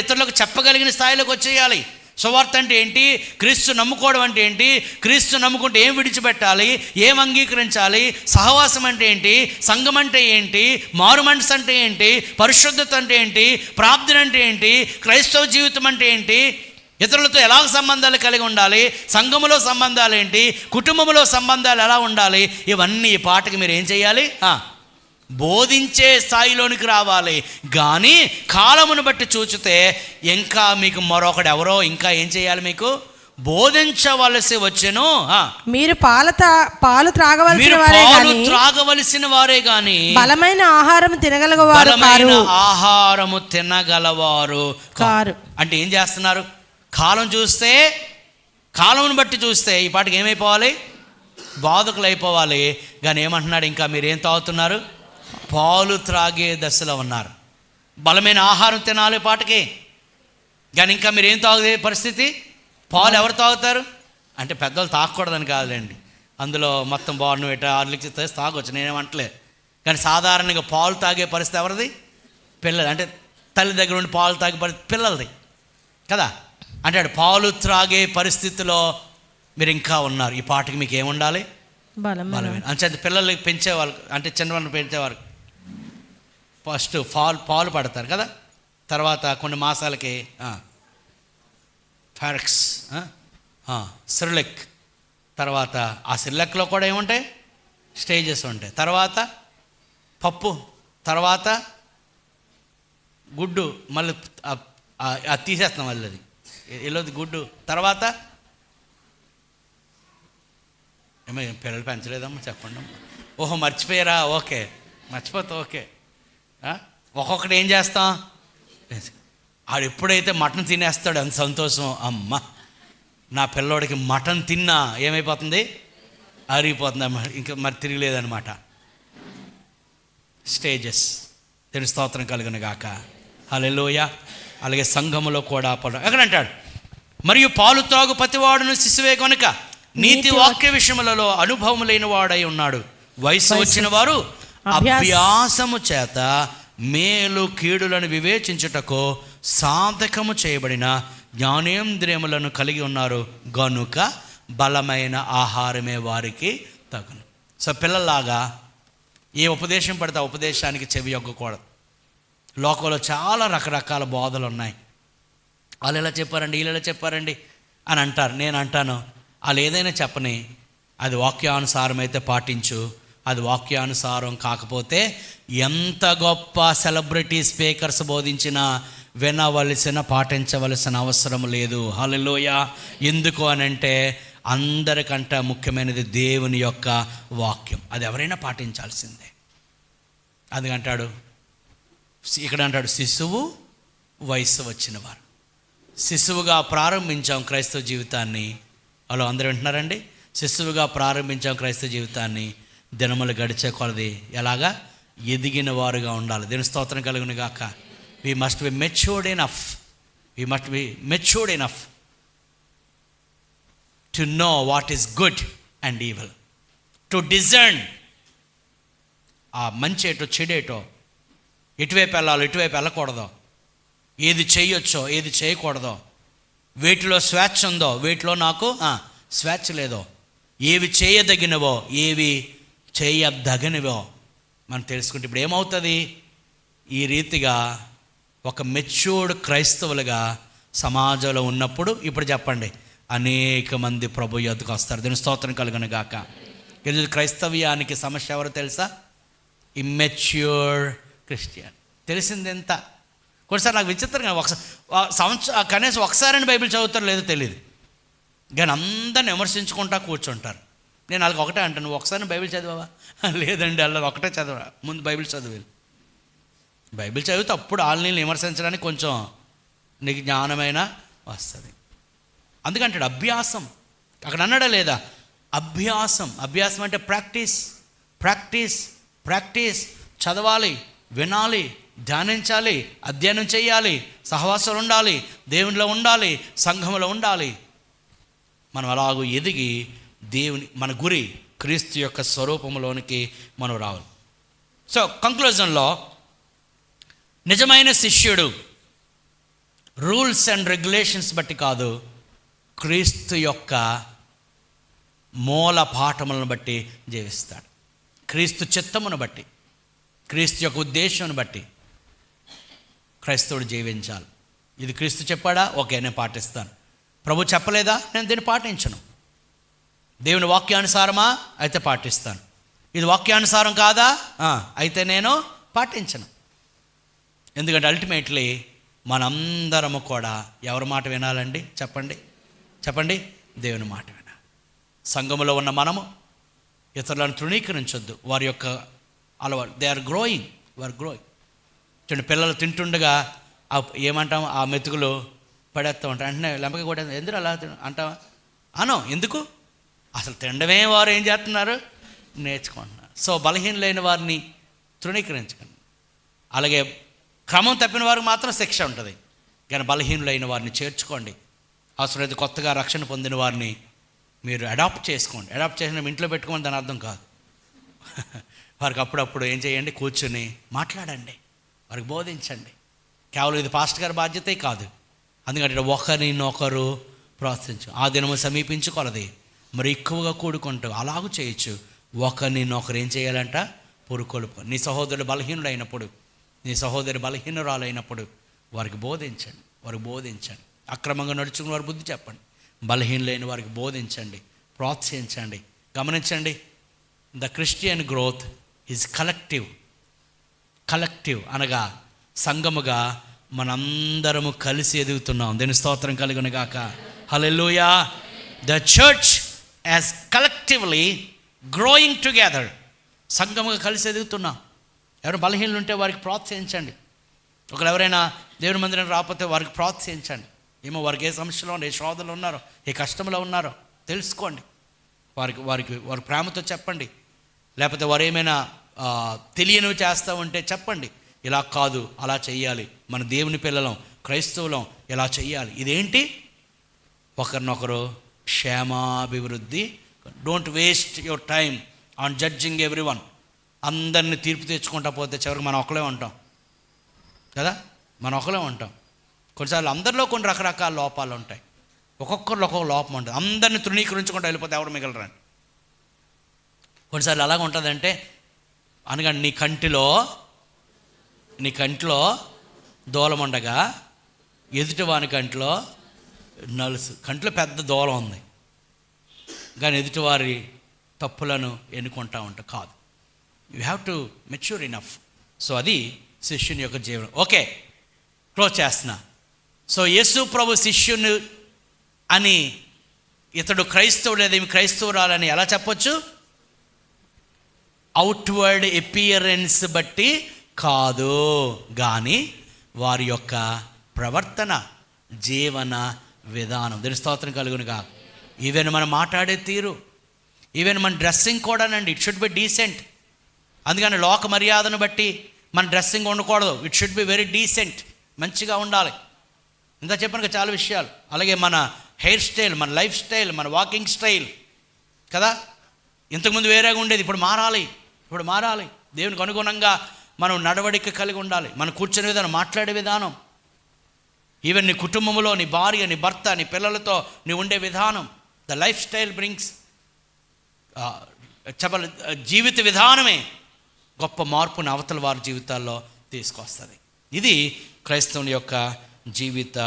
ఇతరులకు చెప్పగలిగిన స్థాయిలోకి వచ్చేయాలి. సువార్త అంటే ఏంటి? క్రీస్తు నమ్ముకోవడం అంటే ఏంటి? క్రీస్తు నమ్ముకుంటే ఏం విడిచిపెట్టాలి, ఏం అంగీకరించాలి, సహవాసం అంటే ఏంటి, సంఘం అంటే ఏంటి, మారు మనసు అంటే ఏంటి, పరిశుద్ధత అంటే ఏంటి, ప్రార్థన అంటే ఏంటి, క్రైస్తవ జీవితం అంటే ఏంటి, ఇతరులతో ఎలా సంబంధాలు కలిగి ఉండాలి, సంఘములో సంబంధాలు ఏంటి, కుటుంబంలో సంబంధాలు ఎలా ఉండాలి, ఇవన్నీ ఈ పాటకి మీరు ఏం చేయాలి? బోధించే స్థాయిలోనికి రావాలి. కానీ కాలమును బట్టి చూచితే ఇంకా మీకు మరొకడు ఎవరో ఇంకా ఏం చేయాలి? మీకు బోధించవలసి వచ్చెను. మీరు పాలు త్రాగవలసిన వారే గాని బలమైన ఆహారము తినగలవారు కారు. అంటే ఏం చేస్తున్నారు? కాలమును బట్టి చూస్తే ఈ పాటకి ఏమైపోవాలి? బాధకులు అయిపోవాలి. కానీ ఏమంటున్నాడు? ఇంకా మీరేం తాగుతున్నారు? పాలు త్రాగే దశలో ఉన్నారు. బలమైన ఆహారం తినాలి పాటకి, కానీ ఇంకా మీరు ఏం తాగే పరిస్థితి? పాలు ఎవరు తాగుతారు అంటే పెద్దలు తాగకూడదని కాదులేండి, అందులో మొత్తం బార్న్విట హార్లిక్స్ తాగొచ్చు, నేనేమంటలే. కానీ సాధారణంగా పాలు తాగే పరిస్థితి ఎవరిది? పిల్లలు. అంటే తల్లి దగ్గర ఉండి పాలు తాగే పరిస్థితి పిల్లలది కదా. అంటే పాలు త్రాగే పరిస్థితిలో మీరు ఇంకా ఉన్నారు. ఈ పాటకి మీకు ఏముండాలి? బలమైన. అంచేత పిల్లలు పెంచేవాళ్ళు, అంటే చిన్నవాళ్ళని పెంచేవారు ఫస్ట్ పాలు పడతారు కదా, తర్వాత కొన్ని మాసాలకి ఫారెక్స్, సిర్లెక్, తర్వాత ఆ సిర్లెక్లో కూడా ఏముంటాయి? స్టేజెస్ ఉంటాయి. తర్వాత పప్పు, తర్వాత గుడ్డు, మళ్ళీ అది తీసేస్తాం, మళ్ళీ అది వెళ్ళొద్దు గుడ్డు. తర్వాత ఏమో పిల్లలు పెంచలేదమ్మా, చెప్పండి అమ్మా. ఓహో మర్చిపోయారా? ఓకే, మర్చిపోతా. ఓకే, ఒక్కొక్కటి ఏం చేస్తాం? ఆడు ఎప్పుడైతే మటన్ తినేస్తాడు అంత సంతోషం. అమ్మ, నా పిల్లోడికి మటన్ తిన్నా ఏమైపోతుంది? అరిగిపోతుంది అమ్మ, ఇంకా మరి తిరిగిలేదనమాట. స్టేజెస్. దేవుని స్తోత్రం కలుగును గాక. హల్లెలూయా. అలాగే సంఘములో కూడా ఎక్కడ అంటాడు? మరియు పాలు త్రాగు ప్రతివాడును శిశువే కనుక నీతి వాక్య విషయములలో అనుభవం లేని వాడై ఉన్నాడు. వయసు వచ్చిన వారు అభ్యాసము చేత మేలు కీడులను వివేచించుటకు సాధకము చేయబడిన జ్ఞానేంద్రియములను కలిగి ఉన్నారు గనుక బలమైన ఆహారమే వారికి తగును. సో పిల్లల్లాగా ఏ ఉపదేశం పడితే ఆ ఉపదేశానికి చెవి యొక్కకూడదు. లోకంలో చాలా రకరకాల బోధలు ఉన్నాయి. వాళ్ళు ఇలా చెప్పారండి, వీళ్ళు ఇలా చెప్పారండి అని అంటారు. నేను అంటాను, వాళ్ళు ఏదైనా చెప్పని, అది వాక్యానుసారం అయితే పాటించు, అది వాక్యానుసారం కాకపోతే ఎంత గొప్ప సెలబ్రిటీ స్పీకర్స్ బోధించినా వినవలసిన, పాటించవలసిన అవసరం లేదు. హల్లెలూయా. ఎందుకు అనంటే అందరికంటే ముఖ్యమైనది దేవుని యొక్క వాక్యం. అది ఎవరైనా పాటించాల్సిందే. అది అంటాడు, ఇక్కడ అంటాడు శిశువు, వయసు వచ్చిన వారు. శిశువుగా ప్రారంభించాం క్రైస్తవ జీవితాన్ని. అలా అందరూ వింటున్నారండి? శిశువుగా ప్రారంభించాం క్రైస్తవ జీవితాన్ని. దినములు గడిచే కొలది ఎలాగా? ఎదిగిన వారుగా ఉండాలి. దేవుని స్తోత్రం కలుగును గాక. We must be matured enough. We must be matured enough to know what is good and evil. To discern ఆ మంచి ఏటో చెడేటో, ఎటువైపు వెళ్ళాలో ఎటువైపు వెళ్ళకూడదో, ఏది చేయొచ్చో ఏది చేయకూడదో, వేటిలో స్వేచ్ఛ ఉందో వేటిలో నాకు స్వేచ్ఛ లేదో, ఏవి చేయదగినవో ఏవి చేయదగనివో మనం తెలుసుకుంటే ఇప్పుడు ఏమవుతుంది? ఈ రీతిగా ఒక మెచ్యూర్డ్ క్రైస్తవులుగా సమాజంలో ఉన్నప్పుడు ఇప్పుడు చెప్పండి, అనేక మంది ప్రభు యొద్దకు వస్తారు. దీని స్తోత్రం కలుగును గాక. ఈరోజు క్రైస్తవ్యానికి సమస్య ఎవరు తెలుసా? Immature Christian. తెలిసింది ఎంత? కొన్నిసారి నాకు విచిత్రంగా కనీసం ఒకసారి బైబిల్ చదువుతారో లేదో తెలియదు, కానీ అందరిని విమర్శించుకుంటా కూర్చుంటారు. నేను వాళ్ళకి ఒకటే అంటాను, నువ్వు ఒకసారి బైబిల్ చదివావా? లేదండి, వాళ్ళది ఒకటే చదవా. ముందు బైబిల్ చదివి, బైబిల్ చదివితే అప్పుడు వాళ్ళని విమర్శించడానికి కొంచెం నీకు జ్ఞానమైన వస్తుంది. అందుకంటాడు అభ్యాసం. అక్కడ అన్నాడా లేదా? అభ్యాసం. అభ్యాసం అంటే ప్రాక్టీస్, ప్రాక్టీస్, ప్రాక్టీస్. చదవాలి, వినాలి, ధ్యానించాలి, అధ్యయనం చేయాలి, సహవాసాలు ఉండాలి, దేవునిలో ఉండాలి, సంఘంలో ఉండాలి. మనం అలాగూ ఎదిగి దేవుని, మన గురి క్రీస్తు యొక్క స్వరూపంలోనికి మనం రావాలి. సో కంక్లూజన్లో నిజమైన శిష్యుడు రూల్స్ అండ్ రెగ్యులేషన్స్ బట్టి కాదు, క్రీస్తు యొక్క మూల పాఠములను బట్టి జీవిస్తాడు. క్రీస్తు చిత్తమును బట్టి, క్రీస్తు యొక్క ఉద్దేశం బట్టి క్రైస్తవుడు జీవించాలి. ఇది క్రీస్తు చెప్పాడా? ఓకే, నేను పాటిస్తాను. ప్రభు చెప్పలేదా? నేను దీన్ని పాటించను. దేవుని వాక్యానుసారమా? అయితే పాటిస్తాను. ఇది వాక్యానుసారం కాదా? అయితే నేను పాటించను. ఎందుకంటే అల్టిమేట్లీ మనందరము కూడా ఎవరి మాట వినాలండి? చెప్పండి, చెప్పండి. దేవుని మాట వినాలి. సంఘములో ఉన్న మనము ఇతరులను తృణీకరించొద్దు. వారి యొక్క అలవాటు, దే ఆర్ గ్రోయింగ్, వారు గ్రోయింగ్. చూడండి, పిల్లలు తింటుండగా ఏమంటాం? ఆ మెతుకులు పడేస్తూ ఉంటాం. వెంటనే లెంపక కూడా ఎందుకు అలా అంటావా? అను. ఎందుకు? అసలు తినడమే వారు ఏం చేస్తున్నారు? నేర్చుకుంటున్నారు. సో బలహీనలైన వారిని తృణీకరించకండి. అలాగే క్రమం తప్పిన వారికి మాత్రం శిక్ష ఉంటుంది, కానీ బలహీనులైన వారిని చేర్చుకోండి. అవసరమైతే కొత్తగా రక్షణ పొందిన వారిని మీరు అడాప్ట్ చేసుకోండి. అడాప్ట్ చేసిన ఇంట్లో పెట్టుకోమని దాని అర్థం కాదు. వారికి అప్పుడప్పుడు ఏం చేయండి? కూర్చుని మాట్లాడండి, వారికి బోధించండి. కేవలం ఇది పాస్టర్ గారి బాధ్యతే కాదు. అందుకంటే ఒకరినొకరు ప్రోత్సహించు. ఆ దినము సమీపించుకొలది, మరి ఎక్కువగా కూడుకుంటావు, అలాగూ చేయొచ్చు. ఒకరినొకరు ఏం చేయాలంట? పురుకొలుపు. నీ సహోదరుడు బలహీనుడైనప్పుడు, నీ సహోదరి బలహీనురాలైనప్పుడు వారికి బోధించండి. అక్రమంగా నడుచుకున్న వారి బుద్ధి చెప్పండి. బలహీనులైన వారికి బోధించండి, ప్రోత్సహించండి. గమనించండి, the Christian growth is collective అనగా సంఘముగా మనందరము కలిసి ఎదుగుతున్నాం. దీని స్తోత్రం కలుగును గాక. Hallelujah. The church is collectively growing together. సంఘముగా కలిసి ఎదుగుతున్నాం. ఎవరు బలహీనలు ఉంటే వారికి ప్రోత్సహించండి. ఒకరు ఎవరైనా దేవుని మందిరం రాకపోతే వారికి ప్రోత్సహించండి. ఏమో వారికి ఏ సమస్యలో ఏ శోధనలు ఉన్నారో, ఏ కష్టంలో ఉన్నారో తెలుసుకోండి. వారికి ప్రేమతో చెప్పండి. లేకపోతే వారు ఏమైనా తెలియనివి చేస్తూ ఉంటే చెప్పండి. ఇలా కాదు, అలా చెయ్యాలి, మన దేవుని పిల్లలం, క్రైస్తవులం ఇలా చెయ్యాలి. ఇదేంటి? ఒకరినొకరు క్షేమాభివృద్ధి. Don't waste your time on judging everyone. అందరినీ తీర్పు తెచ్చుకుంటా పోతే చివరికి మనం ఒకలే ఉంటాం కదా. కొన్నిసార్లు అందరిలో కొన్ని రకరకాల లోపాలు ఉంటాయి. ఒక్కొక్కరిలో ఒక్కొక్క లోపం ఉంటుంది. అందరినీ తృణీకరించుకుంటూ వెళ్ళిపోతే ఎవరు మిగలరండి. కొన్నిసార్లు అలాగ ఉంటుందంటే, అనగానే నీ కంటిలో దూలం ఉండగా ఎదుటివాని కంటిలో నలుసు. కంటిలో పెద్ద దూలం ఉంది కానీ ఎదుటివారి తప్పులను ఎన్నుకుంటా ఉంటా. కాదు, you have to mature enough. So అది శిష్యుని యొక్క జీవనం. ఓకే, క్లోజ్ చేస్తున్నా. సో యేసు ప్రభు శిష్యుని అని, ఇతడు క్రైస్తవుడు లేదా ఈమె క్రైస్తవురాలని ఎలా చెప్పొచ్చు? అవుట్వర్డ్ ఎపియరెన్స్ బట్టి కాదు, కానీ వారి యొక్క ప్రవర్తన, జీవన విధానం. దీని స్తోత్రం కలుగునుగా. ఈవెన్ మనం మాట్లాడే తీరు, ఈవెన్ మన డ్రెస్సింగ్ కూడానండి, ఇట్ షుడ్ బి డీసెంట్. అందుకని లోక మర్యాదను బట్టి మన డ్రెస్సింగ్ ఉండకూడదు. It should be very decent, మంచిగా ఉండాలి. ఇంత చెప్పాను చాలా విషయాలు. అలాగే మన హెయిర్ స్టైల్, మన లైఫ్ స్టైల్, మన వాకింగ్ స్టైల్ కదా. ఇంతకుముందు వేరేగా ఉండేది, ఇప్పుడు మారాలి. దేవునికి అనుగుణంగా మనం నడవడిక కలిగి ఉండాలి. మనం కూర్చునే విధానం, మాట్లాడే విధానం, ఈవెన్ నీ కుటుంబంలో నీ భార్య, నీ భర్త, నీ పిల్లలతో నీ ఉండే విధానం, ద లైఫ్ స్టైల్ బ్రింగ్స్ జీవిత విధానమే గొప్ప మార్పుని అవతల వారి జీవితాల్లో తీసుకొస్తుంది. ఇది క్రైస్తవుని యొక్క జీవిత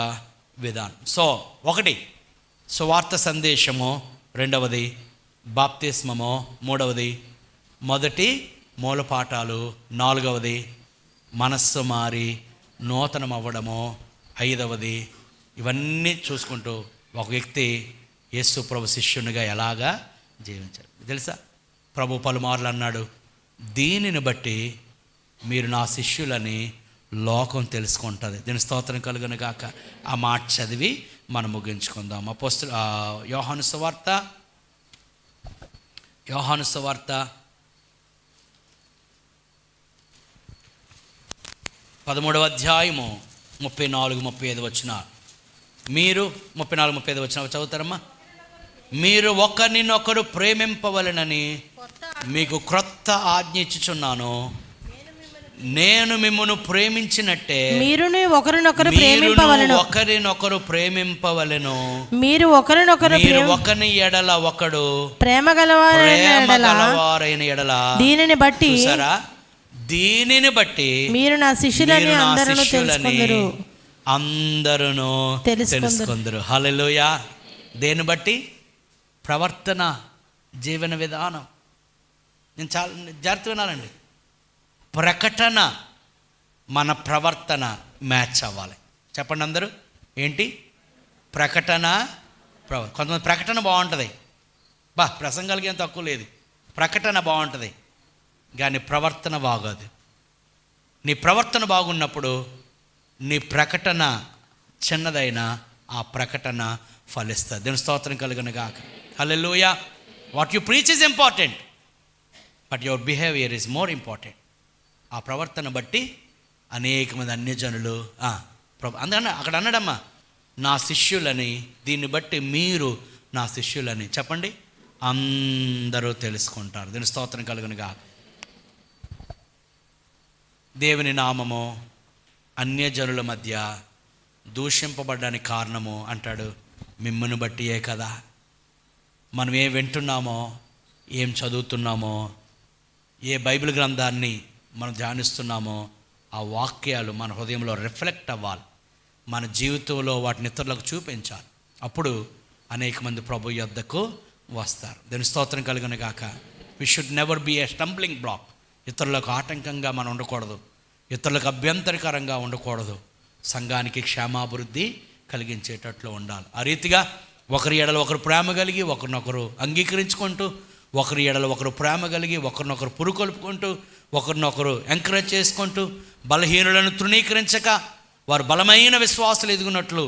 విధానం. సో ఒకటి సువార్త సందేశము, రెండవది బాప్తిస్మము, మూడవది మొదటి మూలపాఠాలు, నాలుగవది మనస్సు మారి నూతనం అవ్వడము, ఐదవది. ఇవన్నీ చూసుకుంటూ ఒక వ్యక్తి యేసు ప్రభు శిష్యునిగా ఎలాగా జీవించారు తెలుసా? ప్రభు పలుమార్లు అన్నాడు, దీనిని బట్టి మీరు నా శిష్యులని లోకం తెలుసుకుంటుంది. దీని స్తోత్రం కలుగును గాక. ఆ మాట చదివి మనం ముగించుకుందాం. యోహాను సువార్త 13వ అధ్యాయము 34-35 వచనాలు. మీరు 34-35 వచనాలు చదువుతారమ్మా. మీరు ఒకరినొకరు ప్రేమింపవలెనని మీకు క్రొత్త ఆజ్ఞ ఇచ్చుచున్నాను, నేను మిమ్మును ప్రేమించినట్టే మీరును ఒకరినొకరు ప్రేమింపవలెను. మీరు ఒకని ఎడల ఒకడు ప్రేమగలవారైన ఎడల దీనిని బట్టి మీరు నా శిష్యులని అందరూ తెలుసుకొందురు. హల్లెలూయా. దేని బట్టి? ప్రవర్తన, జీవన విధానం. నేను చాలా జాగ్రత్త వినాలండి. ప్రకటన, మన ప్రవర్తన మ్యాచ్ అవ్వాలి. చెప్పండి అందరూ. ఏంటి ప్రకటన? కొంతమంది ప్రకటన బాగుంటుంది, ప్రసంగాలకి ఏం తక్కువ లేదు, ప్రకటన బాగుంటుంది కానీ ప్రవర్తన బాగోదు. నీ ప్రవర్తన బాగున్నప్పుడు నీ ప్రకటన చిన్నదైనా ఆ ప్రకటన ఫలిస్తుంది. దేవుని స్తోత్రం కలుగును గాక. Hallelujah. What you preach is important, but your behaviour is more important. ఆ ప్రవర్తన బట్టి అనేక మంది అన్యజనులు అందుకని అక్కడ అన్నాడమ్మా, నా శిష్యులని, దీన్ని బట్టి మీరు నా శిష్యులని చెప్పండి, అందరూ తెలుసుకుంటారు. దీని స్తోత్రం కలుగును గాక. దేవుని నామము అన్యజనుల మధ్య దూషింపబడ్డానికి కారణము అంటాడు, మిమ్మల్ని బట్టియే కదా. మనం ఏం వింటున్నామో, ఏం చదువుతున్నామో, ఏ బైబిల్ గ్రంథాన్ని మనం ధ్యానిస్తున్నామో ఆ వాక్యాలు మన హృదయంలో రిఫ్లెక్ట్ అవ్వాలి. మన జీవితంలో వాటిని ఇతరులకు చూపించాలి. అప్పుడు అనేక మంది ప్రభు యొద్దకు వస్తారు. దాని స్తోత్రం కలుగును గాక. We should never be a stumbling block. ఇతరులకు ఆటంకంగా మనం ఉండకూడదు, ఇతరులకు అభ్యంతరకరంగా ఉండకూడదు. సంఘానికి క్షేమాభివృద్ధి కలిగించేటట్లు ఉండాలి. ఆ రీతిగా ఒకరి ఎడల ఒకరు ప్రేమ కలిగి, ఒకరినొకరు అంగీకరించుకుంటూ, ఒకరి ఎడల ఒకరు ప్రేమ కలిగి, ఒకరినొకరు పురుకొల్పుకుంటూ, ఒకరినొకరు ఎంకరేజ్ చేసుకుంటూ, బలహీనులను తృణీకరించక వారు బలమైన విశ్వాసాలు ఎదుగునట్లు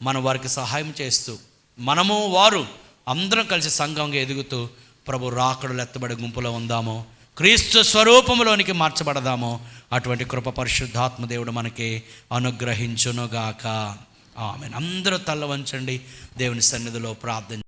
మనం వారికి సహాయం చేస్తూ, మనము వారు అందరం కలిసి సంఘంగా ఎదుగుతూ ప్రభు రాకడలు ఎత్తబడే గుంపులో ఉందాము, క్రీస్తు స్వరూపంలోనికి మార్చబడదాము. అటువంటి కృప పరిశుద్ధాత్మ దేవుడు మనకి అనుగ్రహించునుగాక. ఆమేన్. అందరూ తల్ల వంచండి, దేవుని సన్నిధిలో ప్రార్థన.